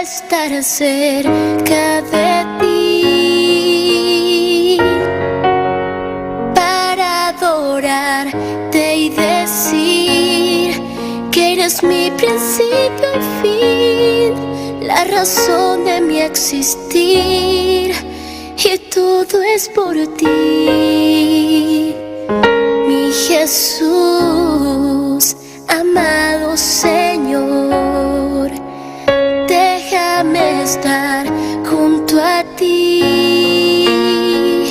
estar cerca de ti para adorarte y decir que eres mi principio y fin, la razón de mi existir, y todo es por ti, mi Jesús, amado Señor. Déjame estar junto a ti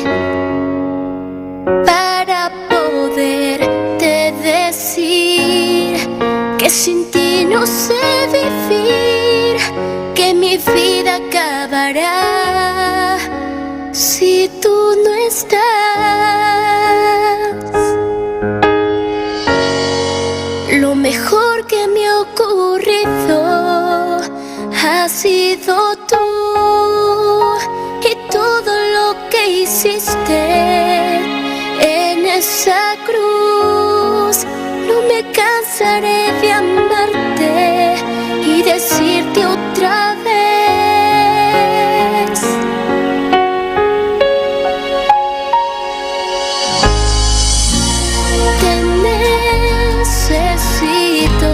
para poderte decir que sin ti no sé vivir, que mi vida acabará si tú no estás. Lo mejor que me ha ocurrido ha sido tú, y todo lo que hiciste en esa cruz. No me cansaré de amarte y decirte otra vez: te necesito.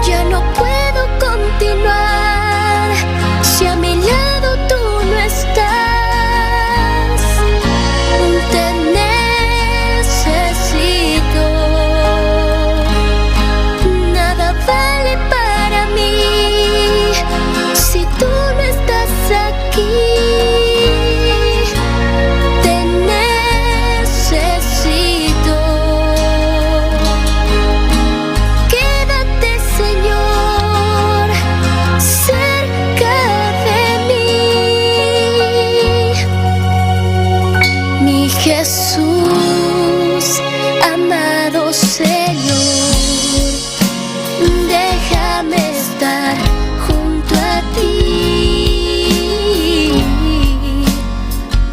Ya no puedo continuar si a mi lado tú no estás. Te necesito. Nada vale para mí si tú no estás aquí. Te necesito. Quédate, Señor, cerca de mí, mi Jesús, amado Señor. Déjame estar junto a ti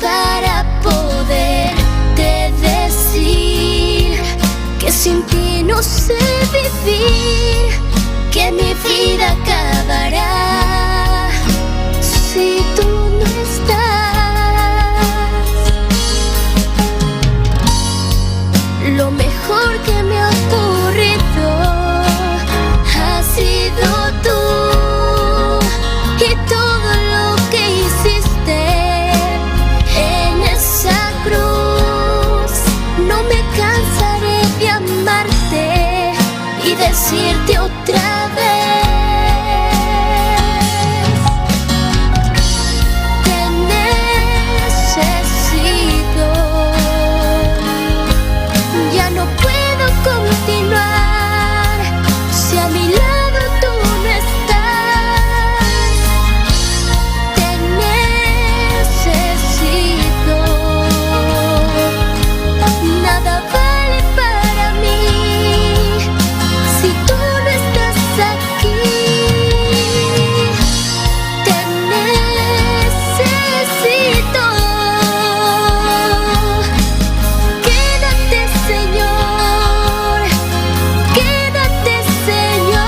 para poderte decir que sin ti no sé vivir, que mi vida acabará si tú no estás. Lo mejor que me ha ocurrido ha sido tú, y todo lo que hiciste en esa cruz. No me cansaré de amarte y decirte otra vez: te necesito. Ya no puedo continuar si a mi lado tú no estás. Te necesito. Nada vale para mí si tú no estás aquí. Te necesito. Quédate, Señor, quédate, Señor.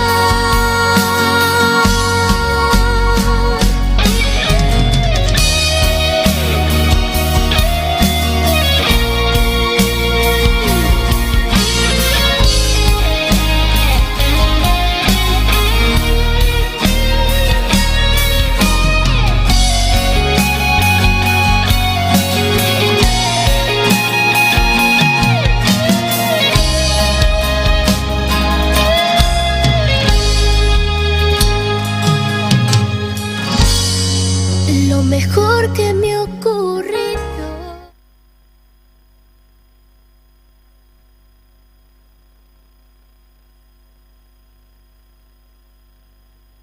Lo mejor que me ha ocurrido.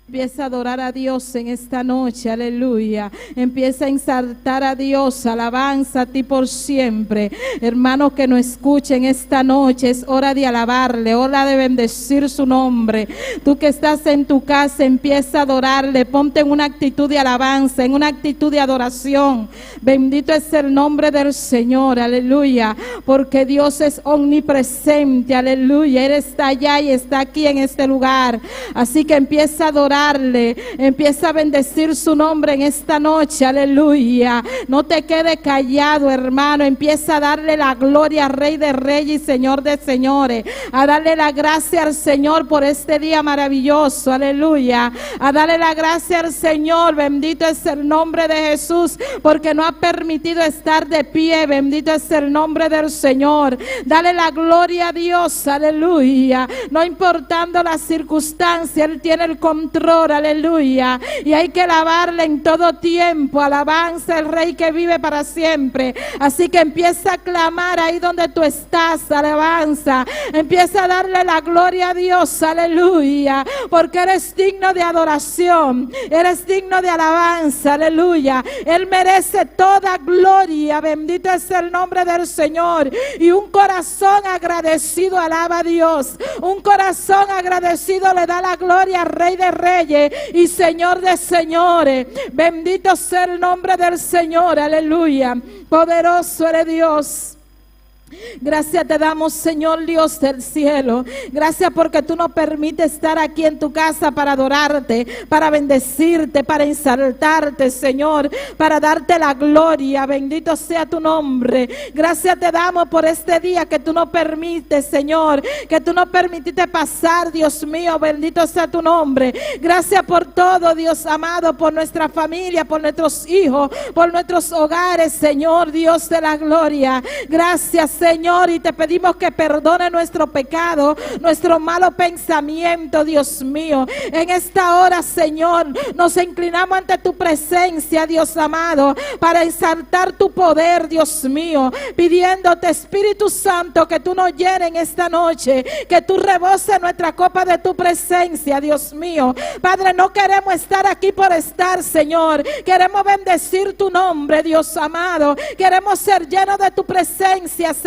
Empieza a adorar a Dios en esta noche, aleluya. Empieza a exaltar a Dios, alabanza a ti por siempre. Hermanos que nos escuchen esta noche, es hora de alabarle, hora de bendecir su nombre. Tú que estás en tu casa, empieza a adorarle, ponte en una actitud de alabanza, en una actitud de adoración. Bendito es el nombre del Señor, aleluya, porque Dios es omnipresente, aleluya. Él está allá y está aquí en este lugar. Así que empieza a adorar. Empieza a bendecir su nombre en esta noche, aleluya. No te quedes callado, hermano. Empieza a darle la gloria al Rey de Reyes y Señor de Señores, a darle la gracia al Señor por este día maravilloso, aleluya. A darle la gracia al Señor, bendito es el nombre de Jesús, porque nos ha permitido estar de pie. Bendito es el nombre del Señor. Dale la gloria a Dios, aleluya. No importando las circunstancias, Él tiene el control, aleluya, y hay que alabarle en todo tiempo. Alabanza el Rey que vive para siempre. Así que empieza a clamar ahí donde tú estás, alabanza. Empieza a darle la gloria a Dios, aleluya, porque eres digno de adoración, eres digno de alabanza, aleluya. Él merece toda gloria, bendito es el nombre del Señor. Y un corazón agradecido alaba a Dios, un corazón agradecido le da la gloria al Rey de Reyes y Señor de Señores. Bendito sea el nombre del Señor, aleluya. Poderoso eres Dios. Gracias te damos, Señor Dios del cielo. Gracias porque tú nos permites estar aquí en tu casa para adorarte, para bendecirte, para exaltarte, Señor, para darte la gloria. Bendito sea tu nombre. Gracias te damos por este día que tú nos permites, Señor, que tú nos permitiste pasar, Dios mío. Bendito sea tu nombre. Gracias por todo, Dios amado, por nuestra familia, por nuestros hijos, por nuestros hogares, Señor Dios de la gloria. Gracias, Señor, y te pedimos que perdone nuestro pecado, nuestro malo pensamiento, Dios mío. En esta hora, Señor, nos inclinamos ante tu presencia, Dios amado, para exaltar tu poder, Dios mío, pidiéndote, Espíritu Santo, que tú nos llenes en esta noche, que tú reboses nuestra copa de tu presencia, Dios mío. Padre, no queremos estar aquí por estar, Señor. Queremos bendecir tu nombre, Dios amado. Queremos ser llenos de tu presencia, Señor.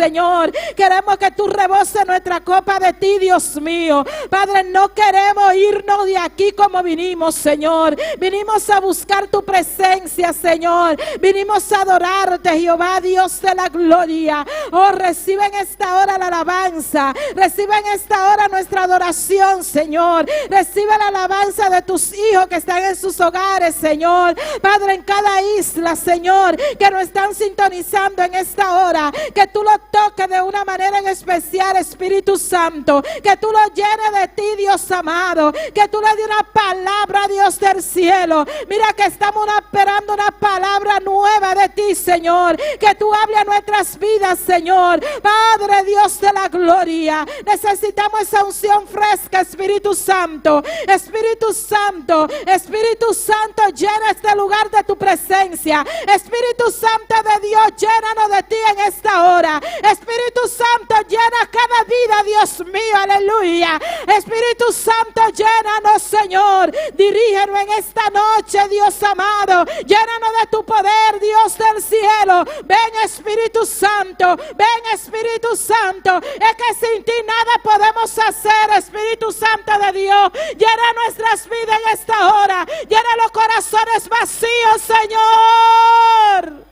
Queremos que tú reboses nuestra copa de ti, Dios mío. Padre, no queremos irnos de aquí como vinimos, Señor. Vinimos a buscar tu presencia, Señor. Vinimos a adorarte, Jehová, Dios de la gloria. Oh, recibe en esta hora la alabanza. Recibe en esta hora nuestra adoración, Señor. Recibe la alabanza de tus hijos que están en sus hogares, Señor. Padre, en cada isla, Señor, que nos están sintonizando en esta hora, que tú lo toque de una manera en especial, Espíritu Santo, que tú lo llenes de ti, Dios amado, que tú le des una palabra, Dios del cielo. Mira que estamos esperando una palabra nueva de ti, Señor, que tú hables a nuestras vidas, Señor. Padre, Dios de la gloria, necesitamos esa unción fresca, Espíritu Santo. Espíritu Santo, Espíritu Santo, llena este lugar de tu presencia. Espíritu Santo de Dios, llénanos de ti en esta hora. Espíritu Santo, llena cada vida, Dios mío, aleluya. Espíritu Santo, llénanos, Señor. Dirígenos en esta noche, Dios amado. Llénanos de tu poder, Dios del cielo. Ven, Espíritu Santo, ven, Espíritu Santo. Es que sin ti nada podemos hacer, Espíritu Santo de Dios. Llena nuestras vidas en esta hora. Llena los corazones vacíos, Señor.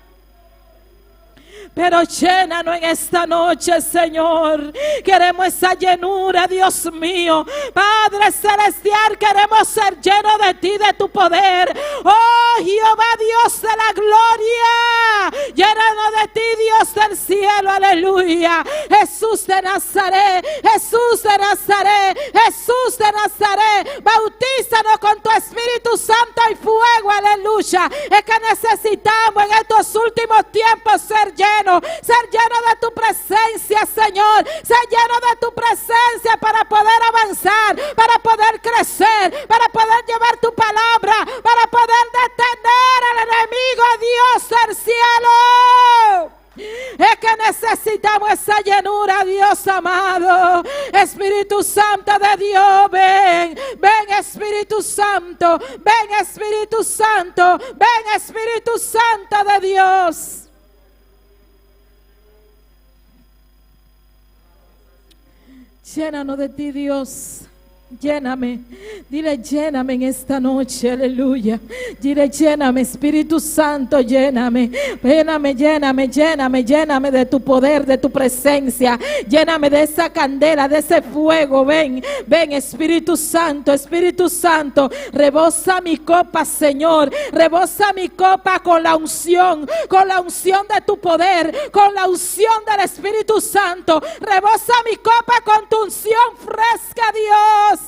Pero llénanos en esta noche, Señor. Queremos esa llenura, Dios mío. Padre celestial, queremos ser llenos de ti, de tu poder. Oh, Jehová, Dios de la gloria. Llénanos de ti, Dios del cielo, aleluya. Jesús de Nazaret, Jesús de Nazaret, Jesús de Nazaret. Bautízanos con tu Espíritu Santo y fuego, aleluya. Es que necesitamos en estos últimos tiempos ser llenos de tu presencia, Señor. Ser lleno de tu presencia para poder avanzar, para poder crecer, para poder llevar tu palabra, para poder detener al enemigo, Dios del cielo. Es que necesitamos esa llenura, Dios amado. Espíritu Santo de Dios, ven, ven, Espíritu Espíritu Santo, ven Espíritu Santo, ven Espíritu Santo de Dios. Llénanos de ti, Dios. Lléname, dile lléname en esta noche, aleluya. Dile lléname, Espíritu Santo, lléname, lléname, lléname, lléname, lléname de tu poder, de tu presencia. Lléname de esa candela, de ese fuego. Ven, ven Espíritu Santo, Espíritu Santo. Rebosa mi copa, Señor. Rebosa mi copa con la unción de tu poder, con la unción del Espíritu Santo. Rebosa mi copa con tu unción fresca, Dios.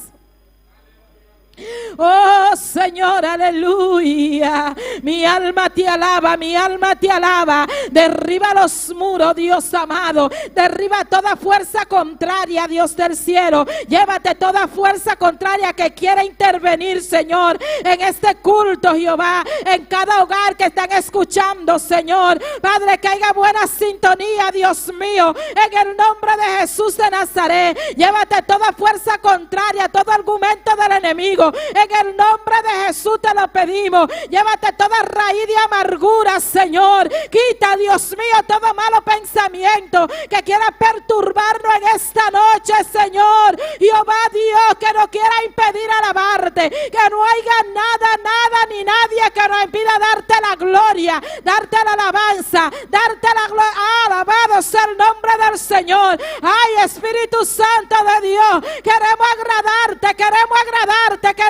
Oh Señor, aleluya. Mi alma te alaba, mi alma te alaba. Derriba los muros, Dios amado. Derriba toda fuerza contraria, Dios del cielo. Llévate toda fuerza contraria que quiera intervenir, Señor, en este culto, Jehová. En cada hogar que están escuchando, Señor. Padre, que haya buena sintonía, Dios mío. En el nombre de Jesús de Nazaret. Llévate toda fuerza contraria, todo argumento del enemigo. En el nombre de Jesús te lo pedimos. Llévate toda raíz de amargura, Señor. Quita, Dios mío, todo malo pensamiento que quiera perturbarnos en esta noche, Señor. Jehová Dios, que nos quiera impedir alabarte. Que no haya nada ni nadie que nos impida darte la gloria, darte la alabanza, darte la gloria. Alabado sea el nombre del Señor. Ay, Espíritu Santo de Dios, queremos agradarte, queremos agradarte,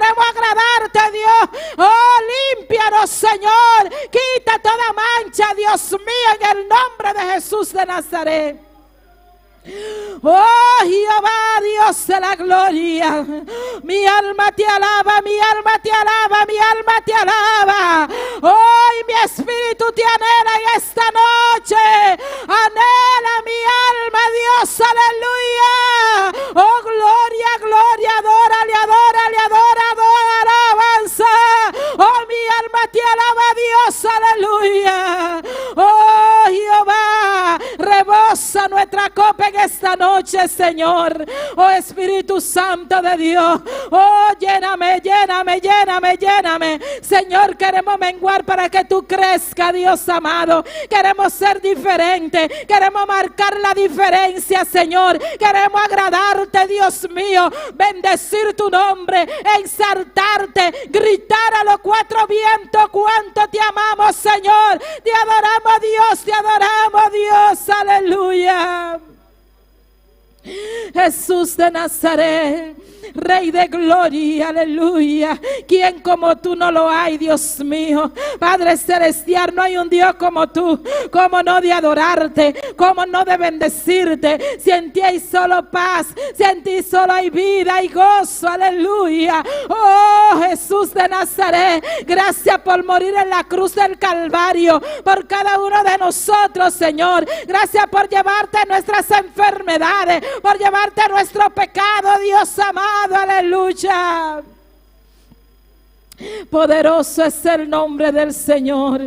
Dios. Oh, límpianos, Señor. Quita toda mancha, Dios mío, en el nombre de Jesús de Nazaret. Oh Jehová, Dios de la gloria. Mi alma te alaba, mi alma te alaba, mi alma te alaba. Oh, y mi espíritu te anhela en esta noche. Anhela mi alma, Dios, aleluya. Oh, gloria, gloria, adórale, adórale, adora, alabanza. Oh, mi alma te alaba, Dios, aleluya. Oh, Jehová, rebosa nuestra copa en esta noche, Señor. Oh, Espíritu Santo de Dios. Oh, lléname, lléname, lléname, lléname. Señor, queremos menguar para que tú crezcas, Dios amado. Queremos ser diferentes. Queremos marcar la diferencia, Señor. Queremos agradarte, Dios mío. Bendecir tu nombre, exaltarte, gritar a los cuatro vientos cuánto te amamos, Señor. Te adoramos, Dios, te adoramos, Dios. Aleluya. Jesús de Nazaret, Rey de gloria, aleluya. ¿Quién como tú no lo hay, Dios mío? Padre celestial, no hay un Dios como tú. ¿Cómo no de adorarte? ¿Cómo no de bendecirte? Si en ti hay solo paz, si en ti solo hay vida y gozo, aleluya. Oh, Jesús de Nazaret, gracias por morir en la cruz del Calvario por cada uno de nosotros, Señor. Gracias por llevarte nuestras enfermedades, por llevarte nuestro pecado, Dios amado, aleluya. Poderoso es el nombre del Señor.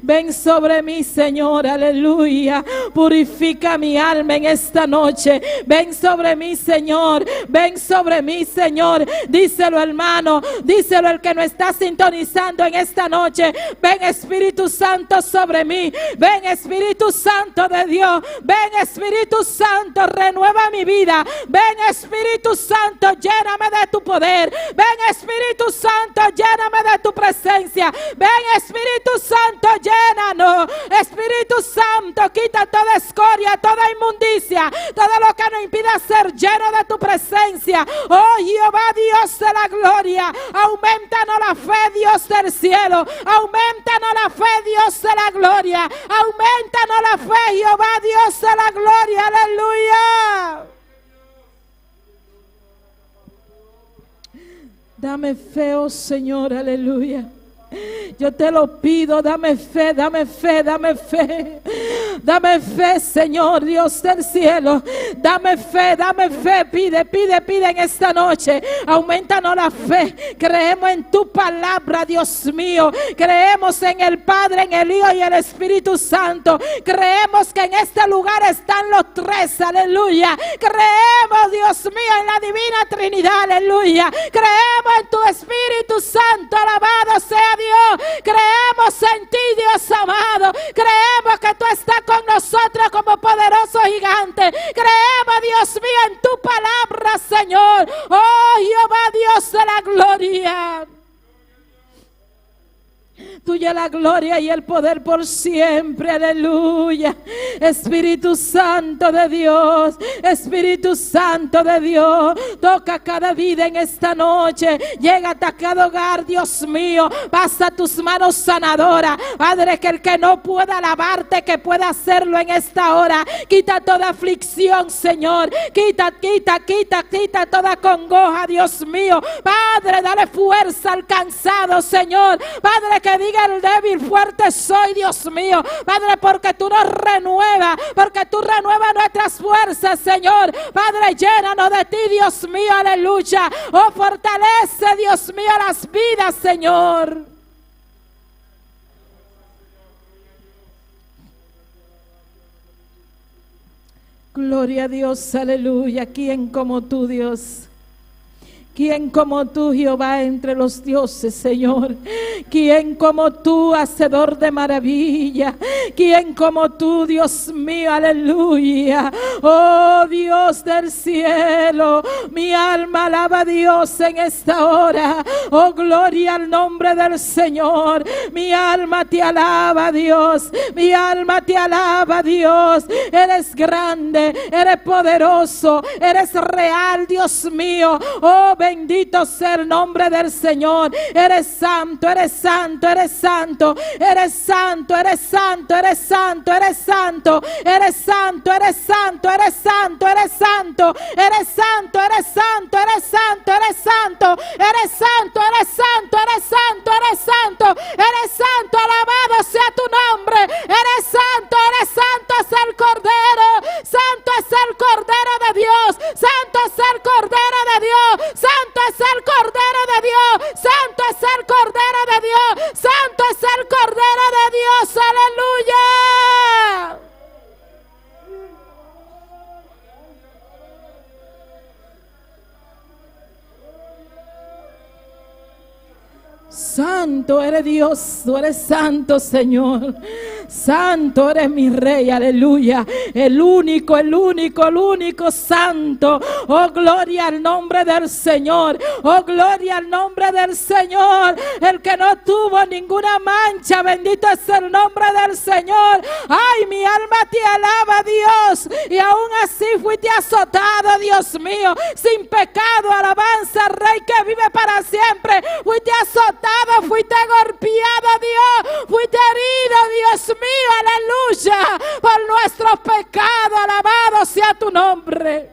Ven sobre mí, Señor, aleluya. Purifica mi alma en esta noche. Ven sobre mí, Señor. Ven sobre mí, Señor. Díselo, hermano. Díselo el que no está sintonizando en esta noche. Ven, Espíritu Santo, sobre mí. Ven, Espíritu Santo de Dios. Ven, Espíritu Santo, renueva mi vida. Ven, Espíritu Santo, lléname de tu poder. Ven, Espíritu Santo, lléname de tu presencia. Ven, Espíritu Santo, llénanos. Espíritu Santo, quita toda escoria, toda inmundicia, todo lo que nos impida ser lleno de tu presencia. Oh Jehová, Dios de la gloria, aumentanos la fe, Dios del cielo. Aumentanos la fe, Dios de la gloria. Aumentanos la fe, Jehová, Dios de la gloria. Aleluya. Dame fe, oh Señor, aleluya. Yo te lo pido, dame fe, dame fe, dame fe. Dame fe, Señor Dios del cielo. Dame fe, pide, pide, pide en esta noche. Aumentanos la fe. Creemos en tu palabra, Dios mío. Creemos en el Padre, en el Hijo y el Espíritu Santo. Creemos que en este lugar están los tres, aleluya. Creemos, Dios mío, en la divina Trinidad, aleluya. Creemos en tu Espíritu Santo, alabado sea Dios. Creemos en ti, Dios amado. Creemos que tú estás con nosotros como poderoso gigante. Creemos, Dios mío, en tu palabra, Señor. Oh, Jehová, Dios de la gloria. Tuya la gloria y el poder por siempre, aleluya. Espíritu Santo de Dios, Espíritu Santo de Dios, toca cada vida en esta noche. Llega a cada hogar, Dios mío. Pasa tus manos sanadoras, Padre, que el que no pueda alabarte, que pueda hacerlo en esta hora. Quita toda aflicción, Señor. Quita toda congoja, Dios mío. Padre, dale fuerza al cansado, Señor. Padre, que diga el débil, fuerte soy, Dios mío. Padre, porque tú nos renuevas, porque tú renuevas nuestras fuerzas, Señor. Padre, llénanos de ti, Dios mío, aleluya. Oh, fortalece, Dios mío, las vidas, Señor. Gloria a Dios, aleluya. ¿Quién como tú, Dios? ¿Quién como tú, Jehová, entre los dioses, Señor? ¿Quién como tú, hacedor de maravilla? ¿Quién como tú, Dios mío, aleluya? Oh, Dios del cielo, mi alma alaba a Dios en esta hora. Oh, gloria al nombre del Señor. Mi alma te alaba, Dios. Mi alma te alaba, Dios. Eres grande, eres poderoso, eres real, Dios mío. Oh, bendito sea el nombre del Señor. Eres santo, eres santo, eres santo, eres santo, eres santo, eres santo, eres santo, eres santo, eres santo, eres santo, eres santo, eres santo, eres santo, eres santo, eres santo, eres santo, eres santo, eres santo, eres santo, eres santo, alabado sea tu nombre. Eres santo es el Cordero, santo es el Cordero de Dios, santo es el Cordero de Dios, santo es el Cordero de Dios, santo es el Cordero de Dios, santo es el Cordero de Dios, aleluya. Santo eres Dios, tú eres santo, Señor. Santo eres mi Rey, aleluya. El único santo. Oh, gloria al nombre del Señor. Oh, gloria al nombre del Señor. El que no tuvo ninguna mancha, bendito es el nombre del Señor. Ay, mi alma te alaba, Dios. Y aún así fuiste azotado, Dios mío, sin pecado, alabanza, Rey que vive para siempre. Fuiste azotado, fuiste golpeado, Dios. Fuiste herido, Dios mío, aleluya, por nuestros pecados. Alabado sea tu nombre.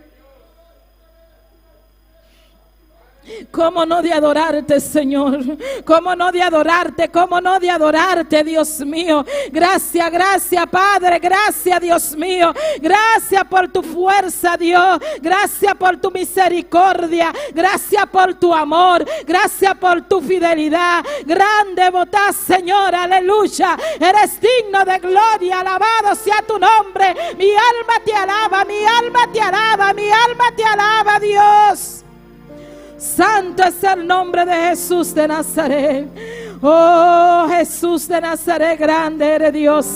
¿Cómo no de adorarte, Señor? ¿Cómo no de adorarte? ¿Cómo no de adorarte, Dios mío? Gracias, gracias, Padre. Gracias, Dios mío. Gracias por tu fuerza, Dios. Gracias por tu misericordia. Gracias por tu amor. Gracias por tu fidelidad. Grande botás, Señor. Aleluya. Eres digno de gloria. Alabado sea tu nombre. Mi alma te alaba. Mi alma te alaba. Mi alma te alaba, Dios. Santo es el nombre de Jesús de Nazaret. Oh, Jesús de Nazaret, grande eres Dios.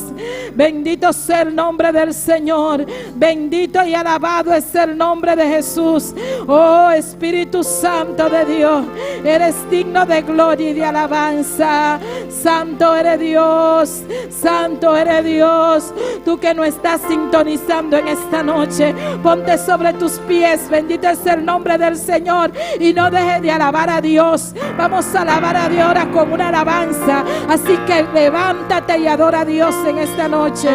Bendito sea el nombre del Señor. Bendito y alabado es el nombre de Jesús. Oh, Espíritu Santo de Dios, eres digno de gloria y de alabanza. Santo eres Dios. Santo eres Dios. Tú que no estás sintonizando en esta noche, ponte sobre tus pies. Bendito es el nombre del Señor. Y no dejes de alabar a Dios. Vamos a alabar a Dios ahora con una alabanza. Así que levántate y adora a Dios en esta noche.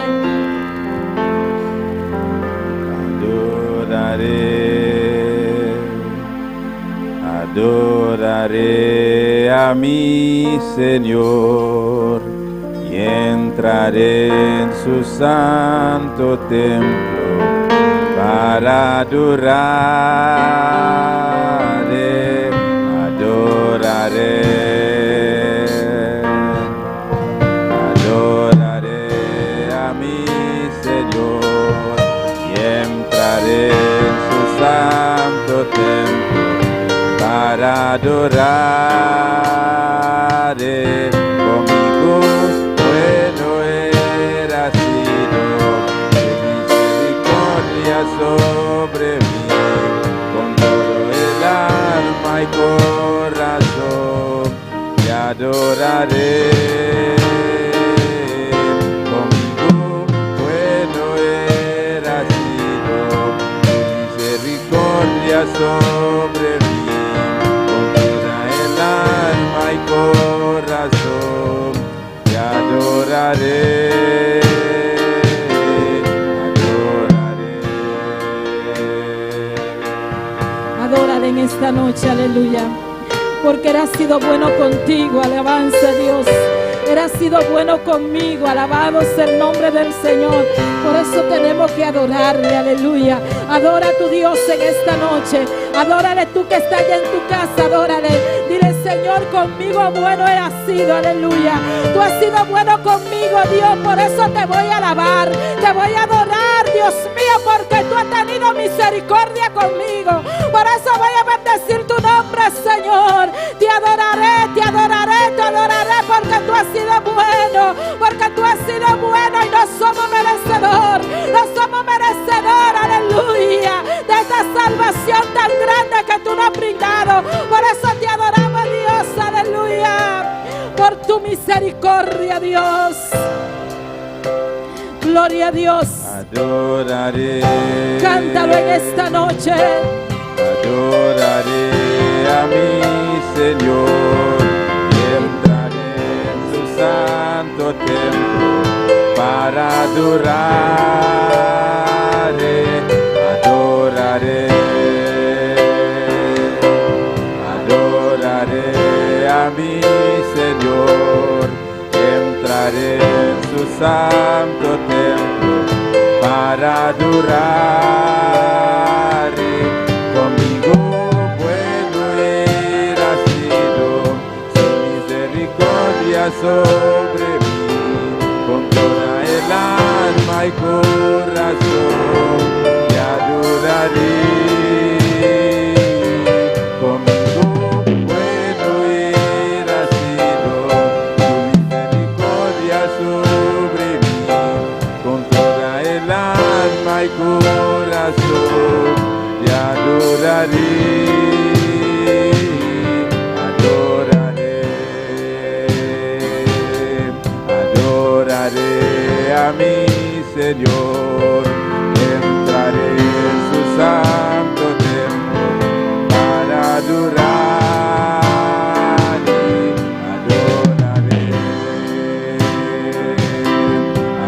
Adoraré a mi Señor y entraré en su santo templo para adoraré, adoraré, adoraré a mi Señor y entraré en su santo templo para adoraré. Conmigo bueno era sido, de misericordia sobre mí, con todo el alma y corazón te adoraré. Conmigo bueno era sido, de misericordia sobre mí, y corazón te adoraré, adoraré. Adórale en esta noche, aleluya, porque Él ha sido bueno contigo, alabanza a Dios. Él ha sido bueno conmigo, alabado sea el nombre del Señor. Por eso tenemos que adorarle, aleluya. Adora a tu Dios en esta noche. Adórale tú que estás allá en tu casa, adórale. Dile, Señor, conmigo bueno has sido, aleluya. Tú has sido bueno conmigo, Dios, por eso te voy a alabar, te voy a adorar, Dios mío, porque tú has tenido misericordia conmigo. Por eso voy a bendecir tu nombre, Señor. Te adoraré, te adoraré, te adoraré, porque tú has sido bueno, porque tú has sido bueno y no somos merecedor, no somos merecedor, aleluya, de esta salvación tan grande que tú nos has brindado. Por eso te adoramos, Dios, aleluya, por tu misericordia, Dios. Gloria a Dios. Adoraré, cántalo en esta noche. Adoraré a mi Señor y entraré en su santo templo para adoraré, adoraré, adoraré a mi Señor y entraré en su santo templo para adoraré. Conmigo bueno era sido, su misericordia sobre mí, con toda el alma y corazón te adoraré. Conmigo bueno era sido, su misericordia sobre mí, con toda el alma y corazón te adoraré, adoraré, adoraré a mi Señor, entraré en su santo templo para adorarle, adoraré,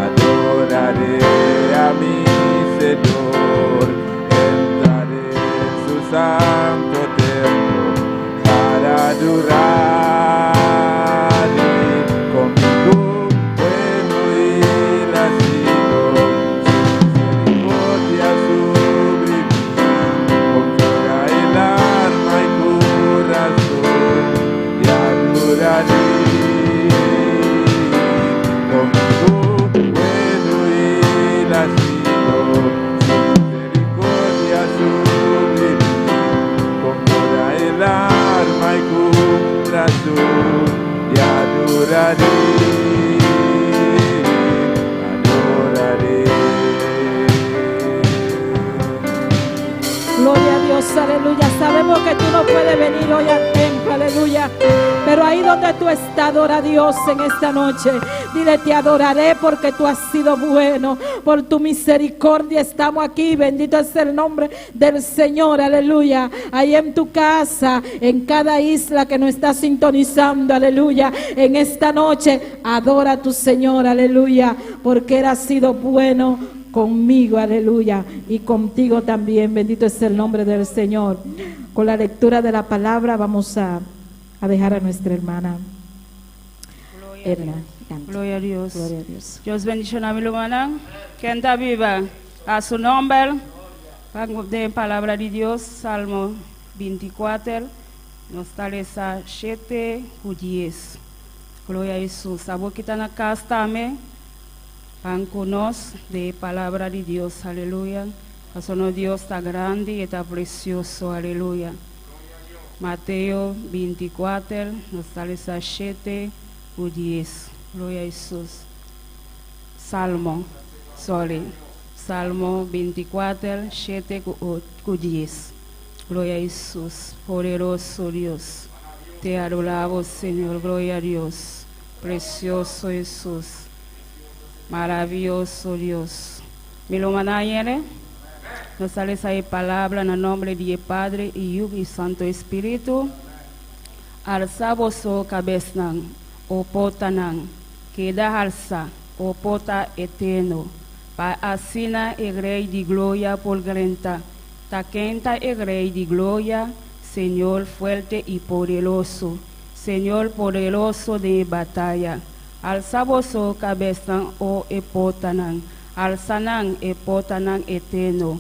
adoraré a mi Señor, entraré en su santo templo para adorarle. Conmigo bueno él ha sido, su misericordia sobre mí, con toda el alma y corazón te adoraré. Conmigo bueno él ha sido, su misericordia sobre mí, con toda el alma y corazón te adoraré, adoraré. Gloria a Dios, aleluya. Sabemos que tú no puedes venir hoy al templo, aleluya, pero ahí donde tú estás, adora a Dios en esta noche. Dile, te adoraré porque tú has sido bueno, por tu misericordia estamos aquí. Bendito es el nombre del Señor, aleluya. Ahí en tu casa, en cada isla que nos está sintonizando, aleluya, en esta noche adora a tu Señor, aleluya, porque Él ha sido bueno conmigo, aleluya, y contigo también. Bendito es el nombre del Señor. Con la lectura de la palabra vamos a dejar a nuestra hermana. Edna canta. Gloria a Dios. Gloria a Dios. Dios bendición a mi hermana. Que está viva a su nombre. Vamos de palabra de Dios, Salmo 24. Nos trae esa 7 o 10. Gloria a Jesús. A vos que están acá, también. Van con nos de palabra de Dios. Aleluya. Nuestro Dios está grande y está precioso. Aleluya. Mateo 24. Nos trae esa 7 o 10. Gloria a Jesús. Salmo 24, 7 o 10. Gloria a Jesús, poderoso Dios. Te adoramos, Señor, gloria a Dios. Precioso Jesús, maravilloso Dios. Me lo mandan, nos sale esa palabra en el nombre de Padre, Hijo y Santo Espíritu. Alza vosso cabeza, o potanan, queda alza, o pota eterno. Pa asina e rei de glória por granta, taquenta e rei de glória, Senhor fuerte e poderoso, Senhor poderoso de batalha. Alza vosso cabeça, o epotanan, alzanan epotanan eterno,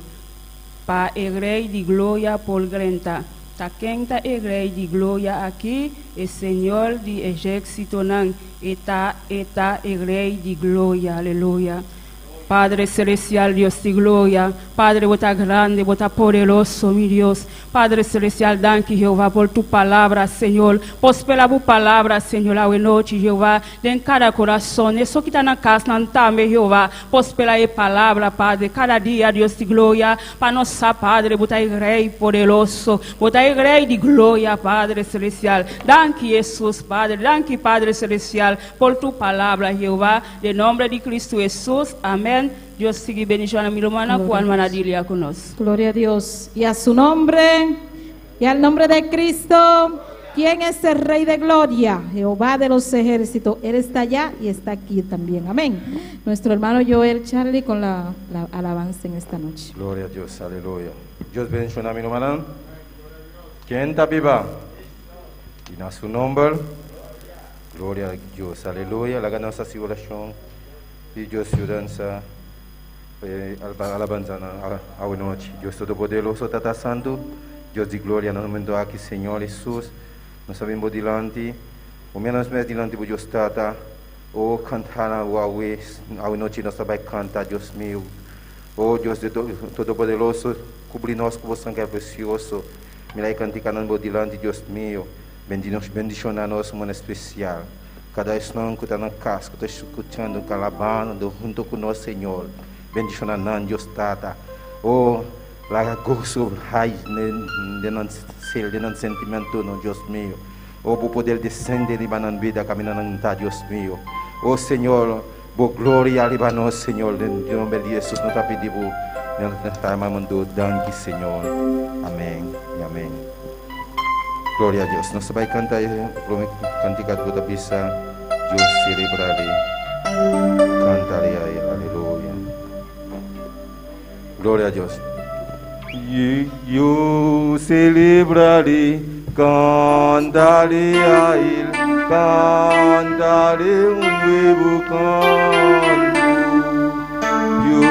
pa e rei de glória por granta, taquenta e rei de glória aqui, e Senhor de exército nan, eta e rei de glória, aleluia. Padre celestial, Dios de gloria, Padre, vos estás grande, vos estás poderoso, mi Dios. Padre celestial, danke, Jehová, por tu palabra, Señor. Prospera tu palabra, Señor, la noche, Jehová, en cada corazón. Eso que está en la casa, no también, Jehová. Prospera la palabra, Padre, cada día, Dios de gloria. Para nossa, Padre, vos estás rey poderoso, vos estás rey de gloria, Padre celestial. Danke, Jesús, Padre, danke, Padre celestial, por tu palabra, Jehová. En nombre de Cristo Jesús, amén. Dios sigue bendicionando a mi hermana, cual manadilia con nosotros. Gloria a Dios. Y a su nombre, y al nombre de Cristo, ¿quién es el Rey de Gloria? Jehová de los ejércitos. Él está allá y está aquí también. Amén. Nuestro hermano Joel Charlie con la alabanza en esta noche. Gloria a Dios, aleluya. Dios bendiga a mi hermana. ¿Quién está viva? Y en su nombre, gloria a Dios, aleluya. La ganancia oración y Dios danza. Alabanza a la noche. Dios Todopoderoso, Tata Santo, Dios de gloria, no momento aquí, Señor Jesús, nos sabemos delante, o menos mes delante de Dios Tata, o cantar a la noche nos vai cantar, Dios mío, oh Dios de Todopoderoso, cubrir-nos com o sangue precioso, me lai canticando delante, Dios mío, bendicionar-nos uma especial. Cada irmão que está na casa, que está escutando, calabando, junto com nós, Senhor. Bendicionando Deus Tata. Oh, lá gozo raiz de não sentimento, no Deus meu. Oh, por poder descender e na vida caminhando em Deus meu. Oh, Senhor, por glória a nós, Senhor, em nome de Jesus, nós te pedimos, nós te amamos, danke, Senhor. Amém e amém. Glória a Deus. Nós vamos cantar, cantar toda bisa, Deus celebrarei, cantarei a Ele, aleluia. Glória a Deus. Eu celebrarei, cantarei a Ele, cantarei novo canto. Eu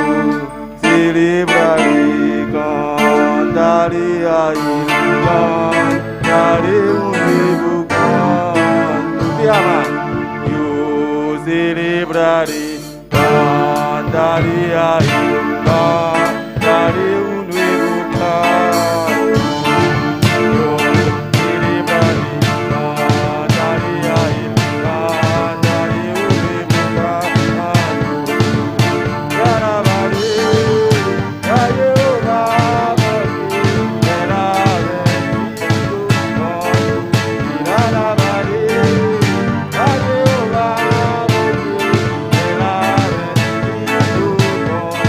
celebrarei, cantarei a Ele, cantarei novo canto. Te ama. Eu celebrarei, cantarei a Ele. Cantarei um novo canto, eu celebrarei, cantarei a Ele, cantarei um novo canto, caravarei, a Jeová, era bendito canto, caravarei, a Jeová, era bendito canto.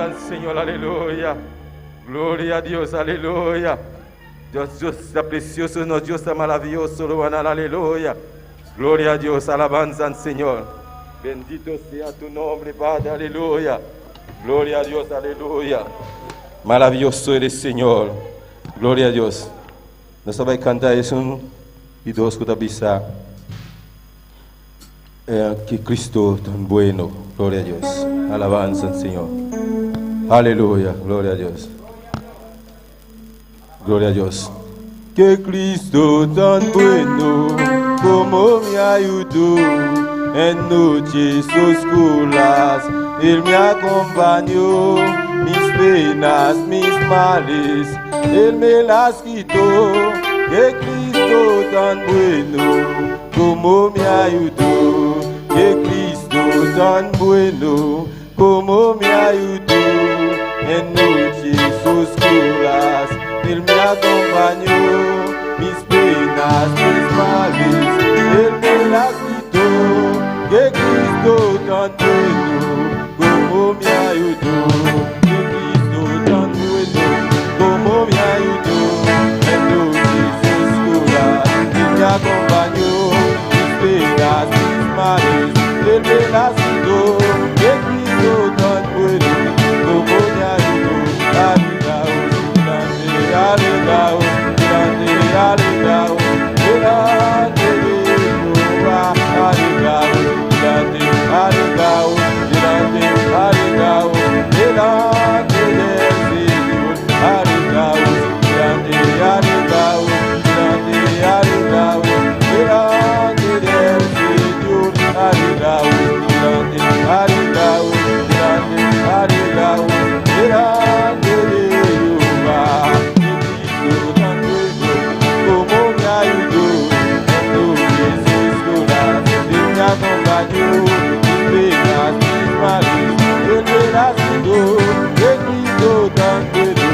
al Señor, aleluya. Gloria a Dios, aleluya. Dios está precioso, Dios está maravilloso, aleluya. Gloria a Dios, alabanza al Señor. Bendito sea tu nombre, Padre, aleluya. Gloria a Dios, aleluya. Maravilloso eres, Señor. Gloria a Dios. Nós vamos cantar isso e Deus que está que Cristo tan bueno. Gloria a Dios. Alabanza al Señor. Aleluya. Gloria a Dios. Gloria a Dios. Que Cristo tan bueno como me ayudó en noches oscuras. Él me acompañó, mis penas, mis males, Él me las quitó. Que Cristo tan bueno como me ayudó. Que Cristo tan bueno como me ayudó en noches oscuras. Él me acompañó, mis penas, mis males, Él me las quitó. Que Cristo tan bueno como me ayudó. Que Cristo tan bueno como me ayudó en noches oscuras. Él me acompañó, mis penas, mis males, Él me las quitó. Que Cristo tan bueno como me ayudó. Aleluya, grande, aleluya, grande Jehová, aleluya, grande, aleluya, grande, aleluya, grande del Señor, aleluya, grande, aleluya, grande, aleluya, grande del Señor, aleluya, grande, aleluya, grande, aleluya, grande de Jehová. Acompañó, mis penas, mis males, Él me las quitó. Que Cristo tan bueno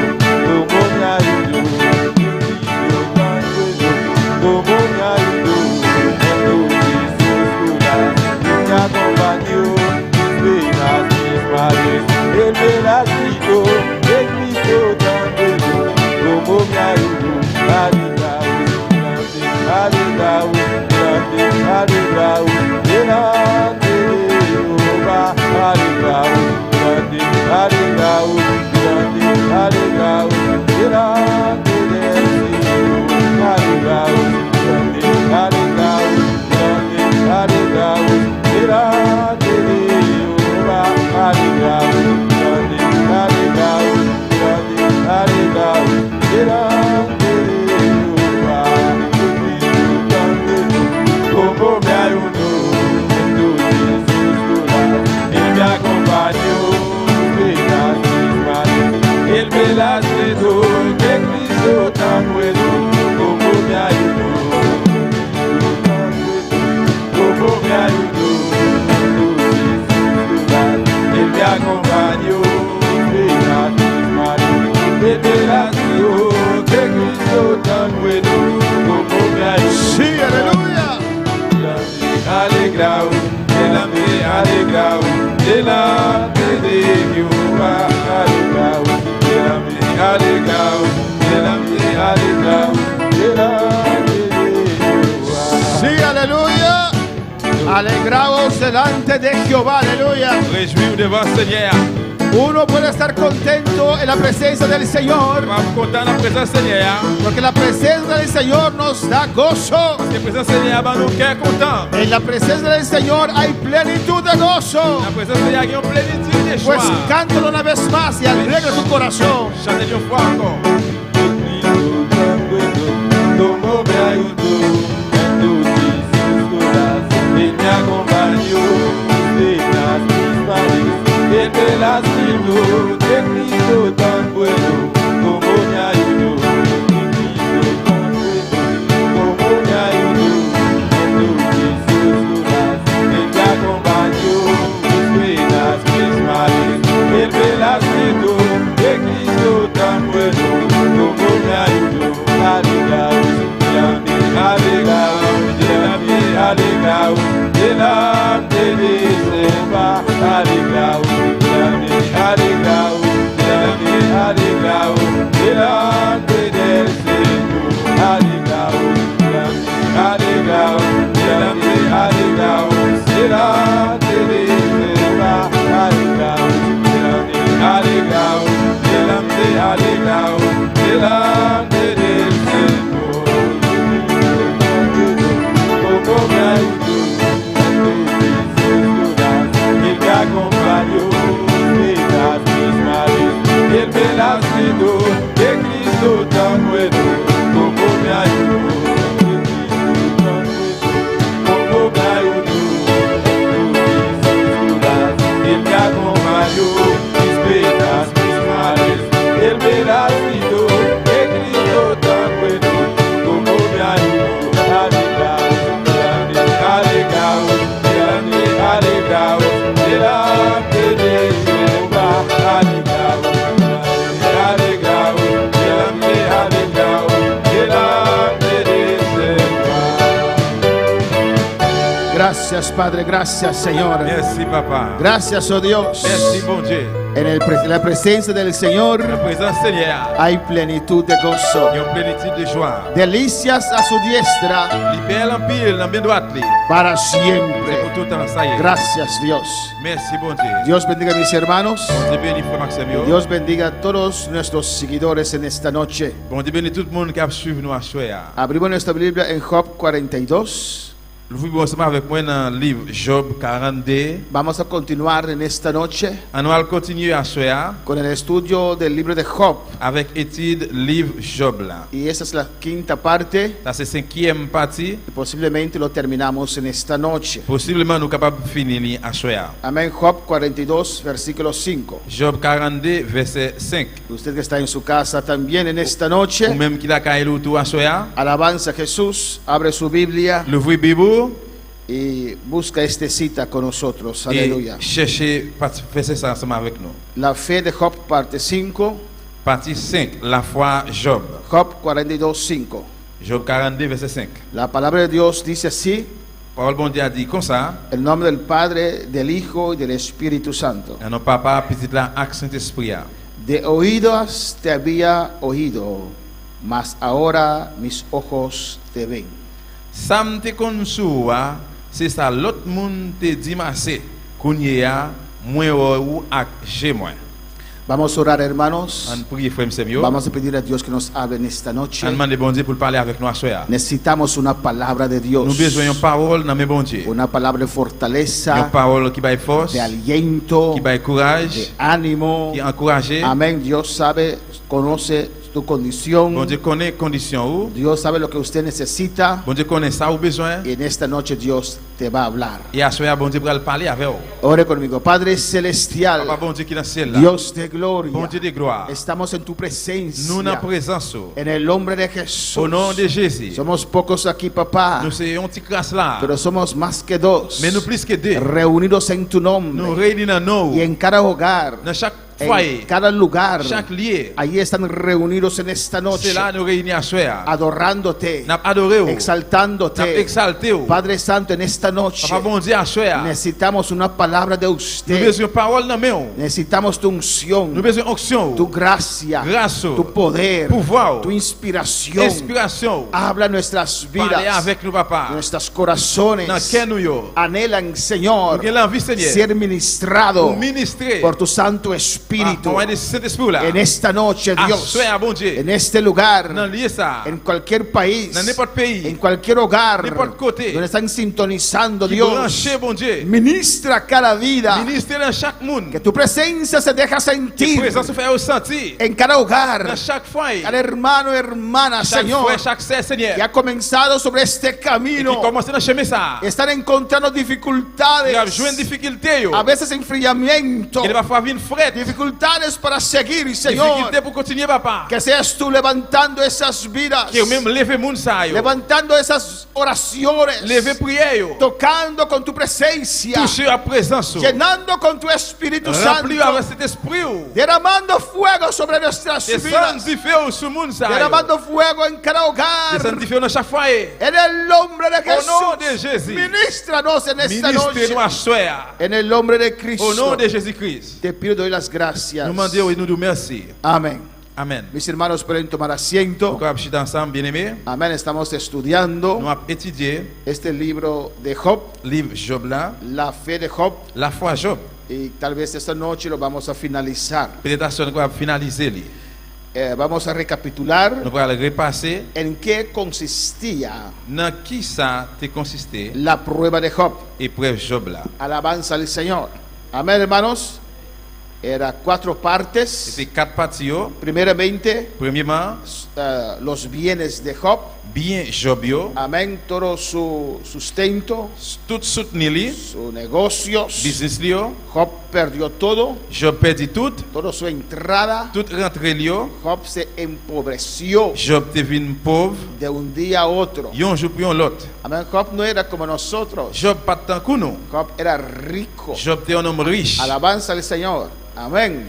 como me ayudó. Que Cristo tan bueno como me ayudó en noches oscuras. Él me acompañó, mis penas, mis males, Él me las quitó. Que Cristo tan bueno como me ayudó. Aleluya, aleluya, grande, aleluya. Grande Jehová, aleluya, grande, aleluya, grande, aleluya, grande del Señor, aleluya, grande, aleluya, grande, aleluya, grande Jehová, aleluya, grande, aleluya, grande, aleluya, grande Jehová. Como me ayudó. Él me acompañó, penas, mis males, Él me las quitó. Que Cristo tan bueno como me ayudó. Como me ayudó, Él me acompañó, penas, mis males, Él me las quitó. Que Cristo tan bueno como me ayudó. Sí, aleluya. Alegrao, delante, alegrao, delante de Jehová, alegrao, delante, alegrao, delante, alegrao, delante de Jehová. Sí, aleluya. Alegraos delante de Jehová, aleluya. Réjouis devant le Seigneur. Uno puede estar contento en la presencia del Señor, Vamos contar la presencia del Seigneur. porque la presencia del Señor nos da gozo. La presencia del Seigneur va nous cœur content. En la presencia del Señor hay plenitud de gozo. La presencia del Seigneur a une plénitude de Pues joie. cántalo una vez más y alegra tu corazón. Chantez une fois encore. Como me ayudó en noches oscuras, Él me acompañó, mis penas, mis males, Él me las quitó. Que Cristo tan bueno como me ayudó. Que Cristo tan bueno como me ayudó en noches oscuras. Él me acompañó, mis penas, mis males, Él me las quitó. Que Cristo tan bueno como me ayudó. Alegrao, grande, alegrao, grande, alegrao, delante de Jehová, alegrao, grande, alegrao, Gracias, Padre. Gracias, Señor. Merci, papa. Gracias, oh Dios. Merci, bon Dieu. En la presencia del Señor La présence Seigneur. hay plenitud de gozo. Il y a une plénitude de joie. Delicias a su diestra Libère l'empire, la main droite. para C'est siempre. pour tout le temps, ça y est. Gracias, Dios. Merci, bon Dieu. Dios bendiga a mis hermanos. Bon Dieu bénit frère Maxime. Dios bendiga a todos nuestros seguidores en esta noche. Bon Dieu bénit tout le monde qui a suivi nous à soir. Abrimos nuestra Biblia en Job 42. Nous vivons ensemble avec moi dans le livre Job 42. Vamos a continuar en esta noche On va continuer à soir con el estudio del libro de Job. avec étude livre Job là. Y esa es la quinta parte. Ça c'est cinquième partie. Y posiblemente lo terminamos en esta noche. Possiblement nous capables de finir à soir. Amén. Job 42, versículo 5. Job 42 verset 5. Usted que está en su casa también en esta noche. Ou même qui la caille autour à soir. Alabanza a Jesús. Abre su Biblia L'ouvrir Bible y busca esta cita con nosotros. Aleluya. et chercher faire ça ensemble avec nous. La fe de Job, parte 5. Partie 5, la foi Job. Job 42, 5. Job 42 verset 5. La palabra de Dios dice así. Parole bon Dieu a dit comme ça. En el nombre del Padre, del Hijo y del Espíritu Santo. Et non papa petit là avec Saint-Esprit. De oídos te había oído, mas ahora mis ojos te ven. Sam te konsoua, c'est ça l'autre monde te dit massé. Kounya moi ou ak j'ai moi. Vamos a orar, hermanos. On prie frère Semio. Vamos a pedir a Dios que nos hable en esta noche. On demande bon Dieu pour parler avec nous à soir. Necesitamos una palabra de Dios. Nous besoin une parole dans mes bon Dieu. Una palabra de Une fortaleza, parole qui baille force, de aliento, qui baille de courage, ánimo. qui encourage. Amén. Dios sabe, conoce tu condición. Bon Dieu connaît condition ou. Dios sabe lo que usted necesita. Bon Dieu connaît ça ou besoin. Y en esta noche Dios te va a hablar. Et à soir bon Dieu pour parler avec vous. Ore conmigo. Padre celestial, Papa bon Dieu qui dans le ciel là. Dios de gloria, Bon Dieu de gloire. estamos en tu Nous presencia. dans présence. En el nombre de Jesús. Au nom de Jésus. Somos pocos aquí, papá, Nous sommes un petit classe là. pero somos más que dos, Mais nous plus que deux. reunidos en tu Nous nombre. réunis dans nous. Y en cada hogar, Dans chaque en foyer, cada lugar, chaque lieu. ahí están reunidos en esta noche, C'est là nous réunis à soir. adorándote, Nous adoré. Nous exaltándote. exalté. Padre Santo, en esta noche Papa bon Dieu à soir. necesitamos una palabra de Nous usted. besoin parole dans main. Necesitamos tu Nous unción, besoin onction. tu gracia, Grâce. tu poder, Pouvoir. tu inspiración. Inspiration. Habla nuestras Parler vidas, avec nous papa. nuestros corazones. Dans quel nous yo. Anhelan, Señor, Nous avons l'envie Seigneur. ser ministrado Pour ministrer. por tu Santo Espíritu. Par le Saint-Esprit là. En esta noche, À Dios, soir bon Dieu. en este lugar, Dans lieu ça. en cualquier país, Dans n'importe pays. en cualquier hogar, N'importe côté. donde están sintonizando, Qui Dios, branché bon Dieu. ministra cada vida, Ministrer dans chaque monde. que tu presencia se deja Que sentir présence fait ressentir. en cada hogar, Dans chaque foyer. cada hermano, hermana, Chaque Señor, frère, chaque sœur Seigneur. que ha comenzado sobre este Et qui camino, commence dans chemin ça. están encontrando Il y a dificultades, joué une difficulté yo. a veces enfriamiento, Il va falloir venir fret. dificultades para seguir, Señor. Difficulté pour continuer papa. Que seas tú levantando esas vidas, Que même lever moun sa yo. levantando esas oraciones, Lever prière yo. tocando con tu presencia, Toucher à présence. llenando con tu Espíritu Remplir avec Santo, cet esprit yo. derramando fuego sobre nuestras Descend vidas, du feu sur moun sa yo. derramando fuego en cada hogar. Descend du feu dans chaque foyer. En el nombre de Au nom de Jesús, Jésus. ministranos en esta Ministre nous noche. à soir. En el nombre de Au nom Cristo, de Jésus-Christ. te pido y doy las gracias. Nous demandons et nous disons merci. Amén. Amen. Mis hermanos, pueden tomar asiento. Pourquoi nous ensemble, bien-aimés? Amén. Estamos estudiando Nous avons étudié este libro de Job, le livre Job là, la fe de Job, la foi Job. y tal vez esta noche lo vamos a finalizar. Peut-être que nous allons finaliser. Vamos a recapitular Nous allons repasser en qué consistía dans qui ça te consisté la prueba de Job. épreuve Job là. Alabanza al Señor. Amén, hermanos. Era 4 partes. C'était 4 parties. Primeramente, Premièrement, los bienes de Job. bien Job yo, Amén. Todo su sustento, tout soutenu sus negocios. business yo. Job perdió todo, Job perdit tout, toda su entrada. tout rentré yo. Job se empobreció Job devint pauvre, de un día a otro. yon jour puis l'autre. Amén. Job no era como nosotros. Job pas tant que nous. Job era rico. Job était un homme riche. Alabanza al Señor. Amén.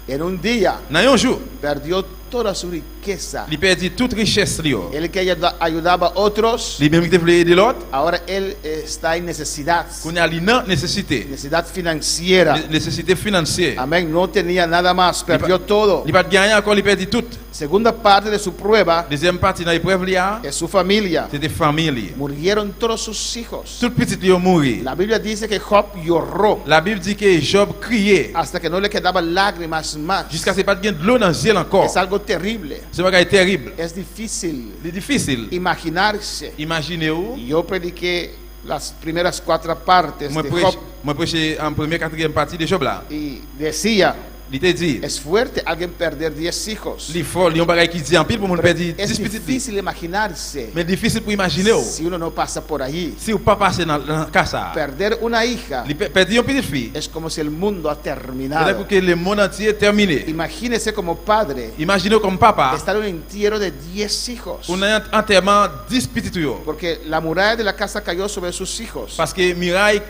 En un día Dans un jour, perdió toda su riqueza. li perdi toute richesse li yo. Él que ayudaba a otros, Li même qui te voulait aider l'autre, ahora él está en necesidad, qu'on a li nan nécessité, necesidad financiera. nécessité financière. Amén, no tenía nada más, perdió todo. Li pas gagné encore, li perdi tout. Segunda parte de su prueba Deuxième partie dans l'épreuve li a, es su familia. c'était famille. Murieron todos sus hijos. Tout petit li yo mouri. La Biblia dice que Job lloró La Bible dit que Job criait hasta que no le quedaban lágrimas más. jusqu'à ce qu'il n'y ait pas de l'eau dans les yeux encore. Es algo terrible. C'est un terrible. Es difícil C'est difficile. imaginarse. Imaginez-vous, Yo prediqué las primeras 4 partes moi de Job prêché en première, quatrième partie de Job là. y decía, Il te dit, es fuerte alguien perder 10 hijos. il faut, il y a un bagage qui dit en pile pour mon perdre 10 Es petites filles. difícil imaginarse Mais difficile pour imaginer. si uno no pasa por allí. Si vous pas passé dans le cas ça, Perder una hija perdre une petite fille, es como si el mundo ha c'est-à-dire terminado. que le monde entier est terminé. Imagínese como padre Imaginez comme papa, estar en un entierro de 10 hijos. on a un enterrement 10 petites yo. Porque la muralla de la casa cayó sobre sus hijos. Parce que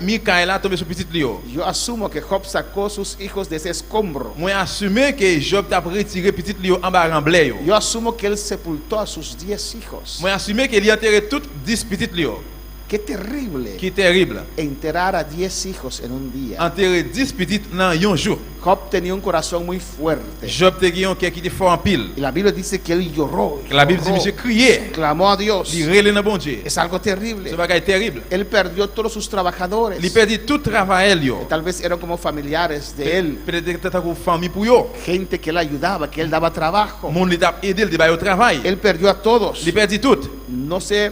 Mikaël a tombé sur petite yo. Yo asumo que Job sacó sus hijos de ese escombro. Moi assumé que Job t'a retiré petite yo en bas en blé yo. Yo asumo que él sepultó a sus 10 hijos. Moi assumé qu'il a enterré toutes 10 petites yo. Qué terrible Qui est terrible. enterrar a 10 hijos en un día. Enterré 10 petites dans un jour. Job tenía un corazón muy fuerte. Job te gué un cœur qui était fort en pile. Y la Biblia dice que él lloró. La Bible dit lloró, monsieur criait, clamó a Dios. il relait dans bon Dieu. Es algo Ce terrible. bagage terrible. Él perdió todos sus trabajadores. Il perdit tout travail yo. Tal vez eran como familiares de él. Peut-être que t'as une famille pour yo. Gente que él ayudaba, que él daba trabajo. Mon li t'a aidé le au travail. Él perdió a todos. Il perdit tout. No sé,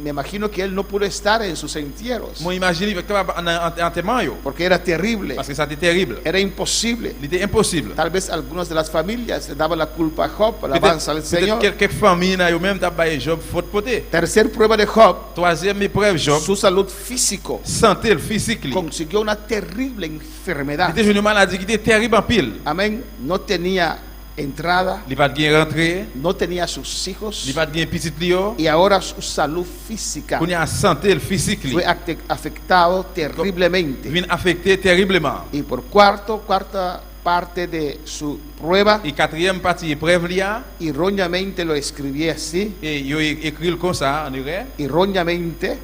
me imagino que él no pudo estar en sus entierros. Moi imagine que tu en enterrement yo. Porque era terrible. Parce que ça était terrible. Era imposible. Il était impossible. Tal vez algunas de las familias le daban la culpa a Job, alabanza al Señor. Peut-être quelques familles yo même t'a baillé Job faute poté. Tercer prueba de Job, Troisième épreuve Job, su salud físico. santé physique li. Consiguió una terrible Il enfermedad. était une maladie qui était terrible en pile. Amén. No tenía entrada, Il pas de rentrée, no tenía sus hijos il pas de petite li yo. y ahora su salud física Qu'on y a santé physique li. fue afectado terriblemente. Vient affecté terriblement. Y por cuarta parte de su prueba, Et quatrième partie épreuve li a, erróneamente lo escribí así, et yo écrit comme ça en hébreu, erróneamente,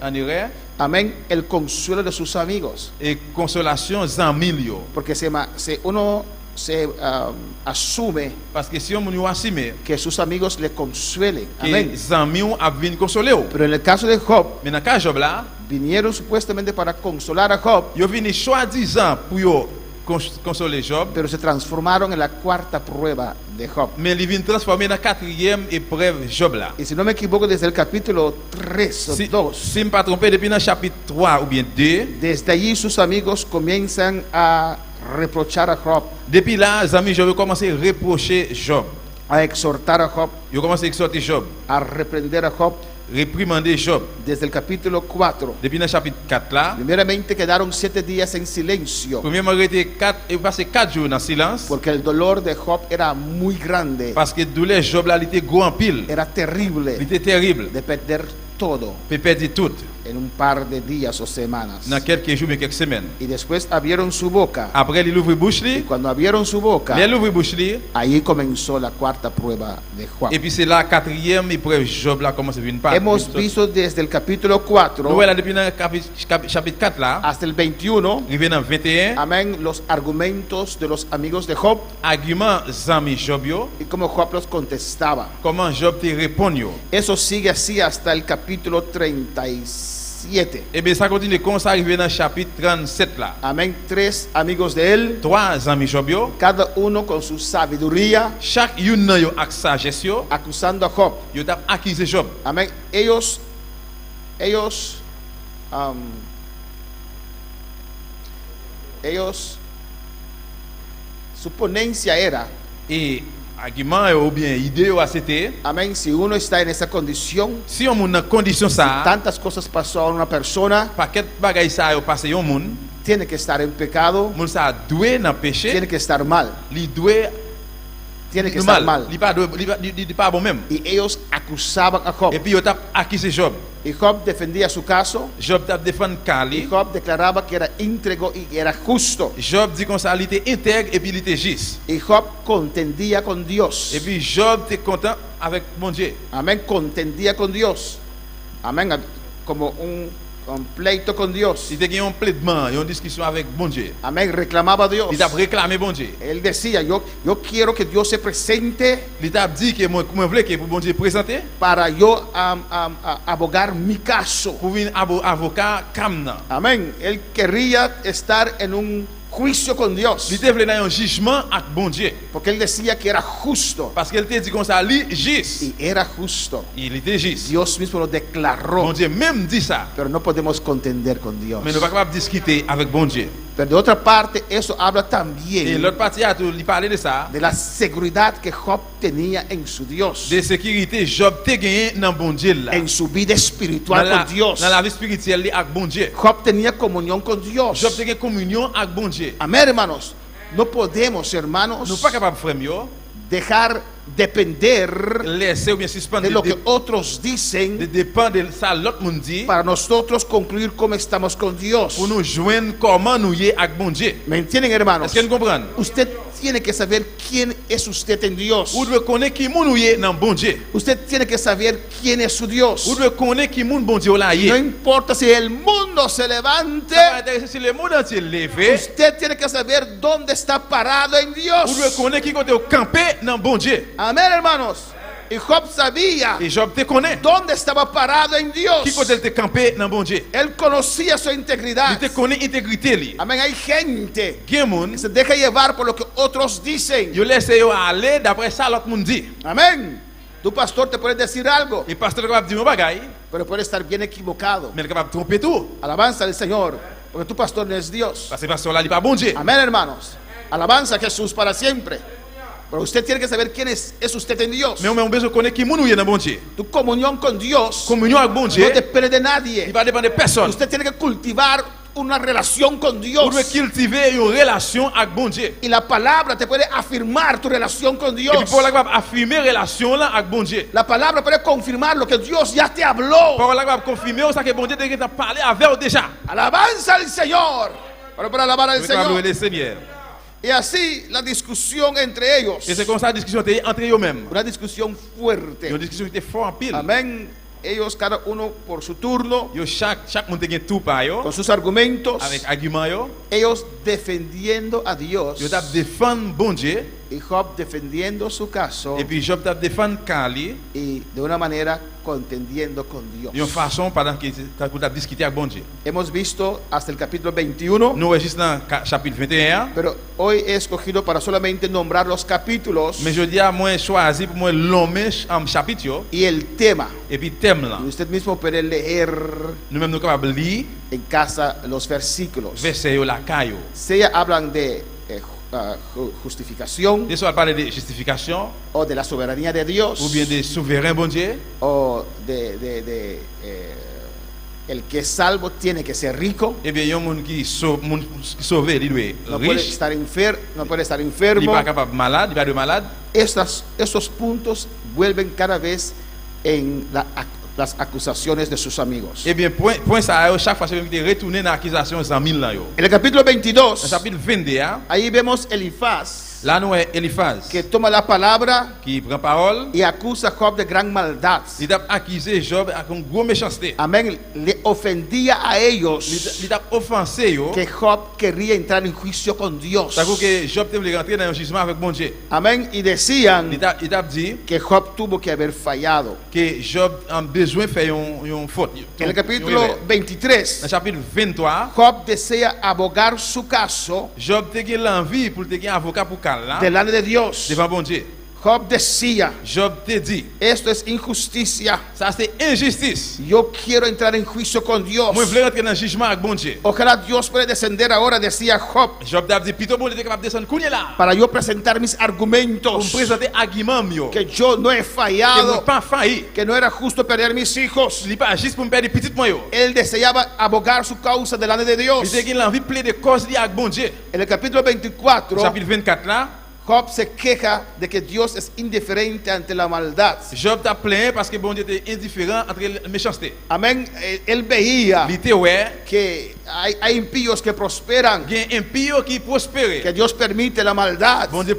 amén, el consuelo de sus amigos. et consolation zami yo. Porque uno se asume Parce que si on nous assume que sus amigos le consuelen. que Amén. zami on a vinn consoler. Pero en el caso de Job, Mais dans cas Job là, vinieron supuestamente para consolar a Job, yo vinn soi-disant pour yo consoler Job, pero se transformaron en la cuarta prueba de Job. mais il vinn transformer dans quatrième épreuve Job là. Y si no me equivoco, desde el capítulo 3 o Si 2, je me pas trompé depuis dans chapitre 3 ou bien 2, desde allí sus amigos comienzan a reprochar a Job, depuis là, les amis Job ont commencé à reprocher Job. a exhortar a Job, Ils ont commencé à exhorter Job, a reprender a Job. réprimander Job. Desde el capítulo 4, Depuis dans chapitre 4 là, primeramente quedaron 7 días en silencio, premièrement, il était passé 4 jours dans le silence, porque el dolor de Job era muy grande, parce que douleur Job là, il était gros en pile. era Il terrible était terrible. de perder todo Il perdit tout en un par de días o semanas. dans quelques jours, mais quelques semaines. Y después abrieron su boca, Après, il ouvre bouche, y cuando abrieron su boca, il ouvre bouche, ahí comenzó la cuarta prueba de Job. et puis c'est la quatrième épreuve Job là commence à venir par. Hemos visto desde el capítulo 4 Nous voilà depuis dans chapitre 4 là, hasta el 21, arrivé dans 21, amén, los argumentos de los amigos de Job argument zami Job yo, y cómo Job los contestaba. comment Job te répond yo. Eso sigue así hasta el capítulo 37. Et bien ça continue comme ça arrivé dans chapitre 37 là. Amén. 3 amigos de él, 3 amis Job yo, cada uno con su sabiduría, chaque une nan yo ak sagesse yo, acusando a Job. yo t'a accusé Job. Amén. Su ponencia era, Et argument ou bien idée yo c'était, amén, si uno está en esa condición, si on moun dans condition ça, tantas cosas pasó a una persona, paquet bagay ça yo passé yon moun, tiene que estar en pecado, moun ça doué dans péché, tiene que estar mal, li doué tiene que estar mal. li pas doué, li pas bon même. Y ellos acusaban a Job. Et puis yo t'a accusé Job. Y Job defendía su caso. Job t'a défendu Y Kali. Job declaraba que era íntegro y era justo. Job dit comme ça, il était intègre et puis il était juste. Y Job contendía con Dios. Et puis Job était content avec mon Dieu. Amén, contendía con Dios. Amén, como un pleito con Dios. Il était un plaidement, une discussion avec mon Dieu. Amén, reclamaba a Dios. Il t'a réclamé mon Dieu. Él decía, yo quiero que Dios se presente Il t'a dit que moi voulais que pour mon Dieu présenter para yo abogar mi caso. pour un avocat Kamna. Amén, él quería estar en un juicio con Dios. Il te voulait dans un jugement avec mon Dieu. Porque él decía que era justo. Parce qu'il te dit comme ça, lui juste. Y era justo. Il était juste. Dios mismo lo declaró. Mon Dieu même dit ça. Pero no podemos contender con Dios. Mais nous ne sommes pas capables de discuter avec mon Dieu. Pero de otra parte, eso habla Et también l'autre partie a lui parlé de ça. de la seguridad que Job tenía en su Dios, De sécurité, Job te gagné dans bon Dieu là. en su vida espiritual con Dios. Dans la vie spirituelle avec bon Dieu. Job tenía comunión con Dios. Job te gagné communion avec bon Dieu. Amén, hermanos. No podemos, hermanos, Nous pas capables frère yo dejar depender laisser ou bien de suspendre lo que otros de dicen dépendre de ça l'autre monde dit para nosotros concluir cómo estamos con Dios. pour nous joindre comment nous y avec bon Dieu. ¿Me entienden, hermanos? Est-ce que nous comprenons? Usted tiene que saber quién es usted en Dios. Ou devez connaître qui moun nous y dans bon Dieu. Usted tiene que saber quién es su Dios. Ou devez connaître qui moun bon Dieu là y. No importa si el mundo se levante, Ça va intéresser si le monde entier levé. usted tiene que saber dónde está parado en Ou devez Dios. connaître qui côté au camper dans bon Dieu. Amén, hermanos. Y Job sabía Et Job te connaît. dónde estaba parado en Dios. Qui côté te camper dans bon Dieu. Él conocía su Il integridad. te connaît intégrité li. Amén. Hay gente Gen moun que se deja llevar por lo que otros dicen. yo laisse yo aller d'après ça l'autre monde dit. Amén. Tu pastor te puede decir algo, Et pasteur capable dire un bagay, pero puede estar bien equivocado. mais il capable tromper tout. Alabanza al Señor, porque tu pastor no es Dios. Parce que pasteur là il pas bon Dieu. Amén, hermanos. Alabanza a Jesús para siempre. Pero usted tiene que saber quién es usted en Dios. Mais on a besoin de connaître qui moun nous y dans bon Dieu. Tu comunión con Dios Communion avec bon Dieu, no depende de il nadie. va dépendre de personne. Usted tiene que cultivar una relación con Vous Dios. devez cultiver une relation avec bon Dieu. Y la palabra te puede afirmar tu relación con Et Dios. puis pour la capable affirmer relation là avec bon Dieu. La palabra puede confirmar lo que Dios ya te habló. Pour la capable confirmer ça que bon Dieu t'a parlé avec déjà. Alabanza al Señor. Pero para alabar al Vous capable Señor. le Seigneur. Y así la discusión entre ellos. Et c'est comme ça la discussion était entre eux-mêmes. Una discusión Une fuerte. discussion qui était fort en pile. Amén. Ellos cada uno por su turno, Yo chaque monde gagne tout par yo con sus argumentos. avec argument yo. Ellos defendiendo a Dios. Yo t'a défendre bon Dieu Y Job defendiendo su caso. et puis Job t'a défendre Kali Y de una manera contendiendo con Dios. d'une façon pendant que t'a discuter avec bon Dieu. Hemos visto hasta el capítulo 21, Nous registrons dans chapitre 21. pero hoy he escogido para solamente nombrar los capítulos Mais je dis à moi choisi pour moi l'homme en chapitre yo, y el tema. et puis thème là. Y usted mismo puede leer Nous-mêmes nous capables lire en casa los versículos. verset yo la caillou. Si hablan de justificación Des fois parler de justification o de la soberanía de Dios ou bien de souverain bon Dieu o el que es salvo tiene que ser rico, et bien yon moun qui sauvé il doit no puede riche, estar no puede estar il enfermo. pas capable malade, il pas de malade. Estos puntos vuelven cada vez en las acusaciones de sus amigos. Et bien point ça chaque fois que tu retourner dans l'accusation 100 000 là yo. En el capítulo Dans 22, chapitre 22 ahí vemos Elifaz, là nous Eliphaz que toma la palabra qui prend parole, y acusa a Job de gran maldad. il a accusé Job avec une grosse méchanceté. Amén. Le ofendía a ellos Il a offensé yo. que Job quería entrar en juicio con Dios. Ça veut que Job voulait rentrer dans un jugement avec bon Dieu. Amén. Y decían Il a dit que Job tuvo que haber fallado. que Job a besoin de faire une faute. En el capítulo 23, Dans le chapitre 23, Job desea abogar su caso Job te gen l'envie pour te gen avocat pour Kal là, delante de Dios. devant bon Dieu. Job decía, Job te dit, esto es injusticia. ça c'est injustice. Yo quiero entrar en juicio con Dios. Moi je veux rentrer dans le jugement avec bon Dieu. Ojalá Dios pueda descender ahora, decía Job, Job t'a dit, plutôt bon Dieu est capable de descendre kounye là. para yo presentar mis Pour me argumentos, présenter argument mio. que yo no he Que fallado, moi pas failli. que no era justo perder mis hijos. Il pas juste pour me perdre petit moi yo. Él deseaba abogar su causa delante de Il Dios. te gen l'envie de plaider cause li avec bon Dieu. En el capítulo 24, Chapitre 24 là, Job se queja de que Dios es indiferente ante la maldad. Job t'a plaint parce que bon Dieu était indifférent entre la méchanceté. Amén. Él veía Il était ouais, que hay impíos que prosperan, il y a un impie qui prospère. que Dios permite la maldad, Bon Dieu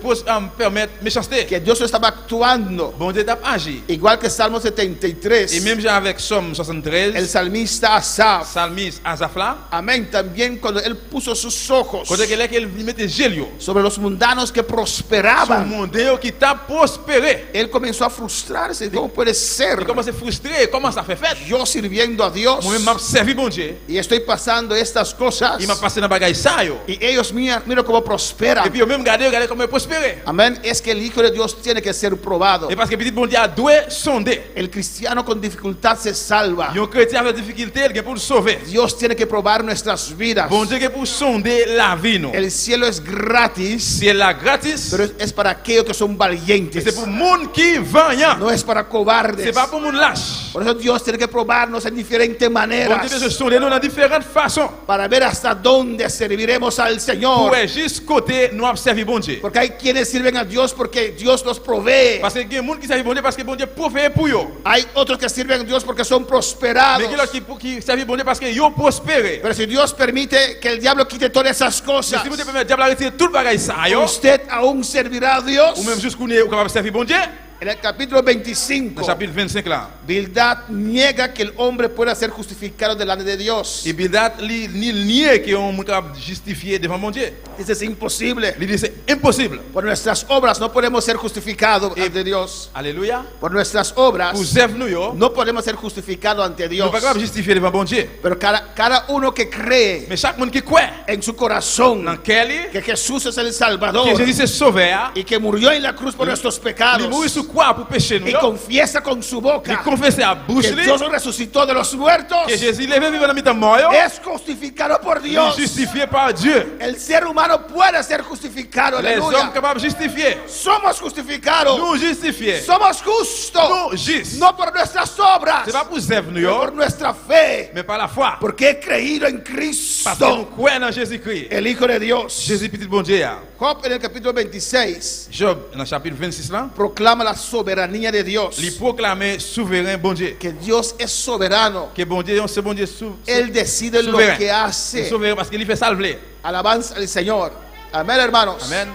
permettre méchanceté. que Dios estaba actuando. Bon Dieu t'a agi. Igual que Salmo Et 73, même genre avec Somme el 73, salmista Asaf, Psalmiste Asaph là, amén, también cuando él puso sus ojos quand il mettait gelio, sobre los mundanos que son prosperaban, monde qui t'a prospéré. él comenzó a frustrarse. ¿Cómo puede ser Il commence à frustrer, comment ça fait fait? yo sirviendo a Dios Moi-même m'a servi bon Dieu. y estoy pasando estas cosas Il m'a passé dans bagaille ça yo. y ellos mira cómo prosperan? Et puis même regardez comment il prospérait. Amén. Es que el Hijo de Dios tiene que ser probado. Et parce que petit bon Dieu a doué sonder. El cristiano con dificultad se salva. Un chrétien avec difficulté, il est pour le sauver. Dios tiene que probar nuestras vidas. Bon Dieu est pour sonder la vie nous. El cielo es gratis, Si elle est gratis, pero es para aquellos que son valientes. c'est pour monde qui vaillant. No es para cobardes. C'est pas pour monde lâche. Por eso Dios tiene que probarnos en diferentes Bon maneras Dieu se sonder nous dans différentes façons. para ver hasta dónde serviremos al Pour Señor. juste côté nous observer bon Dieu. Porque hay quienes sirven a Dios porque Dios los provee. Parce que il y a des gens qui servent bon Dieu parce que bon Dieu provee pour eux. Hay otros que sirven a Dios porque son Mais prosperados. il y a qui servent bon Dieu parce que ils prospèrent. Pero si Dios permite que el diablo quite todas esas Mais cosas, si vous permettez diable retirer tout le bagage ça yo, usted aún servirá a Dios. ou même jusqu'où est capable de servir bon Dieu. En el capítulo Dans 25, le chapitre 25 là. Bildad niega que el hombre pueda ser justificado delante de Dios. Et Bildad ni nier que on capable justifier devant mon Dieu. Dice, es imposible. Il dit c'est impossible. Por nuestras obras no podemos ser justificados Y- ante Dios. Alléluia. Por nuestras obras Pour œuvres nous yo, no podemos ser justificados ante nous Dios. pas capable justifier devant bon Dieu. Pero cada uno que cree Mais chaque monde qui croit en su corazón dans quel que Jesús es el que Salvador Jésus c'est sauveur, y que murió en la cruz por nuestros il pecados mourit sur croix pour pécher nous. y confiesa con su Il boca confesse à bouche que Dios resucitó de los muertos, que Jésus levé vivant dans mi temps mort yo, es justificado por il est Dios. justifié par Dieu. El ser humano puede ser justificado. Les hommes Aleluya. capables de justifier. Somos justificados. Nous justifier. Somos justos. Nous justes. No por nuestras obras, C'est pas pour œuvres nous pero por yo, nuestra fe. mais par la foi. Porque he creído en Parce que nous Cristo, croyons en Jésus-Christ. el Hijo de Dios. Jésus petit bon Dieu. Job en el capítulo 26 Job dans le chapitre 26 là, proclama la soberanía de Dios. il proclame souverain bon Dieu. Que Dios es soberano. Que bon Dieu, c'est bon Dieu Él decide lo souverain. que Il est hace. souverain parce qu'il fait ça le voulait. Alabanza al Señor. Amén, hermanos. Amen.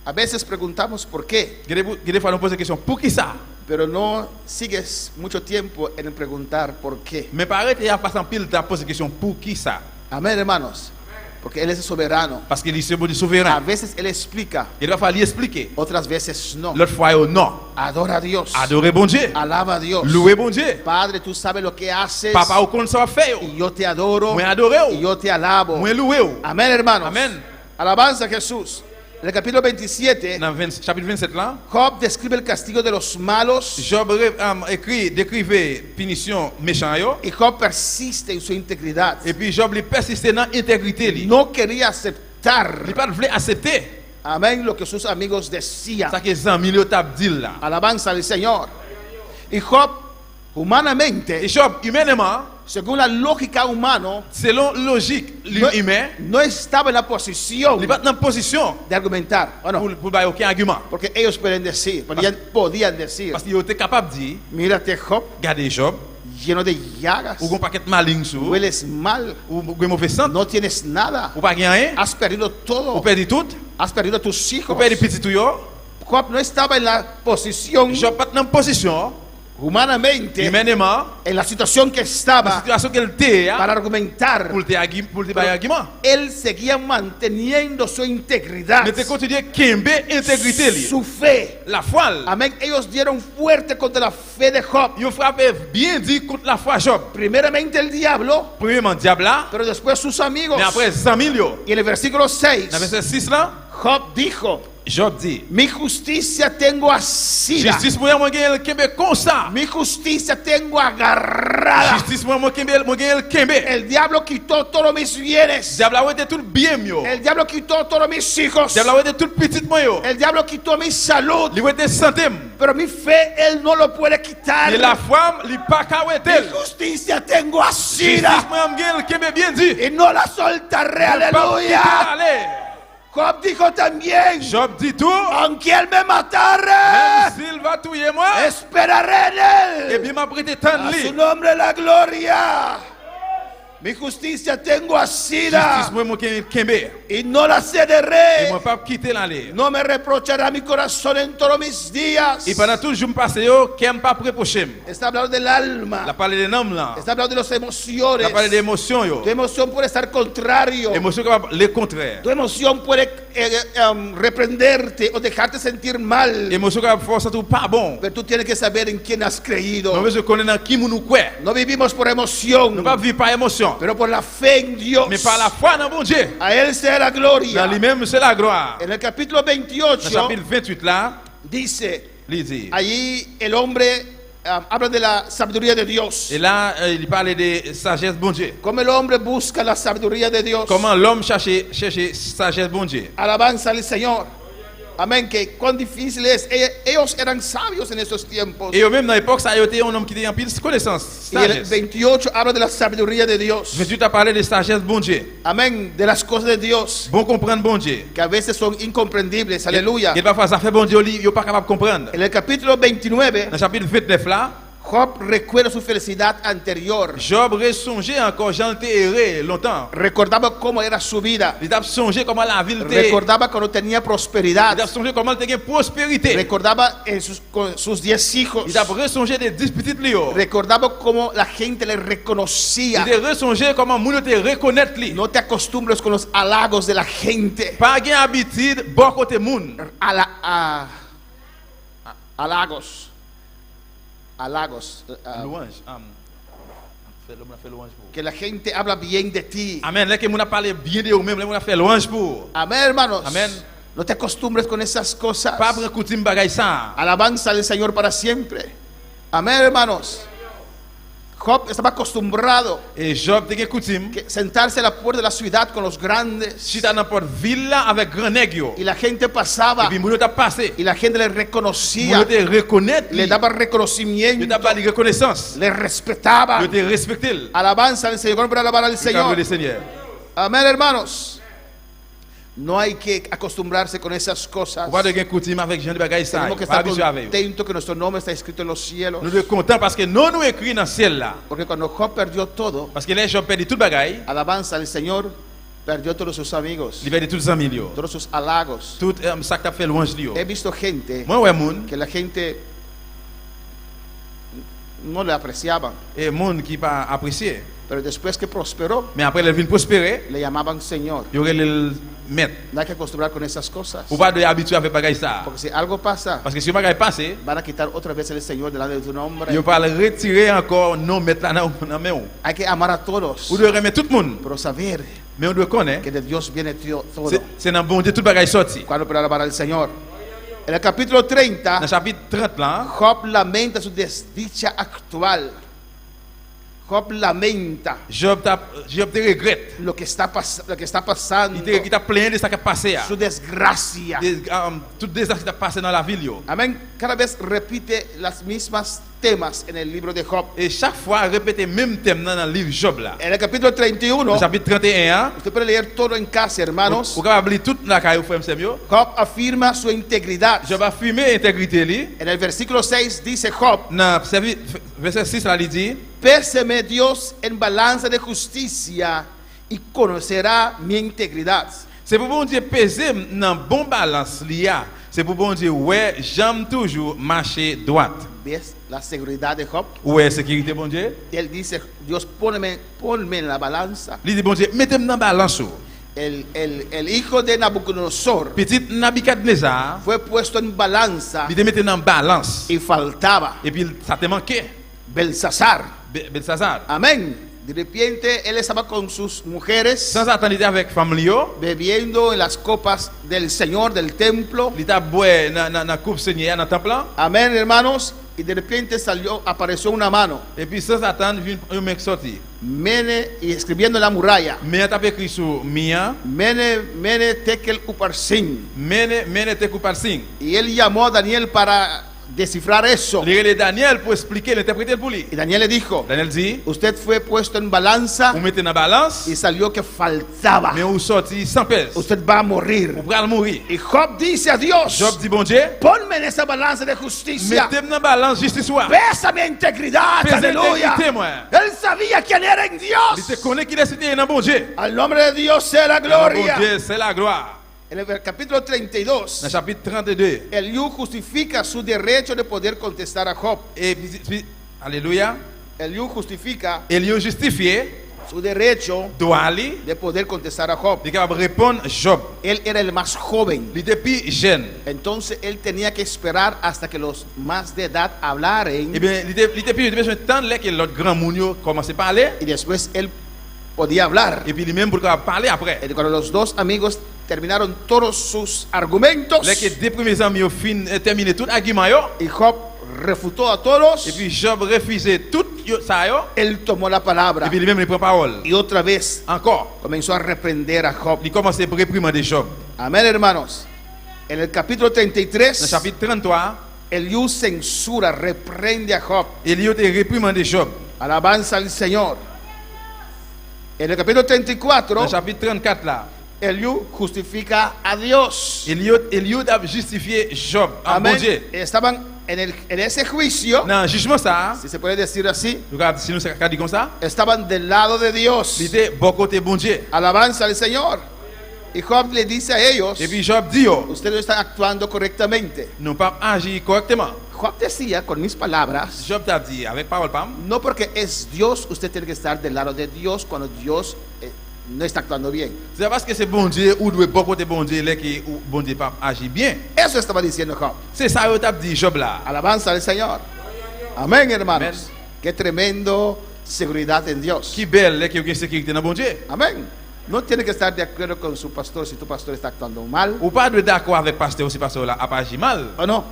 A veces preguntamos por qué, Des fois nous posons la question pour qui ça? pero no sigues mucho tiempo en preguntar por qué. Mais paraît qu'il y a passé un pile de temps poser la question pour qui ça? Amén, hermanos. Porque Él es soberano. Parce qu'il est bon Dieu A souverain. veces Él explica, Il va falloir expliquer. otras veces no. L'autre fois non. Adora a Dios. Adorer bon Dieu. Alaba a Dios. Louer bon Dieu. Padre, tú sabes lo que haces. Papa, au compte ça va faire. Y yo te adoro. Moi adorer. Y yo te alabo. Moi louer. Amén, hermanos. Amen. Alabanza a Jesús. En el capítulo 27, Dans le chapitre 27 là, Job describe el castigo de los malos. Job décrivait punition méchant yo. Y Job persiste en su integridad. Et puis Job il persistait dans l'intégrité li. No quería aceptar, Il pas voulait accepter amén, lo que sus amigos decían. ça que les amis le t'a dit là. Alabanza al Señor. Y Job, humanamente, Et Job humainement, según la lógica humana, selon logique humain, no estaba en la posición il pas dans position de argumentar. Bueno, pour pas aucun argument. porque ellos podían decir, Parce qu'il était capable de dire, mírate Job, regardez Job, lleno de llagas, ou un paquet maligne sur, hueles mal, ou un mauvais sang, no tienes nada, ou pas rien, has perdido ou todo, perdu tout, has perdido tus ou hijos. perdu petit tout yo. Job no estaba en la posición Job pas dans position humanamente, humainement, en la situación que la estaba situation qu'elle était para argumentar. pour te argument. Él seguía manteniendo su integridad, Mais te continuer kembe intégrité li. su fe. La foi. Amén. Ellos dieron fuerte contra la fe de Job. Yo frappé bien dit contre la foi Job. Primeramente el diablo, Premièrement diable là, pero después sus amigos. mais après 100 000 yo. Y en el versículo 6, Dans verset 6 là, Job dijo, Job dit, mi justicia tengo asida, justice moi gen kembe comme ça. mi justicia tengo agarrada. Justice moi gen el kembe. El diablo quitó todos mis bienes. Diable a été tout bien yo. El diablo quitó todos mis hijos. Diable a été tout petit moi yo. El diablo quitó mi salud. Li été santé. Pero mi fe él no lo puede quitar. Et la foi li pas ka Mi wetel. justicia tengo Justice asida moi gen kembe bien dit. y no la soltaré. Aleluya. Allez. Job dijo también, Job dit tout, aunque él me même matara, s'il va tuer moi, esperaré en et él. bien m'a prêté tant A de su lui. nombre la gloria. Mi justicia tengo asida Justice moi mon kembe. y no la Et cederé. moi pas quitter l'aller. No me reprochará mi corazón en todos mis días. Et pendant tout le jour me passe yo, qu'elle pas reprocher. Está hablando del La alma. parole des noms là. Está hablando de las emociones. La parole des émotions yo. Tu emoción puede estar contrario. Émotion capable le contraire. Tu emoción puede reprenderte o dejarte sentir mal. Émotion capable force tout pas bon. Pero tú tienes que saber en quién has creído. Nous besoin connaître dans qui nous croit. No vivimos por Nous emoción, pas vivre par émotion, pero por la fe en Dios. mais par la foi dans bon Dieu. A Él sea la Dans gloria. lui-même c'est la gloire. En el capítulo Dans 28 chapitre 28 là, dice, il dit. allí el hombre habla de la sabiduría de Dios. Et là, il parlait de sagesse bon Dieu. Cómo el hombre busca la sabiduría de Dios. Comment l'homme cherche sagesse bon Dieu. Alabanza al Señor. Amén. Que cuán difícil es. Ellos eran sabios en esos tiempos. Et même dans l'époque, ça a été un homme qui était en pile connaissance, Y el sagesse. 28 habla de la sabiduría de Dios. 28 a parlé de sagesse bon Dieu. Amén. De las cosas de Dios Bon comprendre bon Dieu. que a veces son incomprendibles. Aleluya. Et parfois ça fait bon Dieu, il n'est pas capable de comprendre. En el capítulo 29, Dans le chapitre 29 là, Job recuerda su felicidad anterior. Job ressongeait encore, Jean était erré longtemps. Recordaba cómo era su vida. Il a songé comment la ville était. Recordaba cuando tenía Il prosperidad. a songé comment il était prospérité. Recordaba con sus 10 hijos. Il a ressongé des 10 petites lions. Recordaba cómo la gente le Il reconocía. a ressongé comment moun te reconnaître lui. No te acostumbres con los halagos de la gente. Pas gain habitude bon côté moun. Halagos. Halagos. Louange. L'homme a fait louange pour. Que la gente habla bien de ti. Amen. Là que moun a parlé bien de vous-même, là moun a fait louange pour. Amén, hermanos. Amén. No te acostumbres con esas cosas. Pas prendre coutume bagay ça. Alabanza al Señor para siempre. Amén, hermanos. Job estaba acostumbrado Et Job te gen coutume. que sentarse a la puerta de la ciudad con los grandes. Si t'as n'importe ville là avec grand nèg yo. Y la gente Et pasaba puis moun t'a passé. y la gente le Moun reconocía, te reconnaître. le Lui. daba Yo reconocimiento, t'a pas de reconnaissance. le respetaba. Yo te respecté. Alabanza al Señor para alabar al Señor. Señor. Seigneur. Amén, hermanos. No hay que acostumbrarse con esas cosas. Ou pas de gen coutume avec Jean de bagay ça. Tenemos que Pas estar habitué avec. contentos que nuestro nombre está escrito en los cielos. Nous sommes contents parce que non nous écrit dans le ciel là. Porque cuando Job perdió todo, Parce que là Job perdu tout bagay. alabanza al Señor, perdió todos sus amigos, Il perdu tout 100 millions. todos sus halagos. Tout ça t'a fait louange li yo. He visto gente Moi ouais moun que la gente no le apreciaban, et moun qui pas apprécié. pero después que prosperó, Mais après le vin prospérer, le llamaban Señor. il y aurait le mettre. No hay que acostumbrar con esas cosas. Ou pas de habitué avec bagay ça. Porque si algo pasa, Parce que si bagay passé, van a quitar otra vez el Señor delante de tu nombre. il pas le retirer encore non mettre là dans main. Hay que amar a todos, Ou doit remettre tout le monde. pero saber Mais on doit connaître que de Dios viene todo. c'est dans bon Dieu tout bagay sorti. Cuando para alabar al Señor. En el capítulo Dans 30, le chapitre 30 là, Job lamenta su desdicha actual. Job lamenta Job te regrette. lo que está pasando, Il t'a plein de ça qui a passé. su desgracia. Tout désastre qui a passé dans la ville yo. Amén. Cada vez repite las mismas temas en el libro de Job. Et chaque fois répéter même thème dans le livre Job là. En el capítulo 31, Dans le chapitre 31, usted puede leer todo en casa, hermanos. vous capable lire toute la caille frère Samuel. Job afirma su integridad. Job a fumé intégrité li. En el versículo 6 dice Job: Dans verset 6 là il dit Péseme Dios en balanza de justicia y conocerá mi integridad. c'est pour bon Dieu peser dans bon balance li a. C'est pour bon Dieu ouais, j'aime toujours marcher droite. ¿Ves la seguridad de Job? Ouais, sécurité bon Dieu. Él dice: Dios, ponme en la balanza. Il dit bon Dieu, mettez-moi dans balance. El hijo de Nabucodonosor Petit Nabucodonosor, fue puesto en balanza il te mettait dans balance. y faltaba Et puis ça te manquait. Belsasar. Belsasar. Amén. De repente él estaba con sus mujeres Sans attendre avec famille yo, bebiendo en las copas del Señor del templo. il t'a boire dans coupe Seigneur dans temple là. Amén, hermanos. Y de repente apareció una mano. Et puis sans attendre vient un mec sorti. Mene, y escribiendo en la muralla: Mais t'as écrit sur Mia, Mene, Tekel, Uparsin. mene te coupar sing. Y él llamó a Daniel para descifrar eso. Il relè Daniel pour expliquer, l'interpréter pour lui. Y Daniel le dijo, Daniel dit, usted fue puesto en balanza vous mettez dans la balance, y salió que faltaba. mais vous sortez sans pèse. Usted va a morir. Vous allez mourir. Y Job dice a Dios, Job dit, bon Dieu, ponme en esa balanza de justicia. mettez-moi dans la balance justice. Pesa mi integridad, Pesa aleluya. integridad, moi. Él sabía quién era en Il Dios. te connaît qu'il est cité dans bon Dieu. Al nombre de Dios sea la Bon gloria. Dieu, c'est la gloire. En el capítulo Dans 32, le chapitre 32. Eliú justifica su derecho de poder contestar a Job. Et puis, alléluia. Eliú justifica Eliou justifié, su derecho doit aller, de poder contestar a Job. il est capable de répondre Job. Él era el más joven. Il était plus jeune. Entonces él tenía que esperar hasta que los más de edad hablaran Eh bien, il était plus jeune. Tant que l'autre grand mounio commençait à parler, y después él podía hablar. et puis lui-même pour parler après. Y cuando los dos amigos terminaron todos sus argumentos Là que deux premiers amis ont fini, terminé tout argument, yo, y Job refutó a todos, et puis Job refusait tout ça, yo, él tomó la palabra et puis lui-même il prend parole. y otra vez Encore, comenzó a reprender a Job. il commence à réprimander Job. Amén, hermanos. En el capítulo Dans le 33, chapitre 33, Eliú censura, reprende a Job. Eliou a réprimandé Job. Alabanza al Señor. En el capítulo Dans 34, le chapitre 34 là, Eliú justifica a Dios. Eliou a justifié Job en bon Amén. Dieu. Estaban en ese juicio, Dans le jugement ça, si se puede decir así, si nous dit comme ça, estaban del lado de Dios. il était bon côté bon Dieu. Alabanza al Señor. Y Job le dice a ellos, Et puis Job dit, yo, ustedes no están actuando correctamente. nous pas agi correctement. Job decía con mis palabras, Job t'a dit avec parole pam, no porque es Dios, usted tiene que estar del lado de Dios cuando Dios no está actuando bien. c'est parce que c'est bon Dieu ou doit bon côté bon Dieu là qui bon Dieu pas agi bien. Eso estaba diciendo Job. C'est ça yo t'a dit Job là. Alabanza al Señor. Amén, hermanos. Amén. Qué tremendo seguridad en Dios. Qui belle là qui a sécurité dans bon Dieu. Amén. No tiene que estar de acuerdo con su pastor si tu pastor está actuando mal Ou pas de d'accord avec pasteur si pasteur là a pas agi mal. o no.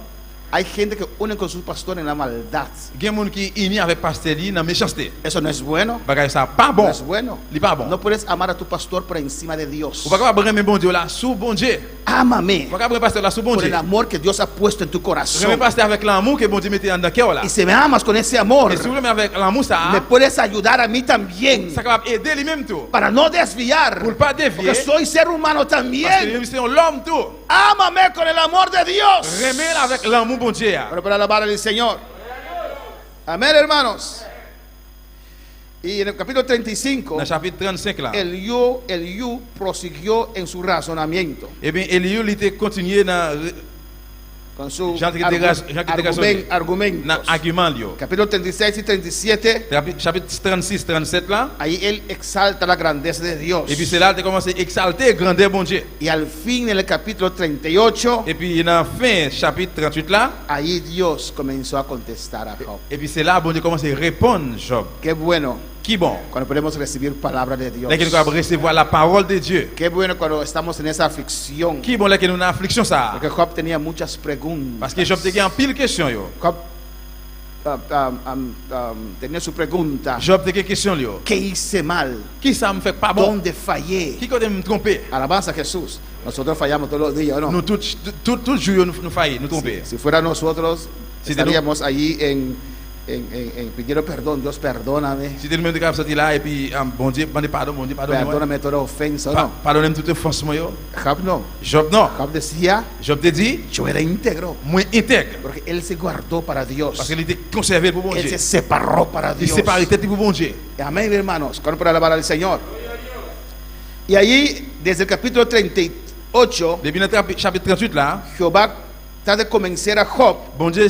Hay gente que une con su pastor en la maldad. Gen moun qui uni avec pasteur li dans méchanceté. Eso no es bueno. Bagay ça pas No bon. es bueno. Li pas bon. No puedes amar a tu pastor por encima de Dios. Ou pas capable aimer bon Dieu là sous bon Dieu. Ámame Ou pas capable pasteur là sous bon por el Dieu. amor que Dios ha puesto en tu Aimer corazón. pasteur avec l'amour que bon Dieu mettait dans cœur là. Y si me amas con ese amor, Et si vous aimez avec l'amour ça, me puedes ayudar a mí también ça capable aider lui-même tout. para no desviar. Pour pas dévier. Porque soy ser humano Parce también. que c'est l'homme tout. Ámame con el amor de Dios. Remet avec l'amour bon Dieu. Pero para alabar al Señor. Amén, hermanos. Y en el capítulo 35, Dans le chapitre 35 là. Eliú prosiguió en su razonamiento Eh bien, Eliou il était continué dans con su Jean qui était argumentos. argument lui. Capítulo 36 y 37, Chapitre 36 37 là. ahí él exalta la grandeza de Dios. Et puis c'est là qu'il commence à exalter grandeur bon Dieu. Y al fin, en el capítulo 38, Et puis dans la fin chapitre 38 là, ahí Dios comenzó a contestar a Job. et puis c'est là bon Dieu commence à répondre Job. Qué bueno Qui bon? cuando podemos recibir palabra de Dios. Là qu'il doit recevoir la parole de Dieu. Qué bueno cuando estamos en esa aflicción. Qui bon là que nous dans affliction ça? Porque Job tenía muchas preguntas. Parce que Job te en pile question yo. Job tenía su pregunta. Job te question yo. ¿Qué hice mal? Qui ça me fait pas bon? ¿Dónde fallé? Qui côté me tromper? Alabanza a Jesús. Nosotros fallamos todos los días, ¿o no? Nous tout jour nous faillir, nous tromper. Si fuera nosotros, Si estaríamos allí pidiendo perdón. Dios, perdóname. Si tu nous capable sortir là et puis bon Dieu, pardon, bon Dieu, pardonne-moi. Perdóname toda ofensa, ¿o no? Pardonne toute offense moi yo. Job no. Job non. Job decía, Job te dit, yo era íntegro. moi intègre. Porque él se guardó para Dios. Parce qu'il était conservé pour bon Él Dieu. se separó para Il Dios. séparé tête pour bon Dieu. Amén, hermanos. Cuando para alabar al Señor. Y allí, desde el capítulo 38, Depuis notre chapitre 38 là, Jehová trata de convencer a Job bon Dieu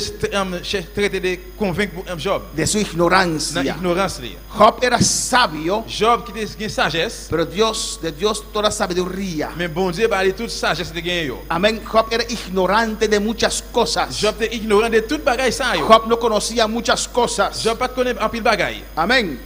traité de convaincre Job de su dans ignorancia. l'ignorance li. Job era sabio, Job qui était une sagesse, pero de Dios toda sabiduría. mais bon Dieu ba toute sagesse de gagner yo. Amén. Job era ignorante de muchas cosas. Job était ignorant de toute bagaille ça yo. Job no conocía muchas cosas. Job pas connaît en pile bagaille. Amén.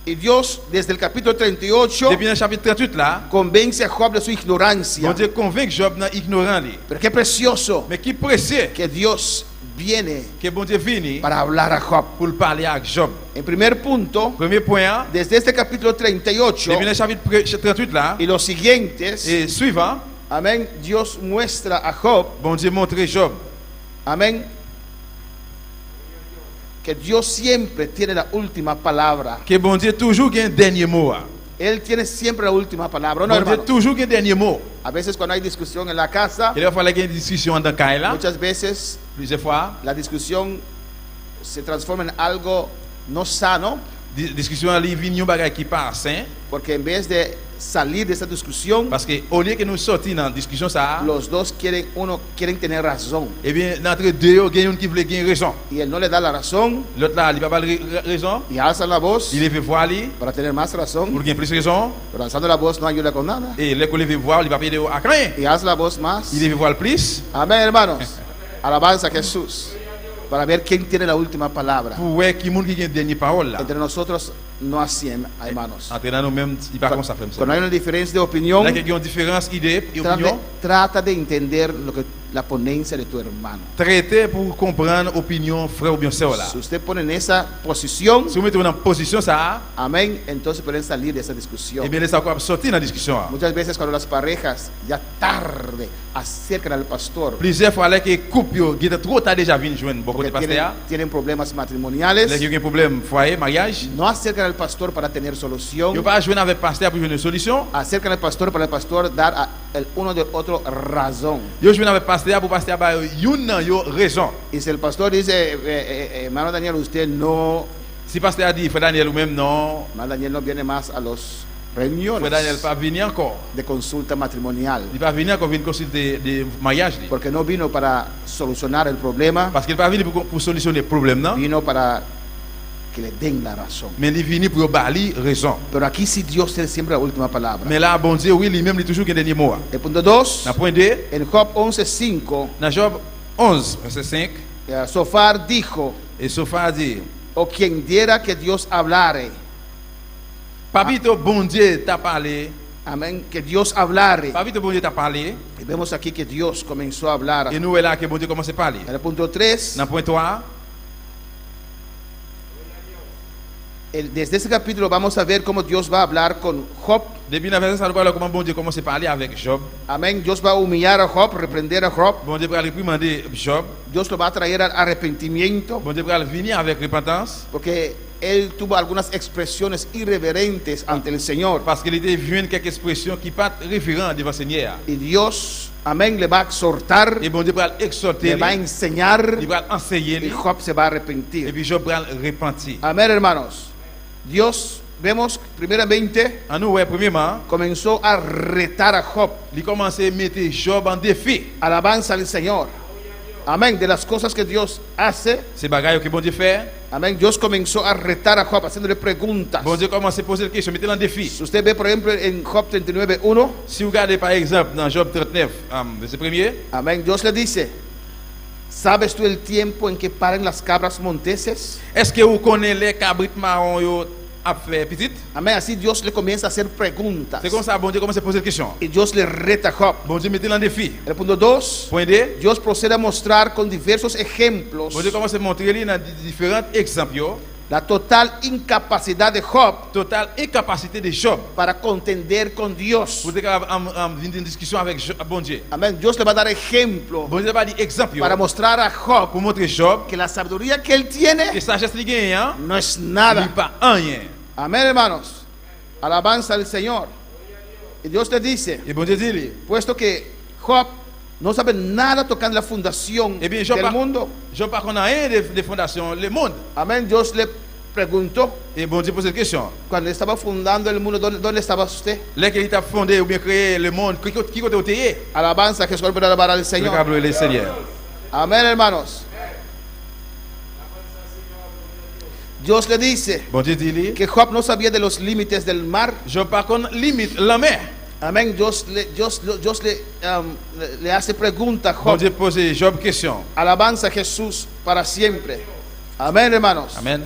Y Dios, desde el capítulo 38, Depuis le chapitre 38 là, convence a Job de su bon ignorancia. Dieu convainc Job dans ignorant li. Pero qué precioso Mais qui précieux que Dios viene que bon Dieu vini para hablar a Job. pour parler avec Job. En primer punto, Premier point, desde este capítulo 38 depuis le chapitre 38 là y los siguientes, et suivant, amén, Dios muestra a Job, bon Dieu montre Job amén, que Dios siempre tiene la última palabra. Que bon Dieu toujours gen dernier mot. Él tiene siempre la última palabra, ¿no, Bon Dieu hermano? toujours gen dernier mot. A veces cuando hay discusión en la casa, Il va falloir qu'il y ait une discussion dans le là. muchas veces Plusieurs fois, la discusión se transforma en algo no sano, discussion en ligne vient un bagage qui pas sain porque en vez de salir de esa discusión, parce que au lieu que nous sortions dans discussion ça, los dos quieren tener razón, eh bien entre deux il y a un qui veut gagner raison. y él no le da la razón L'autre là, il va pas raison. y alza la voz Il veut voir lui para tener más pour razón, gagner plus raison pero alzando la voz no ayuda con nada, et le que veut voir, il va payer à rien. y alza la voz más. Il veut voir le plus Amén, hermanos. Alabanza a Jesús. Para ver quién tiene la última palabra. pour voir qui monde qui gagne dernière parole là. Entre nosotros no así, hermanos. Entre nous même, il pas comme ça fait. Cuando hay una diferencia de opinión, Là qu'il y a une différence idée et opinion, trata de entender la ponencia de tu hermano. traiter pour comprendre opinion frère ou bien sœur là. Si usted pone en esa posición, Si vous mettez dans position ça, amén, entonces pueden salir de esa discusión. eh bien laissez encore sortir dans la discussion. Muchas veces cuando las parejas ya tarde acercan al pastor Plusieurs fois là que couple yo qui était trop tard déjà vinn joindre beaucoup de porque pasteurs. tienen problemas Là matrimoniales, qui a un problème foyer, mariage, no acercan al pastor para tener solución, yo pas joindre avec pasteur pour joindre une solution. acercan al pastor para el pastor dar el uno del otro razón. Yo joindre avec pasteur pour pasteur ba une nan yo raison. Y si el pastor dice, hermano Daniel, usted no, Si pasteur a dit frère Daniel ou même non, hermano Daniel no viene más a los frère reuniones Daniel pas venir encore. de consulta matrimonial, Il pas venir encore venir consulter de mariage li. porque no vino para solucionar el problema, Parce qu'il pas venir pour solutionner le problème non, vino para que le den la razón. mais il venir pour bali raison. Pero aquí sí Dios tiene siempre la última palabra. Mais là bon Dieu oui lui-même il toujours que dernier mot. El punto 2, Dans point 2, en Job 11:5, dans Job 11 verset 5, Sofar dijo, et Sophar dit, o quien diera que Dios hablare, Papito bon Dieu t'a parlé, amén, que Dios hablare. Papito bon Dieu t'a parlé, Y vemos aquí que Dios comenzó a hablar. et nous là que bon Dieu commence à parler. En el punto 3, Dans point 3, desde ese capítulo vamos a ver cómo Dios va a hablar con Job. depuis la verset ça nous parle comment bon Dieu commence à parler avec Job. Amén. Dios va a humillar a Job, reprender a Job. Bon Dieu va réprimander Job. Dios lo va a traer al arrepentimiento, Bon Dieu va venir avec repentance porque él tuvo algunas expresiones irreverentes ante el Señor. parce qu'il était vu quelques expressions qui pas référentes devant le Seigneur. Y Dios, amén, le va a exhortar, Et bon Dieu va exhorter, le va a enseñar, il va enseigner y Job se va a et arrepentir. puis Job va repentir. Amén, hermanos. Dios, vemos, primeramente, En nous, ouais, premièrement, comenzó a retar a Job. il commence à mettre Job en défi. Alabanza al Señor. Amén. De las cosas que Dios hace, C'est bagaille que bon Dieu fait. amén, Dios comenzó a retar a Job, haciéndole preguntas. Bon Dieu commence à poser la question, mettez en défi. Si usted ve, por ejemplo, en Job 39:1, Si vous regardez par exemple dans Job 39, verset 1er, amén, Dios le dice, ¿sabes tú el tiempo en que paren las cabras monteses? est-ce que vous connaissez les cabrites marrons yo a fait petite? Amén, así Dios le comienza a hacer preguntas. C'est comme ça, bon Dieu commence à poser la question. Y Dios le reta a Job. Bon Dieu mettez en défi. El punto 2, Point 2, Dios procede a mostrar con diversos ejemplos bon Dieu commence à montrer lui dans différents exemples yo, la total incapacidad de Job totale incapacité de Job para contender con Dios. pour venir en discussion avec bon Dieu. Amén, Dios le va a dar ejemplo Bon Dieu va dire exemple yo, para mostrar a Job pour montrer Job que la sabiduría que él que tiene sagesse qu'il gagne, hein, no es il nada. pas rien. Amén, hermanos. Alabanza al Señor. Y Dios te dice, Et bon Dieu dit lui, puesto que Job no sabe nada tocando la fundación eh bien Job del mundo. Job pas connaît rien de fondation le monde. Amén, Dios le preguntó, Et bon Dieu pose la question. cuando estaba fundando el mundo, ¿dónde estaba usted? Là qu'il a fondé ou bien créé le monde, qui côté où tu Alabanza, Jesús, para alabar al Le Señor. câble le Seigneur. Amén, hermanos. Dios le dice Bon Dieu dit lui, que Job no sabía de los límites del mar. Job pas connaît limite la mer. Amén, Dios le hace pregunta a Bon Job. Dieu pose Job question. Alabanza a Jesús para siempre. Amén, hermanos. Amen.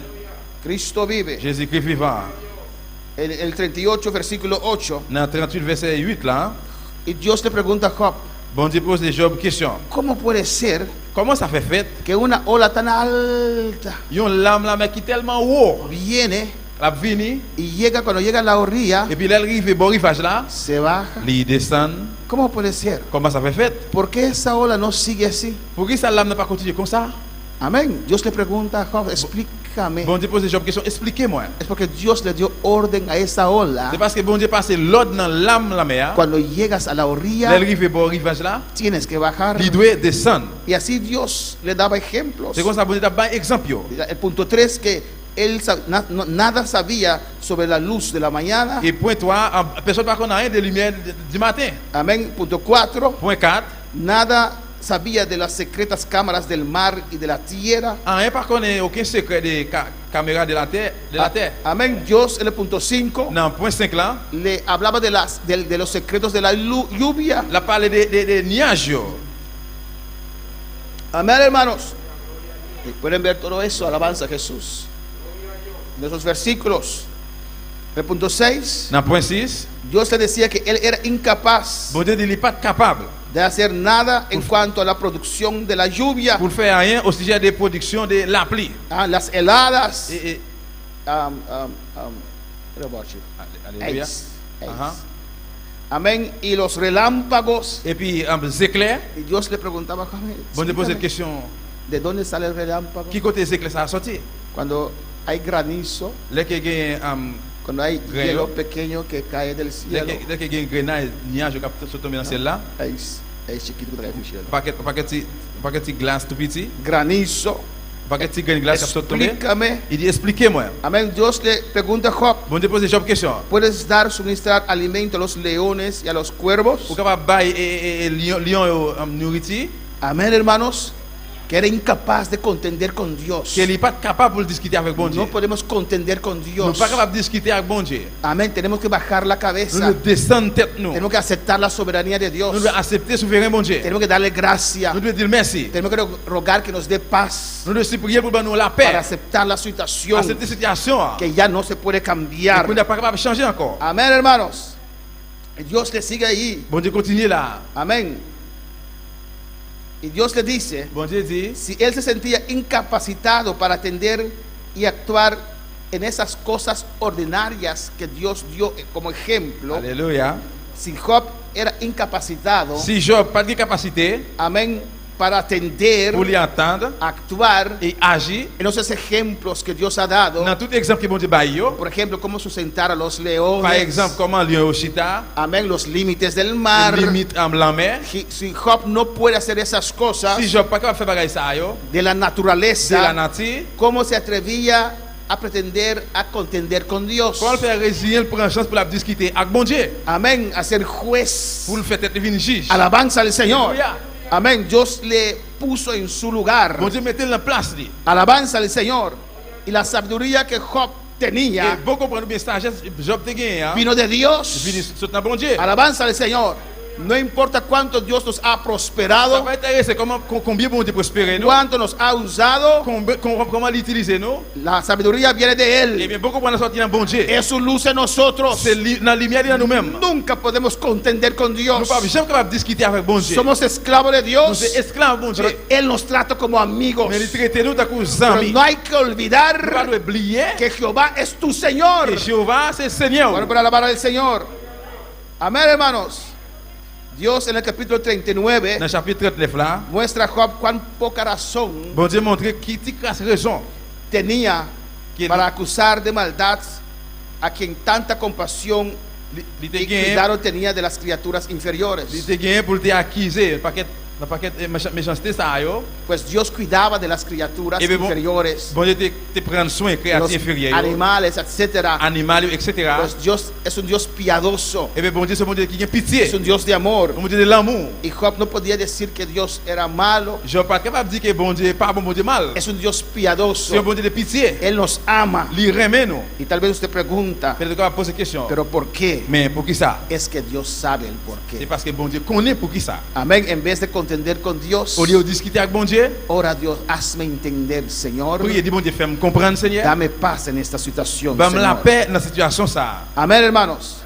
Cristo vive. Jésus-Christ vivant. El 38, versículo 8. Dans 38 verset 8 là, Y Dios le pregunta a Job, bon Dieu pose Job question. ¿cómo puede ser Comment ça fait fait? que una ola tan alta Yon lame la mer qui tellement haut, viene la vini, y llega, cuando llega a la orilla, et puis là, elle arrive bon rivage là, se baja? il descend. ¿Cómo puede ser? Comment ça fait fait? ¿Por qué esa ola no sigue así? Pour qui ça lame n'a pas continué comme ça? Amén. Dios le pregunta a Job, explícame. Bon Dieu pose Job question, expliquez-moi. Es porque Dios le dio orden a esa ola. C'est parce que bon Dieu passe l'ordre dans l'âme la mer. Cuando llegas a la orilla, L'arrivée pour rivage là, tienes que bajar. il doit descendre. Y así Dios le daba ejemplos. C'est comme ça bon Dieu t'a un exemple. El punto 3, que él nada sabía sobre la luz de la mañana. Et point 3, personne ne connaît rien de lumière du matin. Amén. Punto 4, Point 4, nada sabía de las secretas cámaras del mar y de la tierra. rien par connaît aucun secret des caméras de la terre. Amén. Dios, en el punto 5, Dans point 5 là, le hablaba de los secretos de la lluvia. la parle des nuages. Amén, hermanos. Y pueden ver todo eso, alabanza a Jesús. En esos versículos. El punto 6, Dans point 6, Dios le decía que él era incapaz bon Dieu dit il n'est pas capable de hacer nada en cuanto a la producción de la lluvia, pour faire rien au sujet des productions de la pluie. las heladas, Et, alléluia. Ace. Ajá. Amén, y los relámpagos. Et puis, les éclairs, Y Dios le preguntaba, bon Dieu pose la explícame, question, ¿de dónde sale el relámpago? qui côté les éclairs ça a sorti? Cuando hay granizo, Là qu'il y a cuando hay Rayo. hielo pequeño que cae del cielo. un grenade, nuage qui sont tombés dans celle là, Es chiquito que trae el cielo. paquet de glace tout petit, Granizo. paquet de grain de glace qui sont tombés. Explícame. Il dit expliquez-moi. Amén. Dios le pregunta a Job, Bon Dieu pose Job question. ¿puedes suministrar alimento a los leones y a los cuervos? Ou capable bailler lion nourriture, Amén, hermanos. Que era incapaz de contender con Dios. qu'il n'est pas capable de discuter avec bon Dieu. No podemos contender con Nous Dios. pas capable de discuter avec bon Dieu. Amén. Tenemos que bajar la Nous cabeza. devons descendre tête nous. Tenemos que aceptar la soberanía de Dios. Nous devons accepter souverain bon Dieu. Tenemos que darle gracia. Nous devons dire merci. Tenemos que rogar que nos dé paz Nous devons prier pour nous la para paix. aceptar la situación Accepter cette situation. que ya no se puede cambiar. Nous ne pas capable de changer encore. Amén, hermanos. Y Dios le sigue ahí. Bon Dieu continue là. Amén. Y Dios le dice, Bon Dieu dit, si él se sentía incapacitado para atender y actuar en esas cosas ordinarias que Dios dio como ejemplo, alléluia. si Job era incapacitado, Si Job pas de capacité amén, para atender, pour lui entendre actuar et agir en esos ejemplos que Dios ha dado, dans tout exemple que bon Dieu baille yo, por ejemplo, cómo sustentar a los par leones, exemple comment lion au chita, amén, los límites del mar. limite en la mer. Si Job no puede hacer esas cosas Si Job pas capable faire bagaille ça yo, de la de la naturaleza, nature, ¿cómo se atrevía a pretender a contender con Dios? comment faire résilient pour prendre chance pour la discuter avec bon Dieu, Amén, a ser juez. pour le faire être devenu juge. Alabanza al Señor. Aleluya. Amén, Dios le puso en su lugar. Bon Dieu mettez en place lui. Alabanza al Señor. Y la sabiduría que Job Et tenía beaucoup comprendre bien sagesse Job te gagné hein. vino de Dios. Vini sur bon Dieu. Alabanza al Señor. No importa cuánto Dios nos ha Ça prosperado, va intéresser combien bon Dieu prospérer nous, cuánto nos ha usado, comment l'utiliser nous. la sabiduría viene de Et Él. bien beaucoup pour nous sortir dans bon Dieu. Es su luz en nosotros. C'est dans la lumière de nous-mêmes. Nunca podemos contender con Nous ne Dios. pouvons jamais capable de discuter avec bon Dieu. Somos esclavos de Nous Dios, sommes esclaves bon Dieu. pero Él nos trata como amigos. Mais il traite nous comme Pero amis. no hay que Nous ne olvidar pas oublier que Jehová es tu Señor. que Jéhovah c'est le Seigneur. Bueno, para alabar al Señor. Amén, hermanos. Dios en el capítulo 39 Dans le chapitre 39 là, muestra a Job cuán poca razón bon Dieu montre qui t'icrasse raison. tenía Que para acusar de maldad a quien tanta compasión Il te y gagne, cuidado tenía de las criaturas inferiores. il te gagne pour te accuser la paquet méchanceté ça yo. Pues Dios cuidaba de las criaturas Et bien, inferiores, Bon Dieu te prend soin de créature los inférieure, animales, etcétera. animal etc. Pues Dios es un Dios piadoso, Et bien bon Dieu c'est bon Dieu qui a es pitié. un Dios de amor. Bon Dieu de l'amour. Y Job no podía decir que Dios era malo, Je ne suis pas capable de dire que bon Dieu pas bon Dieu mal. es un Dios C'est un piadoso. bon Dieu de pitié. Él nos ama. Il remet nous. Y tal vez usted pregunta, Peut-être qu'on va poser question. pero ¿por qué? Mais pour qui ça? Es que Dios sabe el por C'est qué. parce que bon Dieu connaît pour qui ça. Amén. En vez de contender con Dios, Au lieu de discuter avec bon Dieu, ora Dios, hazme entender, Señor. priez dit bon Dieu fais-moi comprendre Seigneur. Dame paz en esta situación, Donne-moi la Señor. paix dans la situation ça. Amén, hermanos.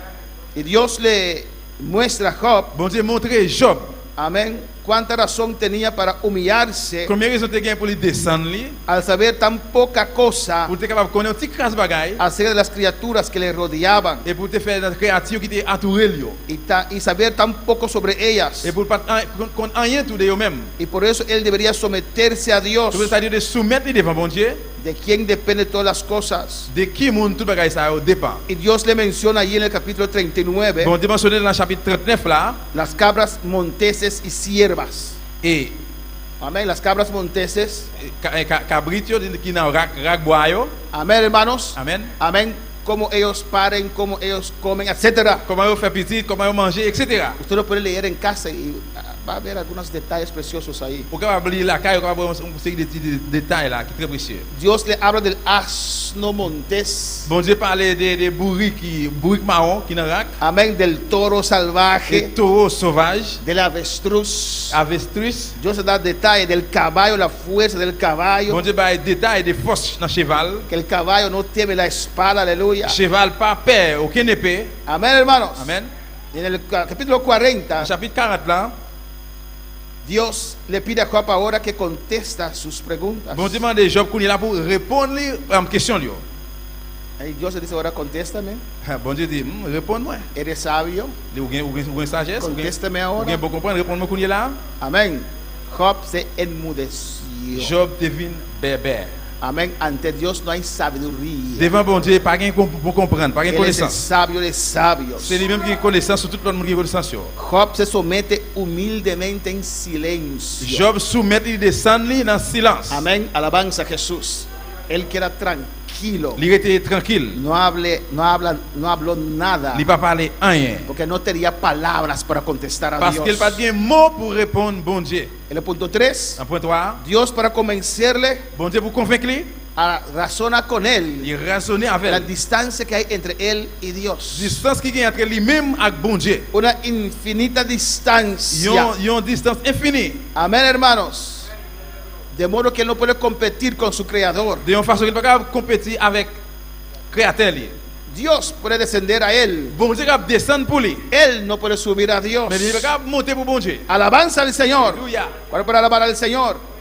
Y Dios le muestra a Job Bon Dieu montre Job Amén. Cuánta razón tenía para humillarse Combien raison te gain pour lui descendre li, al saber tan poca cosa pour te capable connaître un petit crasse bagaille acerca de las criaturas que le rodeaban et pour te faire dans créature qui te entouré lui y saber tan poco sobre ellas. et pour pas qu'on rien tout de eux même. Y por eso él debería someterse a Dios, C'est-à-dire de soumettre devant bon Dieu, de quien depende todas las cosas. de qui monde tout bagaille ça dépend. Y Dios le menciona allí en el capítulo 39 Bon, mentionné dans le chapitre 39 là las cabras monteses y siervas. et Amén, las cabras monteses. cabritio qui dans rac bois yo. Amén, hermanos. Amen. Amén. Cómo ellos paren, cómo ellos comen, etcétera. Comment ils font petit, comment ils manger, etc. Usted lo puede leer en casa y va a ver algunos detalles preciosos ahí. Pour capable lire la caille, capable un série de petits détails là qui très précieux. Dios le habla del asno montés. Bon Dieu parlait des bourriques marron qui dans rac, Amén, del toro des salvaje, taureaux sauvages, del avestruz. avestruz. Dios da detalles del caballo, la fuerza del caballo. Bon Dieu bah détails des forces dans cheval. Que el caballo no teme la espada, aleluya. Cheval pas peur, aucune épée. Amén, hermanos. Amen. Y en el capítulo 40, Chapitre 40 là, Dios le pide a Job ahora que contesta sus preguntas. bon Dieu demande Job qu'on est là pour répondre à une question lui. Y Dios le dice ahora, contéstame. Bon Dieu dit, réponds-moi. Eres sabio. Ou gen sagesse, ou Contéstame gen ahora. bon comprendre, réponds-moi qu'on est là. Amén. Job se enmudeció. Job devine berbère. Amén. Ante Dios no hay sabiduría. Devant bon Dieu, pas gen pour comprendre, pas gen Él es el connaissance. sabio de sabios. C'est lui-même qui a connaissance sur tout le monde qui a connaissance. Job se somete humildemente en silencio. Job soumet, il descend lui dans le silence. Amén. Alabanza a Jesús. Él queda tranquilo. Il était tranquille. No habló nada. Il pas parlé rien. Porque no tenía palabras para contestar a Parce qu'il Dios. n'a pas de mot pour répondre bon Dieu. En el punto 3, En point 3, Dios para convencerle bon Dieu pour convaincre lui, razona con él il raisonne avec la elle. distancia que hay entre él y Dios. Distance qui est entre lui-même et bon Dieu. Una infinita distancia. Il y a une distance infinie. Amén, hermanos. De modo que él no puede competir con su creador. De une façon qu'il ne peut pas compétir avec le créateur. Dios puede descender a él. Bon Dieu va descendre pour lui. Él no puede subir a Dios. Mais il ne peut pas monter pour bon Dieu. Alabanza al Señor. Alléluia. ¿Cuál para alabar al Señor?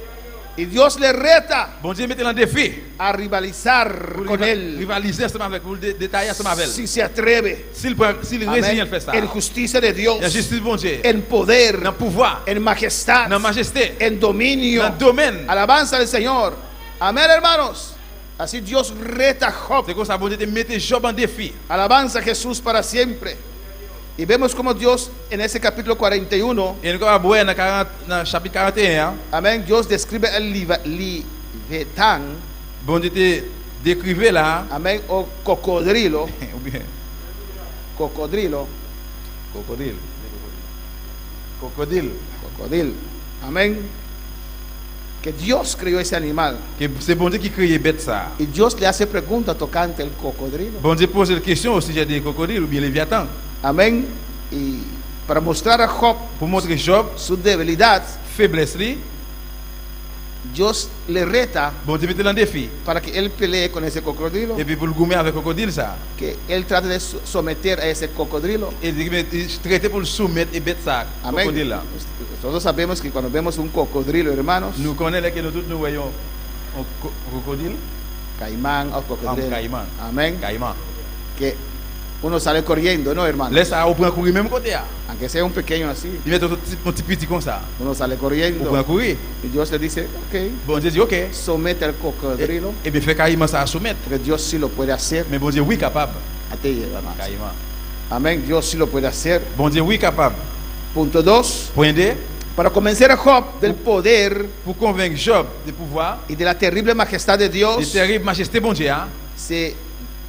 Y Dios le reta Bon Dieu mette en défi. a rivalizar Pour con él. rivaliser ensemble avec, pour détailler ensemble avec. Si se atreve. S'il réussit Amén. à faire ça. En justicia de Dios. La justice bon Dieu. En poder. Dans le pouvoir. En majestad. Dans la majesté. En dominio. Dans le domaine. Alabanza al Señor. Amén, hermanos. Así Dios reta a Job. C'est comme ça bon Dieu te mette Job en défi. Alabanza a Jesús para siempre. Y vemos como Dios en ese capítulo 41, Et nous va voir dans le chapitre 41, amén, Dios describe el Livetán, bon Dieu te décrivait là, amén, o cocodrilo, ou bien cocodrilo, cocodrilo, amén, que Dios creó ese animal. que c'est bon Dieu qui crée bête ça. Y Dios le hace pregunta tocante el cocodrilo, Bon Dieu pose la question au sujet des crocodiles ou bien léviathans amén, y para mostrar a Job pour montrer Job su debilidad, faiblesse li, Dios le reta bon Dieu mette en défi. para que él pelee con ese cocodrilo, Et puis pour le gommer avec crocodile ça. que él trate de someter a ese cocodrilo. Et il traiter pour le soumettre et bête ça, Amén. crocodile là. Nosotros sabemos que cuando vemos un cocodrilo, hermanos, Nous connaissons que nous tous nous voyons un crocodile, caimán o un cocodrilo, caïman. amén, Caïman. que uno sale corriendo, ¿no, hermano? Laisse ça, on prend courir même côté. Aunque sea un pequeño así, Il met un petit petit comme ça. uno sale On corriendo prend courir. y Dios le dice, ok, Bon Dieu dit ok. somete al cocodrilo, Et bien fait caïman ça à soumettre. porque Dios sí lo puede hacer. Mais bon Dieu oui capable. A ti, hermano. Caïman. Amén, Dios sí lo puede hacer. Bon Dieu oui capable. Punto 2, Point 2, para convencer a Job del poder pour convaincre Job du pouvoir, y de la terrible majestad de de Dios, terrible majesté bon Dieu, hein,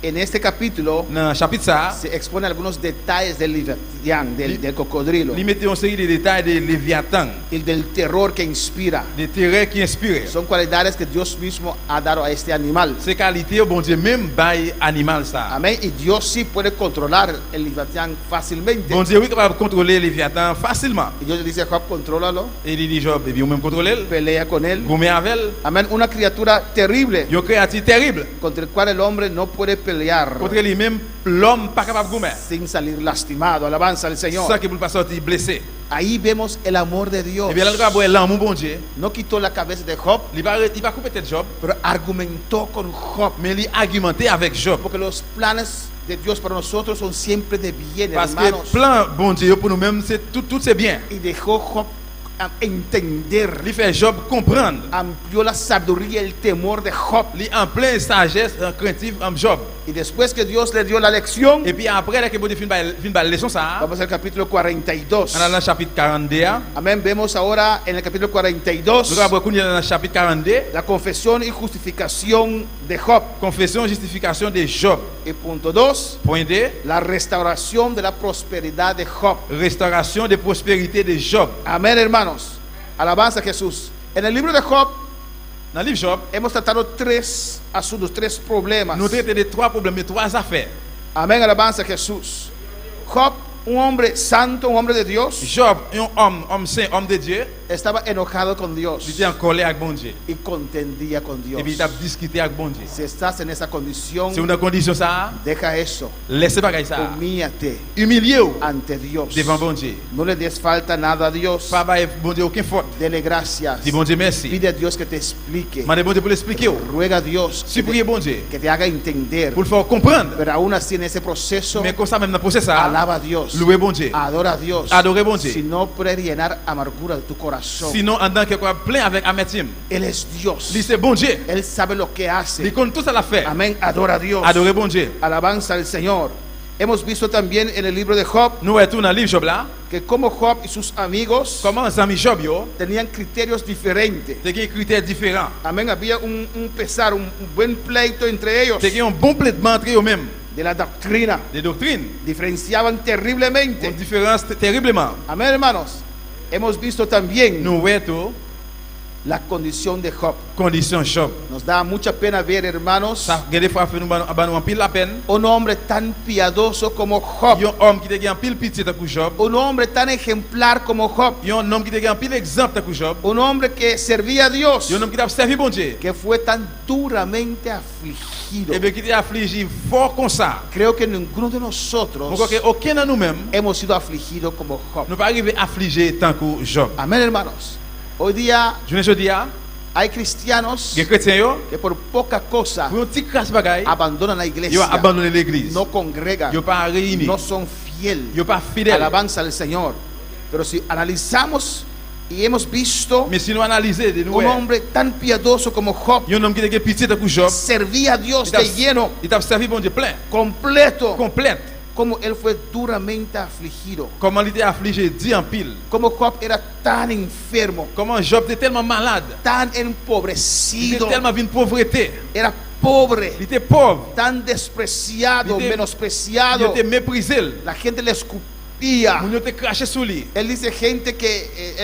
en este capítulo dans le chapitre ça, se expone algunos detalles del Leviatán, del cocodrilo, il mettait une série de détails de Léviathan, y del terror que inspira. des terreurs qui inspirent. Son cualidades que Dios mismo ha dado a este animal. Ces qualités, bon Dieu même bail animal ça. Amén. Y Dios sí puede controlar el Leviatán fácilmente. Bon Dieu oui capable de contrôler Léviathan facilement. Y Dios le dice a Job, contrólalo, Et il dit Job, et bien même contrôler, pelea con él. gommer avec elle. Amén. Una criatura terrible Une créature terrible. contra el cual el hombre no puede pelear. Contre lui-même, l'homme pas capable de gommer. sin salir lastimado. Alabanza al Sans Señor. qu'il ne pas sortir blessé. Ahí vemos el amor de Dios. Et bien, là, nous avons l'amour bon Dieu. No quitó la cabeza de Job, Il va couper tête Job, pero argumentó con Job. mais il a argumenté avec Job. Porque los planes de Dios para nosotros son siempre de bien, Parce que hermanos. plan bon Dieu pour nous-mêmes, c'est tout c'est bien. Y dejó Job entender. Il fait Job comprendre. Amplió la sabiduría y el temor de Job. Il est en pleine sagesse, en craintive en Job. Y después que Dios le dio la lección, Et puis après, là, que bon Dieu fin la leçon ça, vamos al capítulo 42. on a dans le chapitre 42. Amén. Vemos ahora en el capítulo 42 Nous avons dans le chapitre 42, la confesión y justificación de Job. confession, justification de Job. Y punto 2, Point 2, la restauración de la prosperidad de Job. restauration de prospérité de Job. Amén, hermanos. Alabanza a Jesús. En el libro de Job Dans le livre Job, hemos tratado tres asuntos, tres problemas. nous traitons de trois problèmes, de trois affaires. Amén, alabanza a Jesús. Job, un hombre santo, un hombre de Dios, Job, un homme saint, homme de Dieu, estaba enojado con il Dios était en colère avec bon Dieu. y contendía con Dios. Et puis il a discuté avec bon Dieu. Si estás en esa condición, C'est une condition ça, deja eso. laissez pas ça. Humíllate Humiliez-vous ante Dios. devant bon Dieu. No le des falta nada a Dios. Pas bailler bon Dieu aucune faute. Dele gracias. Dis bon Dieu merci. Pide a Dios que te explique. Demandez bon Dieu pour l'expliquer. Ruega a Dios Suppliez bon Dieu que te haga entender. pour le faire comprendre. Pero aún así en ese proceso, Mais comme ça même dans le procès ça, alaba a Dios. louez bon Dieu. Adora a Dios. Adorez bon Dieu. Si no puede llenar amargura de tu corazón. Sinon en dedans quelque plein avec amertume. Él es Dios. Lui c'est bon Dieu. Él sabe lo que Il hace. connaît tout ça la fait. Amén. Adora a Dios. Adorez bon Dieu. Alabanza al Señor. Hemos visto también en el libro de Job Nous retournons dans le livre Job là. que como Job y sus amigos Comment les amis Job yo, tenían criterios diferentes. t'as des critères différents. Amén. Había un pesar, un buen pleito entre ellos T'as un bon plaidement entre eux-mêmes. de la doctrina. Des doctrines. Diferenciaban terriblemente. Une différence terriblement. Amén, hermanos. Hemos visto también Nous retournons la condición de Job. condition Job. Nos da mucha pena ver, hermanos, Ça des fois fait nous en pile la peine. un hombre tan piadoso como Job. Un homme qui te en pile pitié comme Job. Un hombre tan ejemplar como Job. Un homme qui te en pile exemple comme Job. Un hombre que servía a Dios. Un homme qui t'a servi bon Dieu. Que fue tan duramente afligido. Et bien qui t'a affligé fort comme ça. Creo que ninguno de nosotros Pourquoi que aucun de nous-mêmes hemos sido afligidos como Job. nous pas arriver affligé tant que Job. Amén, hermanos. Hoy día Je ne dis pas, hay cristianos les chrétiens yo, que por poca cosa pour un petit crasse bagaille, abandonan la ils ont iglesia, abandonné l'église. no congregan, Ils n'ont pas réuni. no son fieles. Ils n'ont pas fidèles. Alabanza al Señor. Pero si analizamos y hemos visto Mais si nous analysons de nous, un hombre tan piadoso como Job, un homme qui te pitié tant que Job, servía a Dios de lleno, il t'a servi bon Dieu plein, completo, complète. como él fue duramente afligido, Comment il était affligé, dit en pile. como Job era tan enfermo, Comment Job était tellement malade. tan Il empobrecido, était tellement d'une pauvreté. era pobre, Il était pauvre. tan despreciado, Il menospreciado, était méprisé. la gente le escupía. Mon était craché sur lui. Él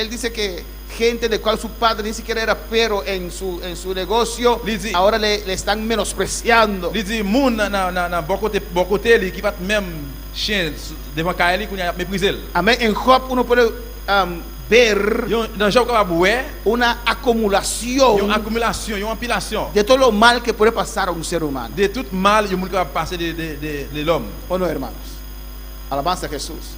dice que gente de cual su padre ni siquiera era pero en su negocio, Lizzie. ahora le están menospreciando. Il dit, moun nan bon côté, li qui va même chien devant Kaeli, qu'on a méprisé. Amén. En Job uno puede ver Dans Job, capable ouais, una une acumulación accumulation, une empilation de todo lo mal que puede pasar a un ser humano. de tout mal, il y a capable passer de l'homme. ¿O no, hermanos? Alabanza a Jesús.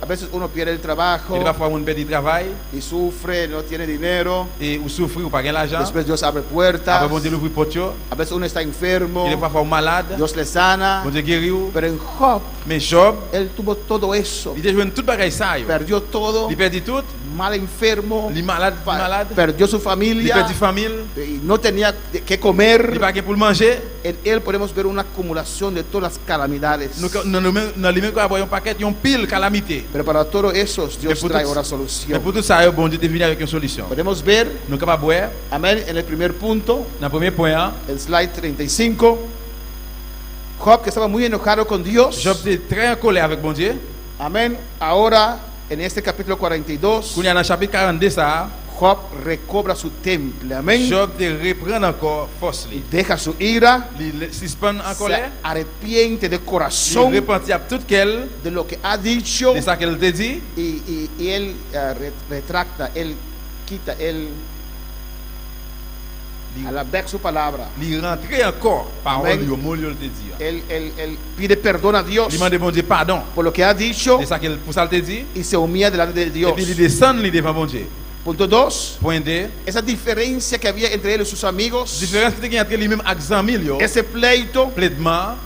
A veces uno pierde el trabajo Il va faire un petit travail y sufre, no tiene dinero. et ou souffrir ou pas gagner l'argent. Después Dios abre puertas. Après, bon Dieu l'ouvre porte. A veces uno está enfermo, Il va faire malade. Dios le sana. Bon Dieu guérit ou. Pero en Job, Mais Job, él tuvo todo eso. il a joué toute bagaille ça. Perdió todo, Il perdit tout. mal enfermo, Il malade, perdió su il familia perdit famille. y no tenía que Il comer. pas pour manger. En él podemos ver una acumulación de todas las calamidades. Nous dans les mêmes quoi un paquet, un pile calamité. Pero para todo eso Dios Mais pour trae tout- una Mais solución. pour tout ça, bon Dieu est venu avec une solution. Podemos ver, Nous capables voir amén, en el primer punto, dans le premier point, hein, el slide 35, Job que estaba muy enojado con Dios. Job était très en colère avec bon Dieu. Amén. Ahora, en este capítulo 42, Quand il y a dans le chapitre 42 ça, Job recobra su temple. Amén. Job te reprend encore force. Y deja su ira, Il suspend en se colère. arrepiente de Il corazón repentit à tout qu'elle de lo que ha dicho de ça qu'elle te dit. y él retracta, él quita, él avec su palabra. li rentrer encore parole Amen. yo mot yo te dit. Él pide perdón a Dios Li mande bon Dieu pardon. por lo que ha dicho C'est ça qu'il pour ça le te dit. y se humilla delante de Et Dios. puis il descend li devant bon Dieu. Punto 2. Point 2. Esa diferencia que había entre él y sus amigos, Différence qui entre lui-même avec Zamil yo. ese pleito Plaidement.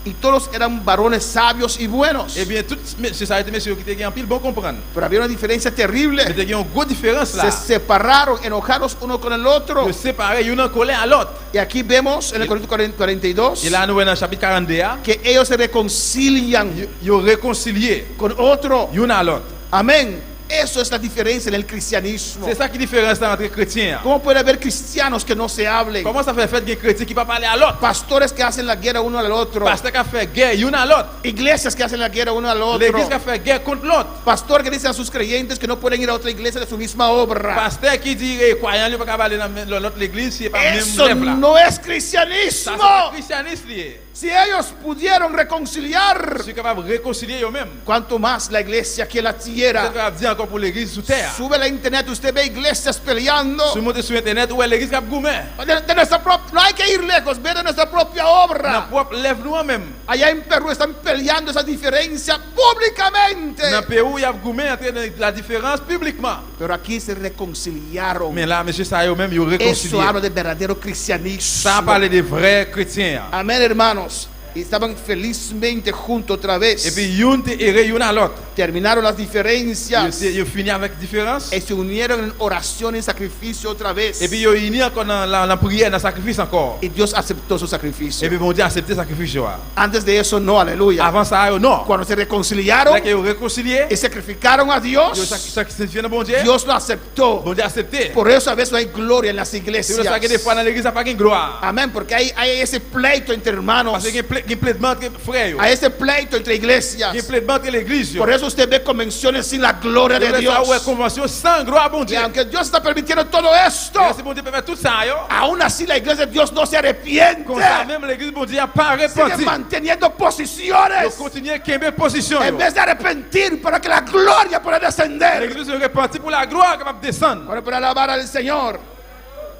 y todos eran varones sabios y buenos, Eh bien tout société monsieur qui te en pile bon comprendre. pero había una diferencia terrible. Mais te une grosse différence là. Se separaron, enojados uno con el otro. Yo séparé une en colère à l'autre. Y aquí vemos en el Corintios 42 Et là nous dans le chapitre 42, que ellos se reconcilian yo réconcilié con otro. une à l'autre. Amén. Eso es la diferencia en el cristianismo. C'est ça qui différence entre chrétiens. ¿Cómo puede haber cristianos que no se hablen? Comment ça fait qu'il y a chrétien qui pas parler à l'autre? Pastores que hacen la guerra uno al otro. Pasteur qui a fait guerre une à l'autre. Iglesias que hacen la guerra uno al otro. L'église qui a fait guerre contre l'autre. Pastor que dice a sus creyentes que no pueden ir a otra iglesia de su misma obra. Pasteur qui dit croyant ne pas aller dans l'autre église, c'est pas même Eso lève là. no es Ça cristianismo. c'est christianisme lié. Si ellos pudieron reconciliar, Je suis capable de réconcilier eux-mêmes. cuanto más la iglesia aquí en la Je tierra. suis capable de dire encore pour l'église sous terre. Sube a la internet, usted ve iglesias peleando. Si vous montez sur internet où est l'église qui a gourmet. De nuestra no hay que ir lejos, ve de nuestra propia Dans obra. propre lève nous même. Allá en Perú están peleando esa diferencia públicamente. Dans le pays où il y a gourmet entre la différence publiquement. Pero aquí se reconciliaron. Mais là monsieur ça eux-mêmes ils Eso réconcilié. habla de verdadero cristianismo. Ça parle des vrais chrétiens. Amén, hermanos. Y estaban felizmente juntos otra vez. Et puis une te erré une à l'autre. Terminaron las diferencias Ils fini avec différence. y se unieron en oración y sacrificio otra vez. Et puis ils unis encore dans la prière, dans le sacrifice encore. Y Dios aceptó su sacrificio. Et puis bon Dieu a accepté le sacrifice. Antes de eso, no, aleluya. Avant ça, non. Cuando se reconciliaron Là qu'ils ont réconcilié, y sacrificaron a ils Dios, ont sacrifié le bon Dieu. Dios lo aceptó. Bon Dieu a accepté. Por eso a veces no hay gloria en las C'est iglesias. pour ça que des fois dans l'église, ça n'a pas de gloire. Amén, porque hay ese pleito entre hermanos. Parce qu'il y a un plaidement entre frères. Hay ese pleito entre iglesias. Il y a un plaidement entre l'église. Por eso usted ve convenciones sin la gloria de Ça, Dios. ouais, convention sans gloire, bon Y Dieu. aunque Dios está permitiendo todo esto, Et si bon Dieu peut faire tout ça, yo, aún así la iglesia de Dios no se arrepiente. comme ça, même l'église, bon Dieu, n'a pas Sigue repenti. manteniendo Ils posiciones continuent à quember position. en vez de arrepentir para que la gloria pueda descender. L'église se repentit pour la gloire capable de descendre. Ahora para alabar al Señor.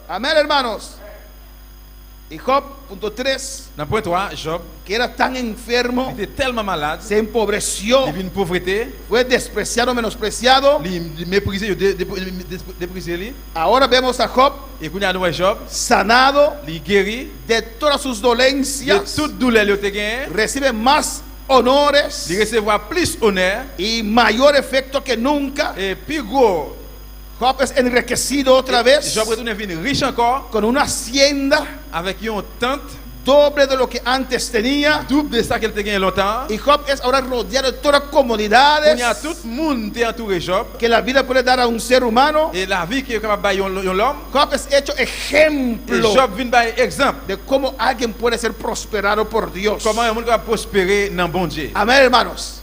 Amén, hermanos. Y Job, punto 3, Dans le point 3, Job, que era tan enfermo, il était tellement malade, se empobreció, il vit une pauvreté, fue despreciado, menospreciado. il méprisé, il déprisé lui. Ahora vemos a Job Et quand il a noué Job, sanado il guérit de todas sus de dolencias, toute douleur qu'il a gagné. recibe más honores Il recevra plus honneur y mayor efecto que nunca. et plus gros. Job es enriquecido otra vez Job retourne venu riche encore con una hacienda avec une tente doble de lo que antes tenía. double de ça qu'il a gagné longtemps. Y Job es ahora rodeado de todas Il y a comodidades tout le monde qui est entouré Job que la vida puede dar a un ser humano. et la vie qui est capable de bailler l'homme. Job es hecho Et ejemplo Job vient par exemple de cómo alguien puede ser prosperado por Dios. comment un monde va prospérer dans le bon Dieu. Amén, hermanos.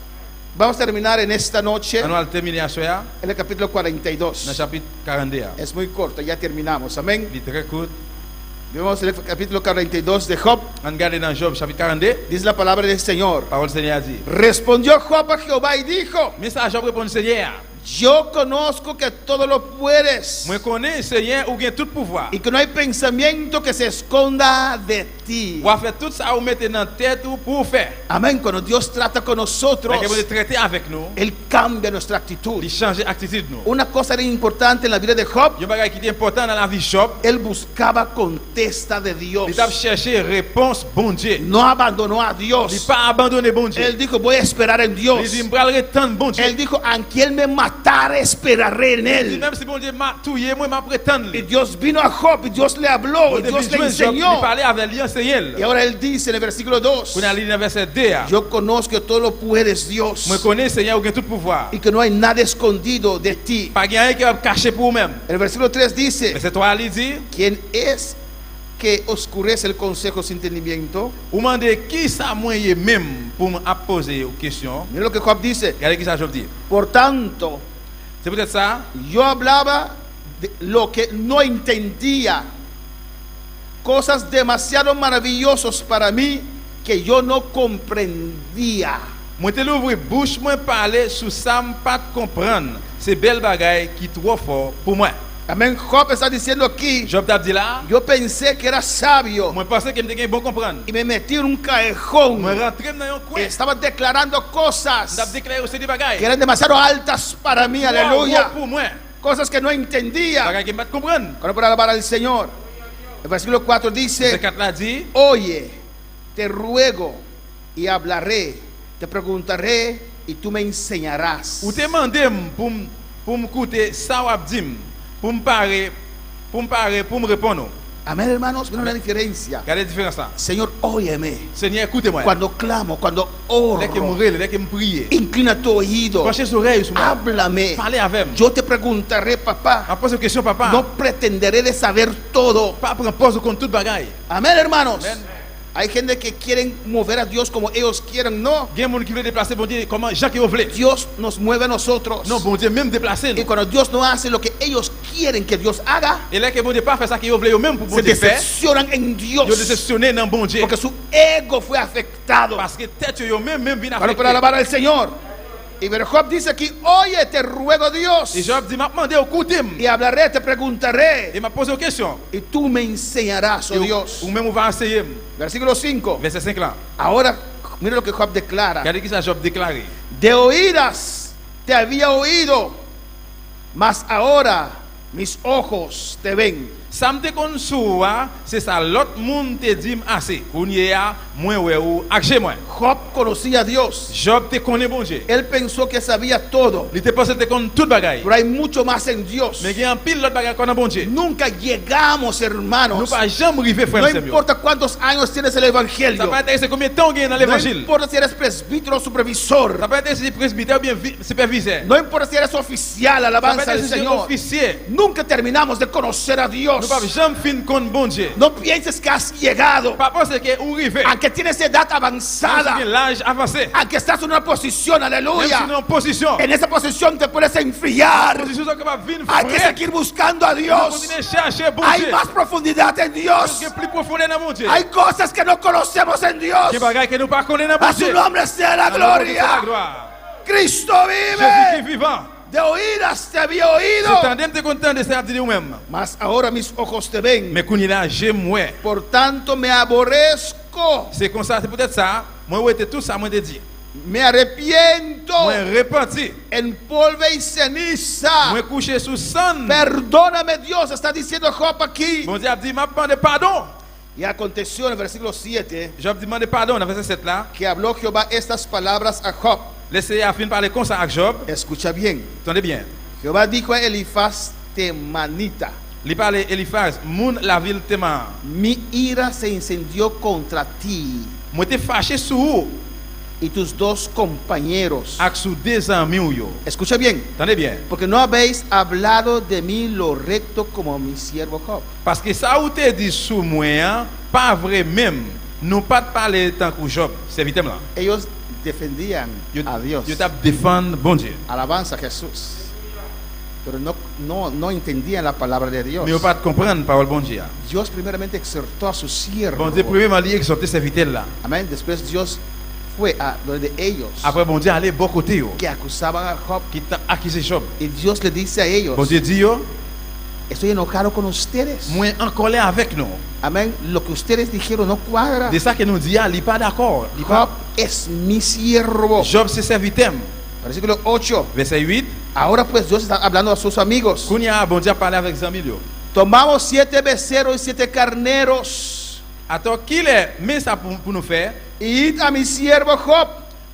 Vamos a terminar en esta noche On va terminer à soir en el capítulo dans le 42. chapitre 42. Es muy corto, ya terminamos. Amén. Il est très court. Vemos el capítulo 42 de Job. On regarde dans Job chapitre 42. Dice la palabra del Señor. Parole du Seigneur dit. Respondió Job a Jehová y dijo: Mais ça Job répond Seigneur. Yo conozco que todo lo puedes Moi connais Seigneur ou bien tout pouvoir. y que no hay pensamiento que se esconda de ti. Ou faire tout ça ou mettre dans la tête ou pour faire. Amén. Cuando Dios trata con nosotros, Parce que vous traiter avec nous, Él cambia nuestra actitud. il change attitude nous. Una cosa era importante en la vida de Job. Il y a un bagage qui est important dans la vie de Job. Él buscaba contesta de Dios. Il a cherché réponse bon Dieu. No abandonó a Il Dios. n'a pas abandonné bon Dieu. Él dijo: voy a esperar en Il Dios. dit, il va attendre bon Dieu. Él dijo: aunque Él me matara, esperaré en Il dit, Él. même si bon Dieu m'a tué, moi, je prétends. Y Dios vino a Job y Dios le habló y Dios le Il enseñó. parlait avec lui, enseigné. Y ahora Él dice en el versículo 2: Quand on a lu dans le verset 2, yo conozco que todo lo puedes, Dios, moi connais Seigneur qui a tout pouvoir. y que no hay nada escondido de ti. Pas rien qui va cacher pour vous-même. El versículo 3 dice: Verset 3, il dit, ¿quién es que oscurece el consejo sin entendimiento? vous demandez qui ça moyen même pour me poser une question. Mira lo que Job dice: Regardez qui ça Job dit. por tanto, C'est peut-être ça. yo hablaba de lo que no entendía, cosas demasiado maravillosas para mí que yo no comprendía. Moi te l'ouvrir bouche, moi parler sous ça me pas comprendre. C'est belle bagaille qui trop fort pour moi. Amén. Job está diciendo aquí, Job t'a dit là, yo pensé que era sabio moi pensais que me bon comprendre. y me metí en un callejón. Moi rentré dans un coin. Estaba declarando T'a cosas déclaré aussi des que bagailles. eran demasiado altas para mí, aleluya. Pour moi. Cosas que no entendía. Bagaille qui me pas comprendre. Ahora para alabar al Señor. El versículo 4 Ce dice, 4 là dit, oye, te ruego y hablaré, te preguntaré y tú me enseñarás. ou te mandem pour m'écouter ça ou dim, pour me parler, pour me répondre. Amén, hermanos, mira la diferencia. Regardez la différence là. Señor, óyeme. Seigneur, écoutez-moi. Cuando clamo, cuando oro, Dès que me rêle, dès que me prie, inclina tu oído, penchez les oreilles sur moi. háblame. Parlez avec moi. Yo te preguntaré, papá. En pose une question, papa. No pretenderé de saber todo. Pas prendre pause contre toute bagaille. Amén, hermanos. Amén. Hay gente que quieren mover a Dios como ellos quieren. No, Il y a des gens qui veulent déplacer bon Dieu comment Jacques il voulait. Dios nos mueve a nosotros. Non, bon Dieu même déplacer Y nous. cuando Dios no hace lo que ellos quieren que Dios haga, Et là que bon Dieu pas fait ça qu'il voulait même pour bon se Dieu faire. decepcionan en Ils Dios. déceptionné dans bon Dieu. Porque su ego fue afectado. Parce que tête yo même vient Bueno, para affecter. alabar al Señor. Y pero Job dice aquí, oye, te ruego Dios. Et Job dit m'a demandé écoutez-moi. Y hablaré, te preguntaré. Et m'a posé une question. Y tú me enseñarás, oh Dios. Ou même on va enseigner. Versículo 5. Verset 5 là. Ahora, mira lo que Job declara. Regardez qui ça Job déclaré. De oídas te había oído, mas ahora mis ojos te ven. Ça me déconne souvent, c'est ça l'autre monde te dit assez. Kounye a moins ouais ou achez moi. Job conocía a Dios. Job te connaît bon Dieu. Él pensó que sabía todo. Il te pensé te connaît toute bagaille. Pero hay mucho más en Dios. Mais il y a un pile l'autre bagaille qu'on a bon Dieu. Nunca llegamos, Nous hermanos. pas jamais arriver No frère Samuel. importa cuántos años tienes el Ça evangelio. peut être combien de temps il y a dans No l'évangile. importa si eres presbítero o supervisor. Ça peut être si presbytère ou bien superviseur. No importa si eres oficial, Ça peut alabanza al être si Señor. officier. Nunca terminamos de conocer a Dios. Nous pas jamais fin con bon Dieu. No pienses que has llegado. Pas penser que ou arriver. Aunque tienes edad Même avanzada. si l'âge avancé. Aunque estás en una posición, Même si aleluya. en position. En esa posición te puedes enfriar. Position sont capable venir Hay que seguir buscando a Dios. Continuer chercher bon Hay Dieu. más profundidad en Dios. Que plus profondément dans mon Dieu. Hay cosas que no conocemos en Dios. Qui bagaille que nous pas connaissons dans A mon su Dieu. nombre sea la À notre Dieu, c'est la gloria. gloire. Cristo Jésus qui est vive. vivant. De oídas te había C'est oído. tandem te content de ça dire nous-mêmes. Mas ahora mis ojos te ven. Mais qu'on y là, j'aime moi. Por tanto me aborrezco. C'est comme ça, c'est peut-être ça. Moi, ouais, tout ça, moi, te dit. Me arrepiento Moi, repenti. en polvo y ceniza. Moi, couché sous sang. Perdóname, Dios, está diciendo Job aquí. Bon Dieu a dit, m'a demandé pardon. Y aconteció en el versículo 7 Job demandé pardon dans verset 7 là. que habló Jehová estas palabras a Job. Laissez à fin parler comme ça avec Job. Escucha bien. Attendez bien. Jehová dijo a Elifaz temanita: Il parlait Eliphaz, moun la ville Téman. mi ira se incendió contra ti Moi, te fâché sur vous, y tus dos compañeros. avec sous deux amis ou yo. Escucha bien. Attendez bien. Porque no habéis hablado de mí lo recto como mi siervo Job. Parce que ça ou te dit sous moi, hein, pas vrai même. Nous pas de parler tant que Job, serviteur là. Ellos defendían a Dios. Yo t'a défendre bon Dieu. Alabanza a Jesús. Pero no entendían la palabra de Dios. Mais yo pas de comprendre parole bon Dieu. Dios primeramente exhortó a su siervo. Bon Dieu premièrement lui exhorter serviteur là. Amén. Después Dios fue a donde ellos Après bon Dieu aller bon côté yo. que acusaban a Job. Qui t'a accusé Job. Y Dios le dice a ellos: Bon Dieu dit yo, estoy enojado con ustedes. moi en colère avec nous. Amén. Lo que ustedes dijeron no cuadra. De ça que nous dit, il pas d'accord. Job es mi siervo. Job c'est serviteur. Versículo 8. Verset 8. Ahora pues Dios está hablando a sus amigos. Kounya bon Dieu parler avec Zamil yo. Tomamos 7 becerros y 7 carneros. Attends, qui est mais ça pour nous faire? Y id a mi siervo Job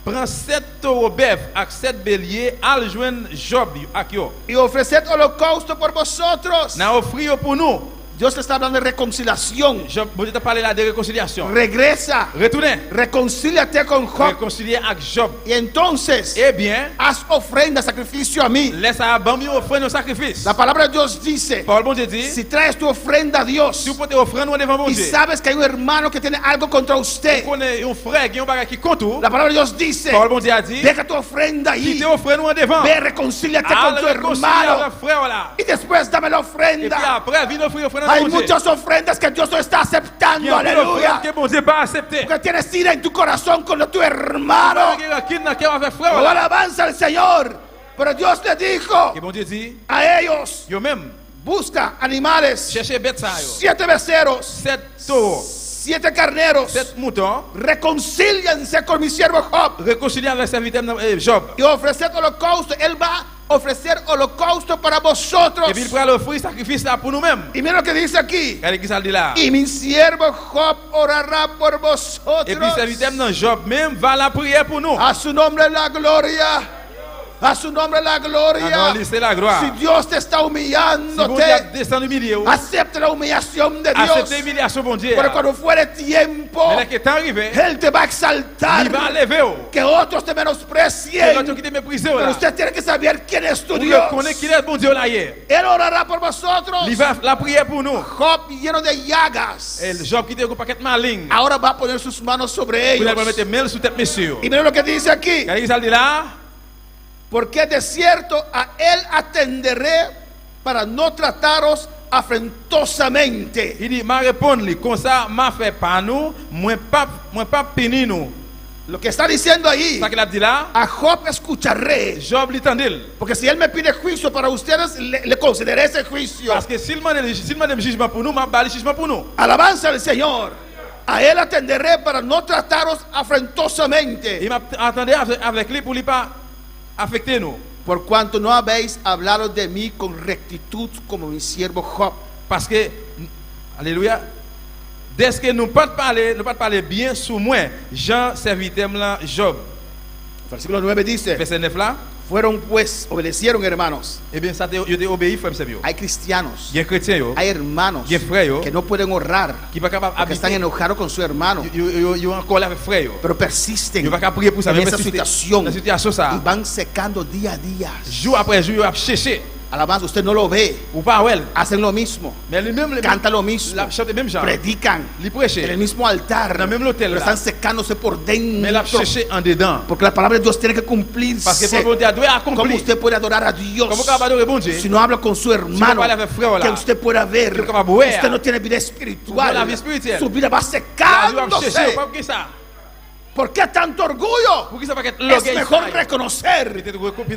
Prends 7 taureaux bœufs avec 7 béliers, al joindre Job ak yo. y ofreced holocausto por vosotros. Na offrir yo pour nous. Dios le está hablando de reconciliación. Job, bon Dieu t'a parlé là de réconciliation. Regresa, Retournez. reconcíliate con Job. Réconcilier avec Job. Y entonces Eh bien, haz ofrenda, sacrificio a mí. laisse à bambi offrir nos sacrifices. La palabra de Dios dice: Parole bon Dieu dit, si traes tu ofrenda a Dios si vous pouvez offrir nous devant bon y Dieu. sabes que hay un hermano que tiene algo contra usted, Vous connaissez un frère qui a un bagage qui compte tout. la palabra de Dios dice: Parole bon Dieu a dit, deja tu ofrenda qui ahí, te offre nous devant. ve, reconcíliate con tu réconcilier hermano avec frère là. y después dame la Et puis ofrenda. après, viens offrir offrande Hay bon Dieu. muchas ofrendas que Dios no está Il y aceptando, a une offrande aleluya, que bon Dieu pas accepté. porque tienes ira en tu corazón con tu hermano. Qui n'a qu'à avec frère Oh, là. alabanza al Señor. Pero Dios le dijo Et bon Dieu dit, a ellos: yo même, busca animales, cherchez bête ça yo. 7 becerros, 7 taureaux, 7 carneros. 7 moutons. Reconcíliense con mi siervo Job Réconciliez avec serviteur Job. y ofreced holocausto. Él va a ofrecer holocausto para vosotros. Et puis il pourra offrir sacrifice là pour nous-mêmes. Y mira lo que dice aquí. Regardez qui ça dit là. Y mi siervo Job orará por Et puis vosotros. serviteur dans Job même va la prière pour nous. A su nombre la gloria. A su nombre la Ah non, gloria. lui, c'est la gloire. Si Dios te está Si bon Dieu a humillándote, descendu humilié, acepta la humillación de acceptez Dios. l'humiliation bon Dieu. Pero cuando fuere tiempo, Mais là qui est arrivé, Él te va a il va exaltar. lever. Que otros te Et l'autre menosprecien. qui te méprisé Pero là. usted tiene que saber quién es tu Vous Dios. reconnaissez qu'il est bon Dieu là hier. Él orará por vosotros. Il va la prière pour nous. Job lleno de llagas. Et le Job qui était un paquet malign. Ahora va a poner sus manos sobre Vous allez ellos. mettre mail sur tête monsieur. Y miren lo que dice aquí. Regardez qui ça dit là. Porque de cierto a Él atenderé para no trataros afrentosamente. Il dit, m'a répondu, comme ça, m'a fait pas nous, moi pas péni nous. Lo que está diciendo ahí, Ça qu'il a dit là, a Job escucharé. Job l'entendil. Porque si Él me pide juicio para ustedes, le concederé ese juicio. Parce que s'il m'a demandé jugement pour nous, m'a bali jugement pour nous. Alabanza al Señor. A Él atenderé para no trataros afrentosamente. Il m'a attendu avec lui pour lui pas affecter nous. Por cuanto no habéis hablado de mí con rectitud como mi siervo Job. Parce que, alléluia, dès que nous pas parler bien sur moi, Jean serviteur là, Job. Versículo 9 dice, Verset 9 là, fueron pues, obedecieron hermanos. eh bien, ça yo te obéi, frère Sebio. Hay cristianos, Il y a chrétien yo, hay hermanos il y a frère yo, que no pueden honrar qui pas capable porque están habiter. enojados con su hermano, Yo encore là avec frère yo. pero persisten Yo pas capable prier pour ça, en même esa situación la situation ça. y van secando día a día. Jour après jour, il a cherché. Alabanza, usted no lo ve, Ou pas, ouais. hacen lo mismo, Mais lui-même, cantan lo mismo, la chante même genre. predican Il prêche. en el mismo altar, Dans le même hôtel, pero là. están secándose por Mais la dentro, cherché en dedans. porque la palabra de Dios tiene que cumplirse. Parce que pour Dieu doit ¿Cómo accomplir. usted puede adorar a Dios Comment capable adorer bon Dieu? si no habla con su hermano? parle avec frère, là. Que usted pueda ver, Que capable ver. usted no tiene vida Pour espiritual, la vie spirituelle. su vida va La Dieu a cherché, secándose. pas que ça. ¿Por qué tanto orgullo? Pour que ça pas que Es l'orgueil. mejor reconocer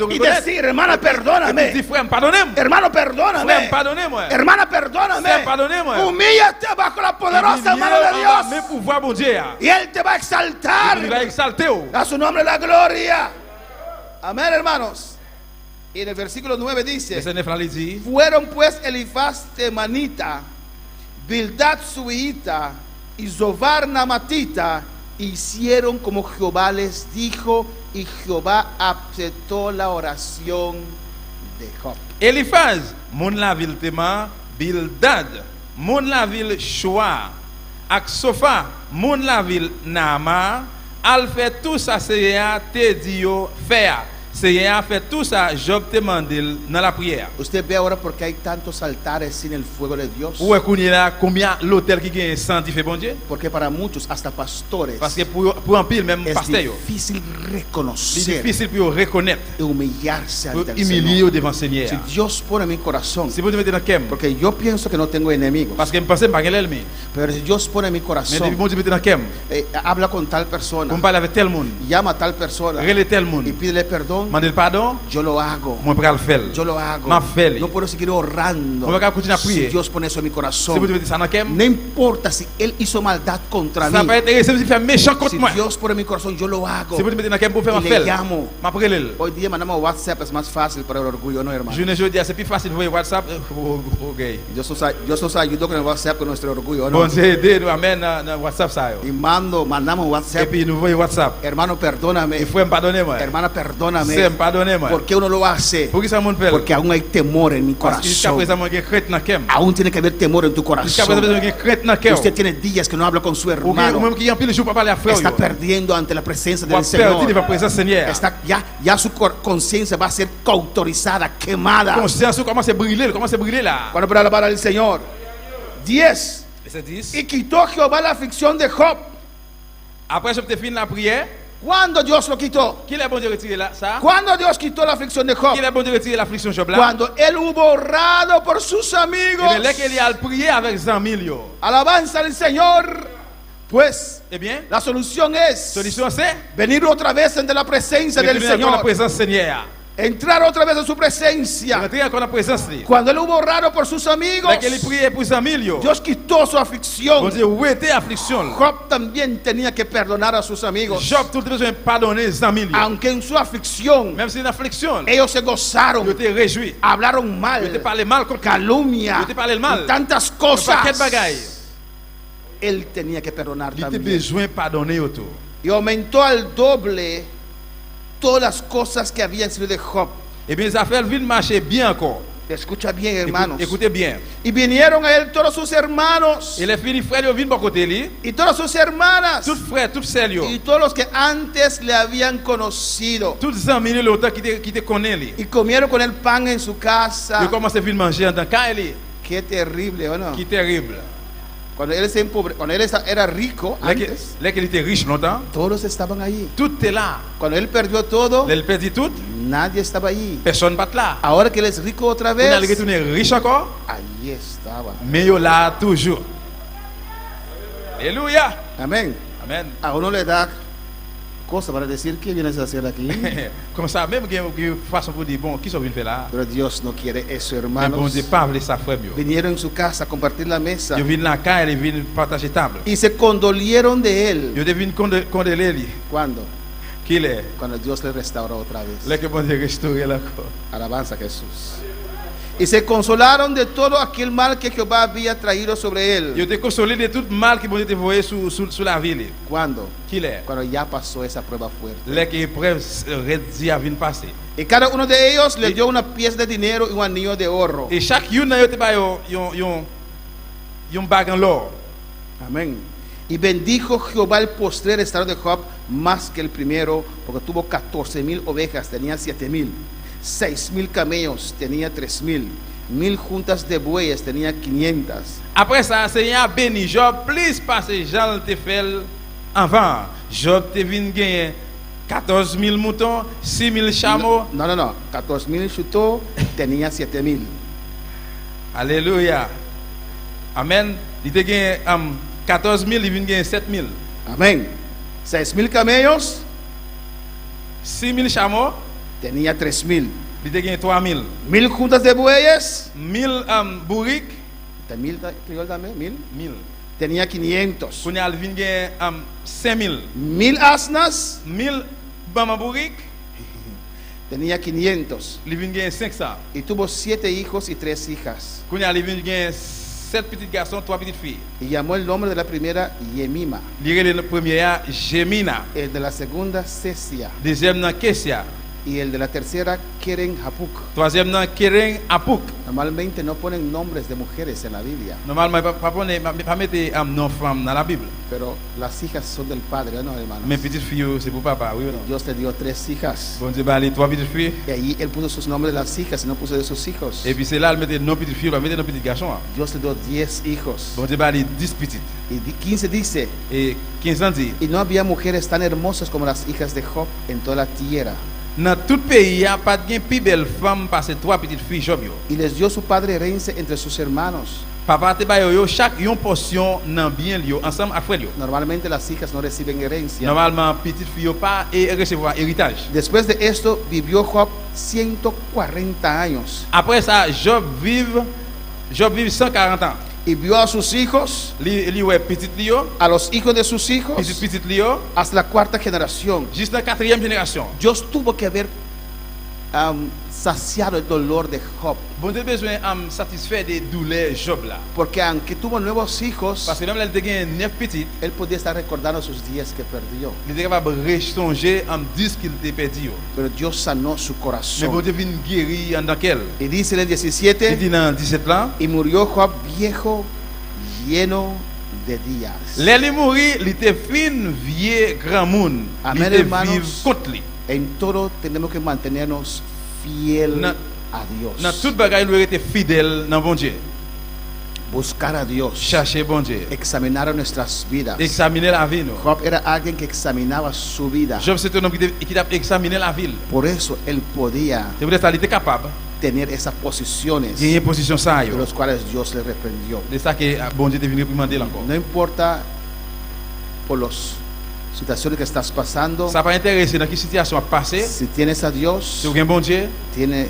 y decir, hermana, Dis perdóname. frère, pardonnez-moi. Hermano, Frère, perdóname. pardonnez-moi. Hermana, perdóname. Frère, pardonnez-moi. Humíllate bajo la poderosa mano de Mais Dios. pouvoir bon Dieu. Y Él te va a exaltar. Il va exalter. A su nombre la gloria. Amén, hermanos. Y en el versículo 9 dice, Verset 9 là, il dit, fueron pues Elifaz temanita, Bildad suita y Zobar namatita, hicieron como Jehová les dijo, y Jehová aceptó la oración de Job. Eliphaz, mon la ville Tema, Bildad, mon la ville Shoa, ak Sofa, mon la ville Nama, al fait tout ça, c'est te dio faire. C'est fait tout ça, Job te mandil dans la prière. Usted ve ahora porque hay tantos altares sin el fuego de Dios. Où est là combien l'hôtel qui gagne sanctifié bon Dieu? Porque para muchos, hasta pastores, Parce que pour un pile même es pasteur, difícil c'est reconocer difficile pour reconnaître, y humillarse pour ante el humilier Señor. devant le Seigneur. Si Dios pone en mi corazón, Si vous mettez dans quem, porque yo pienso que no tengo enemigos, parce que je pense pas qu'elle est l'ennemi. pero si Dios pone en mi Mais corazón, depuis bon Dieu mettez dans quem, habla con tal persona, on parle avec tel monde, llama a tal persona relève tel y monde, pídele perdón, mandez pardon, yo lo hago. moi pral faire. Yo lo hago. Ma fait. No puedo seguir orando. On va continuer à prier. Si Dios pone eso en mi Si corazón, vous mettez ça dans quem, no importa si Él hizo maldad contra ça mí. va être si vous faites méchant contre Si moi. Dios pone en mi corazón, yo lo hago. Si vous mettez dans quem pour faire Y ma le faire, llamo. ma prélève. Hoy día mandamos WhatsApp, es más fácil para el orgullo, ¿no, hermano? Je ne dis c'est plus facile de voir WhatsApp. OK. Dios nos ayudó con el WhatsApp, con nuestro orgullo, ¿no? Bon Dieu aide nous amène dans WhatsApp ça. Y mandamos Et WhatsApp. puis nous voyons WhatsApp. Hermano, perdóname. Il faut me pardonner moi. Hermana, perdóname. C'est me pardonner moi. ¿Por qué uno lo hace? Pour qui ça mon fait? Porque aún hay temor en mi Parce que jusqu'à corazón. présent moi j'ai crainte dans quem. Aún tiene que haber temor en tu Jusqu'à corazón. présent j'ai crainte dans quem. Usted tiene días que no habla con su Ou hermano. même qui en pile jour pas parler à frère. Está perdiendo ante la presencia del Ou perdu devant Señor. présence Seigneur. Está, ya su conciencia va a ser cautorizada, quemada. Conscience commence à brûler là. Cuando para alabar al Señor. 10. Verset 10. Y quitó Jehová la aflicción de Job. Après je te fini la prière, ¿Cuándo Dios lo quitó? qui l'a bon Dieu retiré là ça? ¿Cuándo Dios quitó la aflicción de Job? Qui l'a bon Dieu retiré l'affliction Job là? Cuando él hubo orado por sus amigos. Et là qu'il a prié avec 100 000 yo. Alabanza al Señor. Pues Eh bien, la solución es solution c'est venir otra vez ante la presencia del retourner dans la Señor. présence Seigneur. entrar otra vez en su presencia. Rentrer encore dans la présence li. Cuando él hubo orado por sus amigos, Là qu'il priait pour ses amis yo. Dios quitó su Bon aflicción. Dieu, où était affliction? Job también tenía que perdonar a sus amigos, Job tout le besoin de pardonner ses amis yo. aunque en su aflicción Même si une affliction, ellos se il gozaron, était réjoui. hablaron Il mal, était parlé mal contre lui. calumnia Il te parle mal. y tantas Un paquet de cosas. bagailles. Él tenía que perdonar Il était también. besoin de pardonner autour. Y aumentó al doble todas las cosas que habían sido de Job. Et bien, les affaires viennent marcher bien encore. Escucha bien, hermanos. Écoutez bien. Y vinieron a él todos sus hermanos Et les filles, frères, ils viennent de côté lui. y todas sus hermanas Tous frères, tous sœurs, y todos los que antes le habían conocido. tous amis, l'autant qui te connaît lui. Y comieron con él pan en su Ils casa. commencent à venir manger en tant qu'elle. Qué terrible, ¿o no? Qui terrible. Cuando él era rico Là antes, qu'il était riche longtemps, todos estaban allí. tout est là. Cuando él perdió todo, Elle perdit tout, nadie estaba allí. personne pas là. Ahora que él es rico otra On a vez, retourné riche encore, allí estaba. mais yo là toujours. Alléluia. Amén. Amen. A uno le da cosa para decir qué vienes a hacer aquí. Comme ça, même qu'il y a une façon pour dire, bon, qui sont venus faire là? Pero Dios no quiere eso, Mais bon hermanos. Dieu, pas voulu ça, frère. Vinieron en su casa a compartir la mesa Ils viennent dans la caille, ils viennent partager table. y se condolieron de él. Ils viennent condoler lui. ¿Cuándo? Qu'il est. Cuando Dios le restauró otra vez. Là que bon Dieu restaurer là encore. Alabanza a Jesús. Y se consolaron de todo aquel mal que Jehová había traído sobre Ils él. étaient consolés de tout mal que bon Dieu t'a envoyé sur la ville. ¿Cuándo? Qu'il est. Cuando ya pasó esa prueba fuerte. Là que l'épreuve réduite vient passer. Y cada uno de ellos le dio una pieza de dinero y un anillo de oro. Et chaque une n'a pas un bague en l'or. Amén. Y bendijo Jehová el postrer estado de Job más que el primero, porque tuvo 14,000 ovejas, tenía 7,000. 6,000 camellos, tenía 3,000. 1,000 juntas de bueyes, tenía 500. Après ça, Seigneur a béni Job plus parce que Jean te fait avant. Job te vient gagner 14,000 moutons, 6,000 chameaux. No. 14,000 chutó, tenía 7,000. Alléluia. Amen. Il te gagné 14,000, il vient gagner 7,000. Amén. 6,000 camellos, 6,000 chameaux, tenía 3,000. il te gagné 3,000. 1,000 juntas de bueyes, 1,000 bourriques, 1,000 criol también, 1,000. 1,000. Tenía 500. Qu'on a vient gagner 5,000. 1,000 asnas, 1,000 bama bourriques, tenía 500. il vient gagner 500. Y tuvo 7 hijos y 3 hijas. Qu'on a vient gagner 7 petits garçons, 3 petites filles. Y llamó el nombre de la primera Yemima, Le premier Gemina, el de la segunda Cesia deuxième nan Kessia, y el de la tercera Keren Hapuk. troisième nan Keren Apuk. Normalmente no ponen nombres de mujeres en la Biblia, Normalement, pas mettre nom femme dans la Bible. pero las hijas son del padre, ¿no, hermanos? Mes petites filles, c'est pour papa, oui ou non? Dios le dio 3 hijas. Bon Dieu, les 3 petites filles. Y ahí él puso sus nombres de las hijas y no puso de sus hijos. Et puis c'est là, elle mettait nos petites filles, elle mettait nos petits garçons. Dios le dio 10 hijos. Bon Dieu, les 10 petites. Y 15 dice, Et 15 ans dit, y no había mujeres tan hermosas como las hijas de Job en toda la tierra. dans tout pays, il n'y a pas de plus belle femme parce que 3 petites filles, Job. Y les dio su padre herencia entre sus hermanos. Papa te ba yo chaque une portion dans bien yo ensemble avec yo. Normalmente las hijas no reciben herencia. Normalement, petite fille yo pas et recevoir héritage. Después de esto vivió Job 140 años Après ça, Job vive 140 ans. y vio a sus hijos, Li ouais petit lio, a los hijos de sus hijos, petit lio, hasta la 4ª generación. jusqu'à la 4e génération. Dios tuvo que haber saciado el dolor de Job, Bon Dieu besoin satisfaire des douleurs Job là. porque aunque tuvo nuevos hijos, Parce que même là il a 9 petites, él podía estar recordando sus días que perdió, il était capable de resonger en 10 qu'il était perdu. pero Dios sanó su Mais bon corazón. Dieu vient guérir en dans quel. Y dice en el Il 17, dit dans 17 là, y murió Job viejo, lleno de días. les mourir, il était fin vieux grand monde. Il Amen, était hermanos. vivre contre lui. En todo tenemos que mantenernos fiel Na- a Dios. Dans toute bagaille, il était fidèle dans bon Dieu. Buscar a Dios. Chercher bon Dieu. Examinar nuestras vidas. Examiner la vie. nous. Job era alguien que examinaba su vida. Job c'est un homme qui a examiné la ville. Por eso él podía C'est pour ça qu'il était capable tener esas posiciones de gagner position ça. de los cuales Dios le reprendió. C'est ça que bon Dieu est venu réprimander encore. No importa por los situaciones que estás pasando, Ça pas intéressé dans quelle situation a passé. si tienes a Dios, Si vous avez un bon Dieu, tiene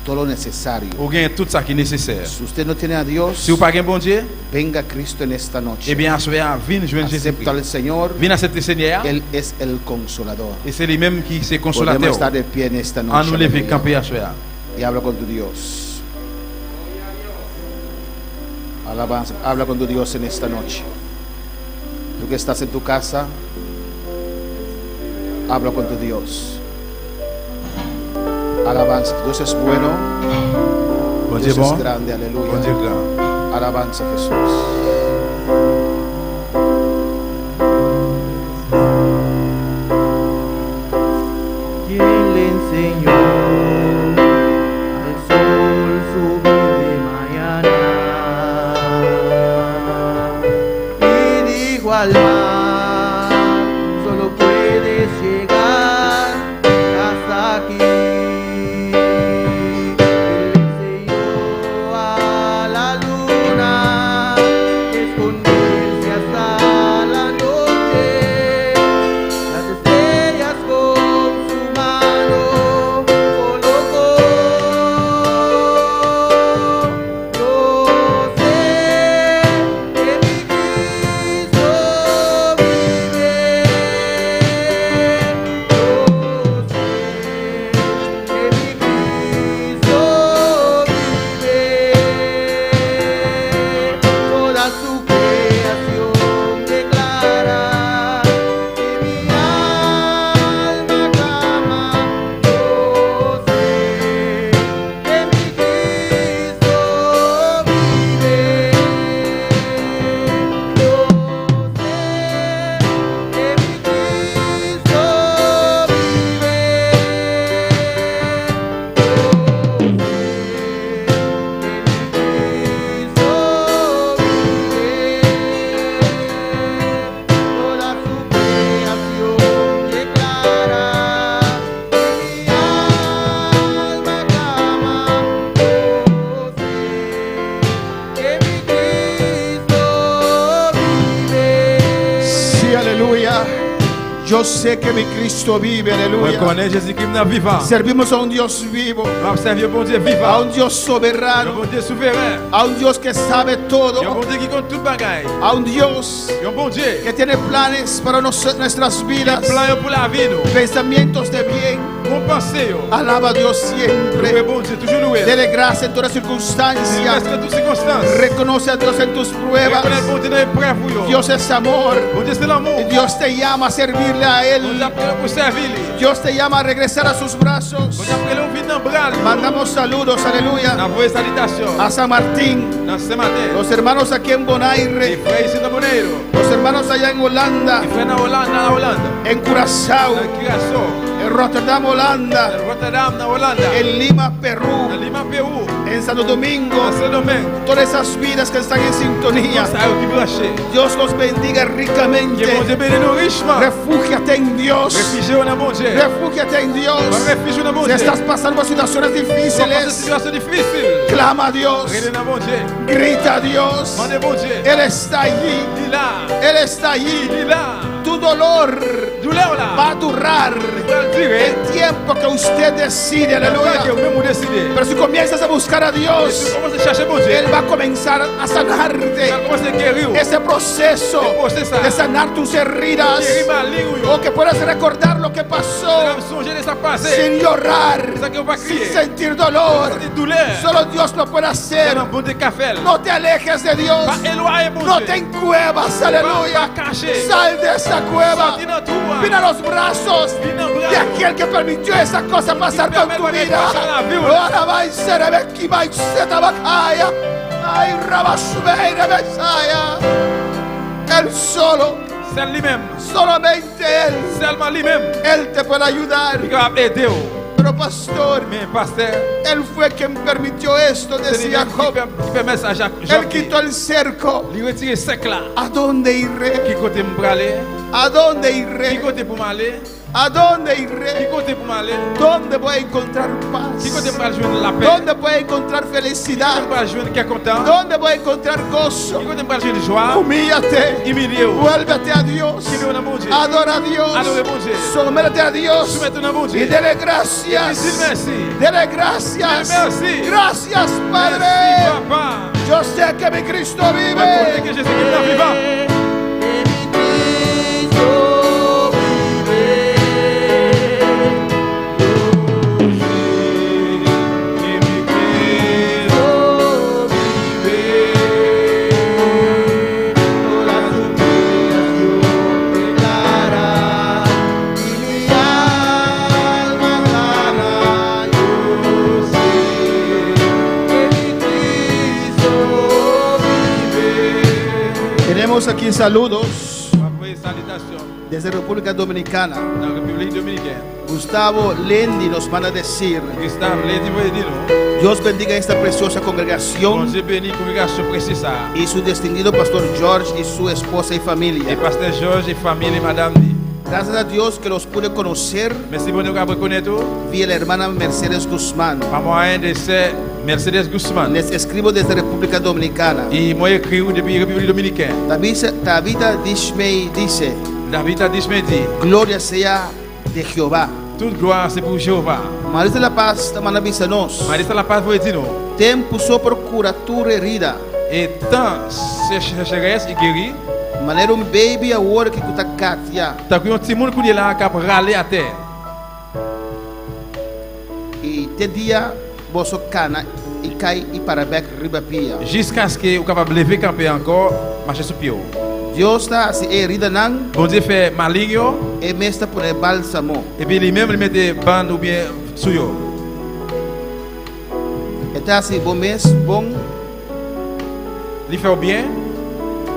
todo lo necesario. vous avez tout ça qui est nécessaire. Si usted no tiene a Dios, Si vous n'avez pas un bon Dieu, venga a Cristo en esta eh noche. bien, à ce moment-là, venez joindre Acepta Jésus-Christ. al Señor. Venez accepter le Seigneur. Él es el consolador. Et c'est lui-même qui est Podemos consolateur. estar de pie en esta En noche. nous lever, aleluya. camper à ce moment-là. Y habla con tu Dios. Alabanza, habla con tu Dios en esta noche. Tú que estás en tu casa, habla con tu Dios. Alabanza, Dios es bueno, Bon Dieu Dios bon. es grande, Bon aleluya. Dieu grand. Alabanza Jesús. ¿Quién le enseñó al sol subir de mañana? Y dijo al mar, solo puedes llegar hasta aquí. Él le enseñó a la luna esconderse hasta la noche. Las estrellas con su mano colocó. Yo sé que mi Cristo vive. Yo sé que mi Cristo vive. Toda su creación declara que mi alma clama. Yo sé que mi Cristo vive. Yo sé que mi Cristo Toda su creación declara que mi alma clama. Yo sé que mi Cristo vive. Sí, aleluya. Yo sé que mi Cristo vive, Moi, je aleluya. connais Jésus-Christ dans vivant. Servimos a un Dios vivo, Nous observons un bon Dieu a vivant. un Dios Un soberano, bon Dieu souverain. a un Dios que sabe Un todo, bon Dieu qui compte tout bagaille. a un Dios Un bon Dieu. que tiene planes para nuestras vidas, Plan pour la vie, nous. pensamientos de bien. Bon pensée, yo. Alaba a Dios Loué siempre. bon Dieu, toujours loué. Dele gracia en todas Il circunstancias. reste en toutes circonstances. Reconoce a Dios en tus pruebas. Reconnaît le bon Dieu dans les preuves, yo. Dios es amor. Bon Dieu, c'est l'amour. Y Dios te llama a servirle a Bon Dieu, Él. après, pour servir. Dios te llama a regresar a sus brazos. Bon Dieu, après, on vient dans le bras. Mandamos saludos, aleluya, Envoyez salutations. a San Martín, Dans ce matin. los hermanos aquí en Les Bonaire, frères ici dans Bonaire. los hermanos allá en Holanda, Les frères dans Hollande. en Curazao, Dans Curaçao. en Rotterdam, Holanda, Dans Rotterdam, dans Hollande. en Lima, Dans Perú, Lima, Pérou. en Santo Domingo, Dans Saint-Domingue. todas esas vidas que están en sintonía. Ça qui branché. Dios los bendiga Que bon ricamente. Dieu bénisse nous richement. Refúgiate en Dios. Réfugié on a bon Dieu. Refúgiate en Dios. Réfugié on a bon Si Dieu. estás pasando por situaciones Dans cette difíciles, situation difficile. clama a Dios, Regardez dans bon Dieu. grita a Dios. Demandez bon Dieu. Él está allí, Il est là. Él está allí. Il est là. Tu dolor Douleur va là. a durar Il va le tirer. el tiempo que usted decide, Que aleluya. même vous décidez. Pero si comienzas a buscar a Et si Dios, vous commencez à chercher bon Dieu, Él va a comenzar a il sanarte. va commencer à guérir. Ese proceso de sanar tus heridas, Guérir ma ligne. o que puedas recordar lo que Vous pasó songer de sa passé. sin llorar, C'est ça qu'on va sin crier. sentir dolor. C'est douleur. Solo Dios lo puede C'est hacer. un bon Dieu qu'a fait. No te alejes de Dios. Pas éloigner bon No Dieu. te encuevas, aleluya. Pas cacher. Sal de esa cueva. Sorti dans tout. Ven a los brazos de aquel que permitió esa cosa pasar con tu vida. Ahora va y se rebeki va y se tabacaya. Ay, rabasbeire besaya. Él solo, C'est lui-même. solamente Él, Seulement lui-même. Él te puede ayudar. Il va aider. Pero pastor, Mais pasteur, Él fue quien permitió esto, c'est decía lui-même Job. qui permet ça à Jacques. Él quitó el cerco. Il retire le sec là. ¿A dónde iré? Qui côté me aller? ¿A dónde Qui iré? côté pour m'aller? ¿A dónde Qui iré? côté pour m'aller? ¿Dónde voy a encontrar Qui côté paz? pour joindre la paix? ¿Dónde voy a encontrar Qui felicidad? côté pour joindre qui est content? ¿Dónde voy a encontrar gozo? Qui côté pour joindre joie? Humíllate. Humiliez-vous. Vuélvete a Dios. Qui nous mon Dieu? Adora a Dios. Adorez mon Dieu. Sométete a Dios. Soumettez-nous à mon Dieu. Y dele Et dis gracias. merci. Dele gracias. Merci. Gracias, Merci, Padre. papa. Yo sé que mi Cristo Je connais vive. que Jésus est vivant. Tenemos aquí saludos Après salutation desde República Dominicana. dans la République dominicaine. Gustavo Lendi nos manda decir: Gustave Lady veut dire nous. Dios bendiga esta preciosa Bon congregación Dieu bénit la congrégation précise ça. y su distinguido pastor George y su esposa y Et familia. pasteur Georges et famille et madame dit. Gracias a Dios que los pude conocer Merci pour nous reconnaître. vía la hermana Mercedes Guzmán. Par moyen de ces Mercedes Guzman. Les escribo desde República Dominicana. Et moi écrit depuis la République dominicaine. Tabitha Dishmei dice: David a dit, me dit, Gloria sea de Jehová. toute gloire c'est pour Jéhovah. Marisa La Paz tamana bisanos. Marisa la paz pour dire nous. Tempo so procuratura herida. Et tant sécheresse et guéri, Maneira baby a hora que kuta katia. tant que un petit monde qui est là qui a râler à terre. E te dia boso cana e cai e parabec riba pia. Jusqu'à ce que vous capable de lever camper encore, marcher sur pied. Dios está se herida nang Bon Dieu fait maligne e mesta por el bálsamo. et puis lui-même il met des bandes ou bien sur yo. Eta se bom mes bom Il fait bien,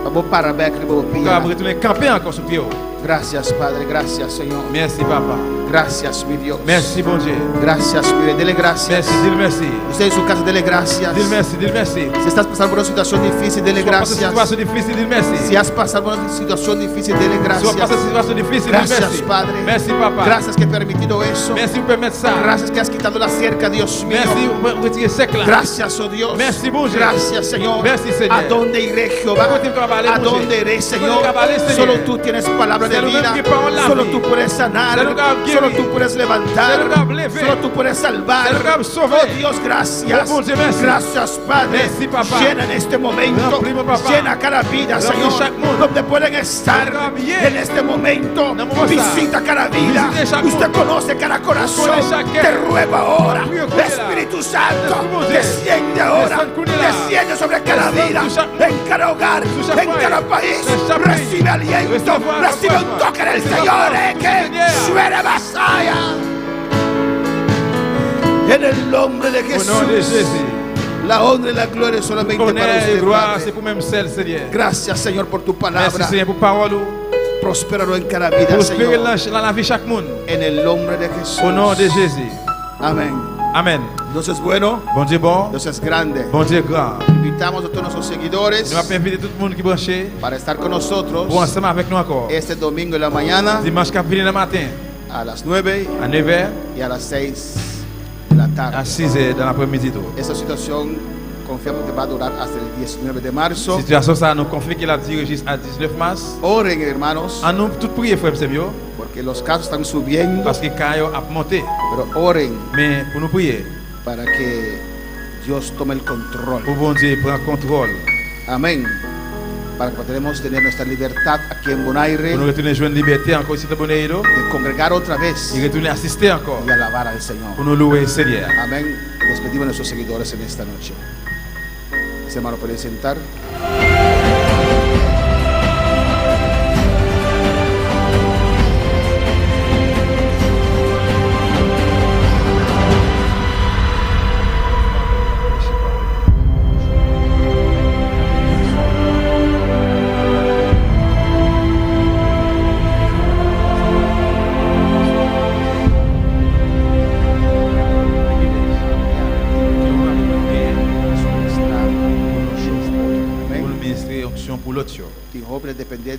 abo parabec riba vous pia. capable retourner camper encore sur pied. Gracias Padre, gracias Señor. Merci papa. Gracias mi Dios. Merci bon Dieu. Gracias, Padre. Dele gracias. Merci, dis merci. Usted en su casa, dele gracias. Dis merci, dis merci. Si estás pasando por una situación difícil, dele Gracias. gracias. Situation difficile, dis merci. Si has pasado por una situación difícil, dele Si vous passez gracias. une situation difficile, dis Gracias, merci. Padre. Merci papa. Gracias que he permitido eso. Merci pour permettre ça. Gracias que has quitado la cerca, Dios mío. Merci pour retirer sec là. Gracias, oh Dios. Merci, bon Dieu. Gracias, Señor. Merci, Señor. ¿A dónde iré, Jehová? ¿Dónde te va a valer, ¿A bon dónde Dieu? iré, Señor? ¿Dónde te va a valer, Señor? Solo tú tienes palabra de C'est le même vida. qui parle la Solo vie. tú puedes sanar. C'est le gars qui Solo guérit. tú puedes levantar. C'est le gars lever. Solo tú puedes salvar. C'est le gars sauver. Oh Dios, gracias. Oh, bon Dieu, merci. Gracias, Padre. Merci, papá. Llena en este momento. Remplis-moi, papá. Llena cada vida, Remplis Señor. chaque monde. Donde pueden estar Haga bien. en este momento. No me vas a- Visita cada vida. Visite chaque Usted monde. conoce cada corazón. Conoce chaque- Te ruego ahora. Priez pour elle. Espíritu Santo, Espíritu mon Dieu. desciende ahora. Descende con ella. Desciende sobre cada Descende vida. sur chaque- En cada hogar. sur chaque En foyer. cada país. Sur chaque pays. Recibe aliento. Recibe Recibe un fuerza. toque del Recibe Señor. fuerza. Que Señor. suene vasalla. En el nombre de Au Jesús. nom de Jésus. La honra y la gloria solamente para Honneur et usted, gloire, Padre. c'est pour même celle, Seigneur. Gracias, Señor, por tu Merci, palabra. Seigneur, pour parole. Próspero en cada vida, Prospérer Señor. dans la vie de chaque monde. En el nombre de Jesús. Au nom de Jésus. Amén. Amen. Dios es bueno. Bon Dieu bon. Dios es grande. Bon Dieu grand. Invitamos a todos nuestros seguidores Nous allons inviter tout le monde qui est branché para estar con nosotros pour ensemble avec nous encore. este domingo en la mañana Dimanche qui vient le matin a las 9 à 9h, y a las 6 de la à tarde. 6h dans l'après-midi. Esta situación confiamos que va a durar hasta el 19 de marzo. Situation ça nous confie qu'il a duré jusqu'à 19 mars. Oren, hermanos, En nous tout prier frère c'est mieux porque los casos están subiendo, parce que quand a monté. pero oren Mais pour nous prier, para que Dios tome el control. pour bon Dieu prendre contrôle. Amén. Para que podamos tener nuestra libertad aquí en Bonaire Pour nous retourner jouer une liberté encore ici de Bonaire de congregar otra vez et retourner assister encore y alabar al Señor. pour nous louer le Seigneur. Amén. Despedimos a nuestros seguidores en esta noche. Ese hermano puede sentar. Pour le ministère onction pour l'autre. Ti jóvenes depender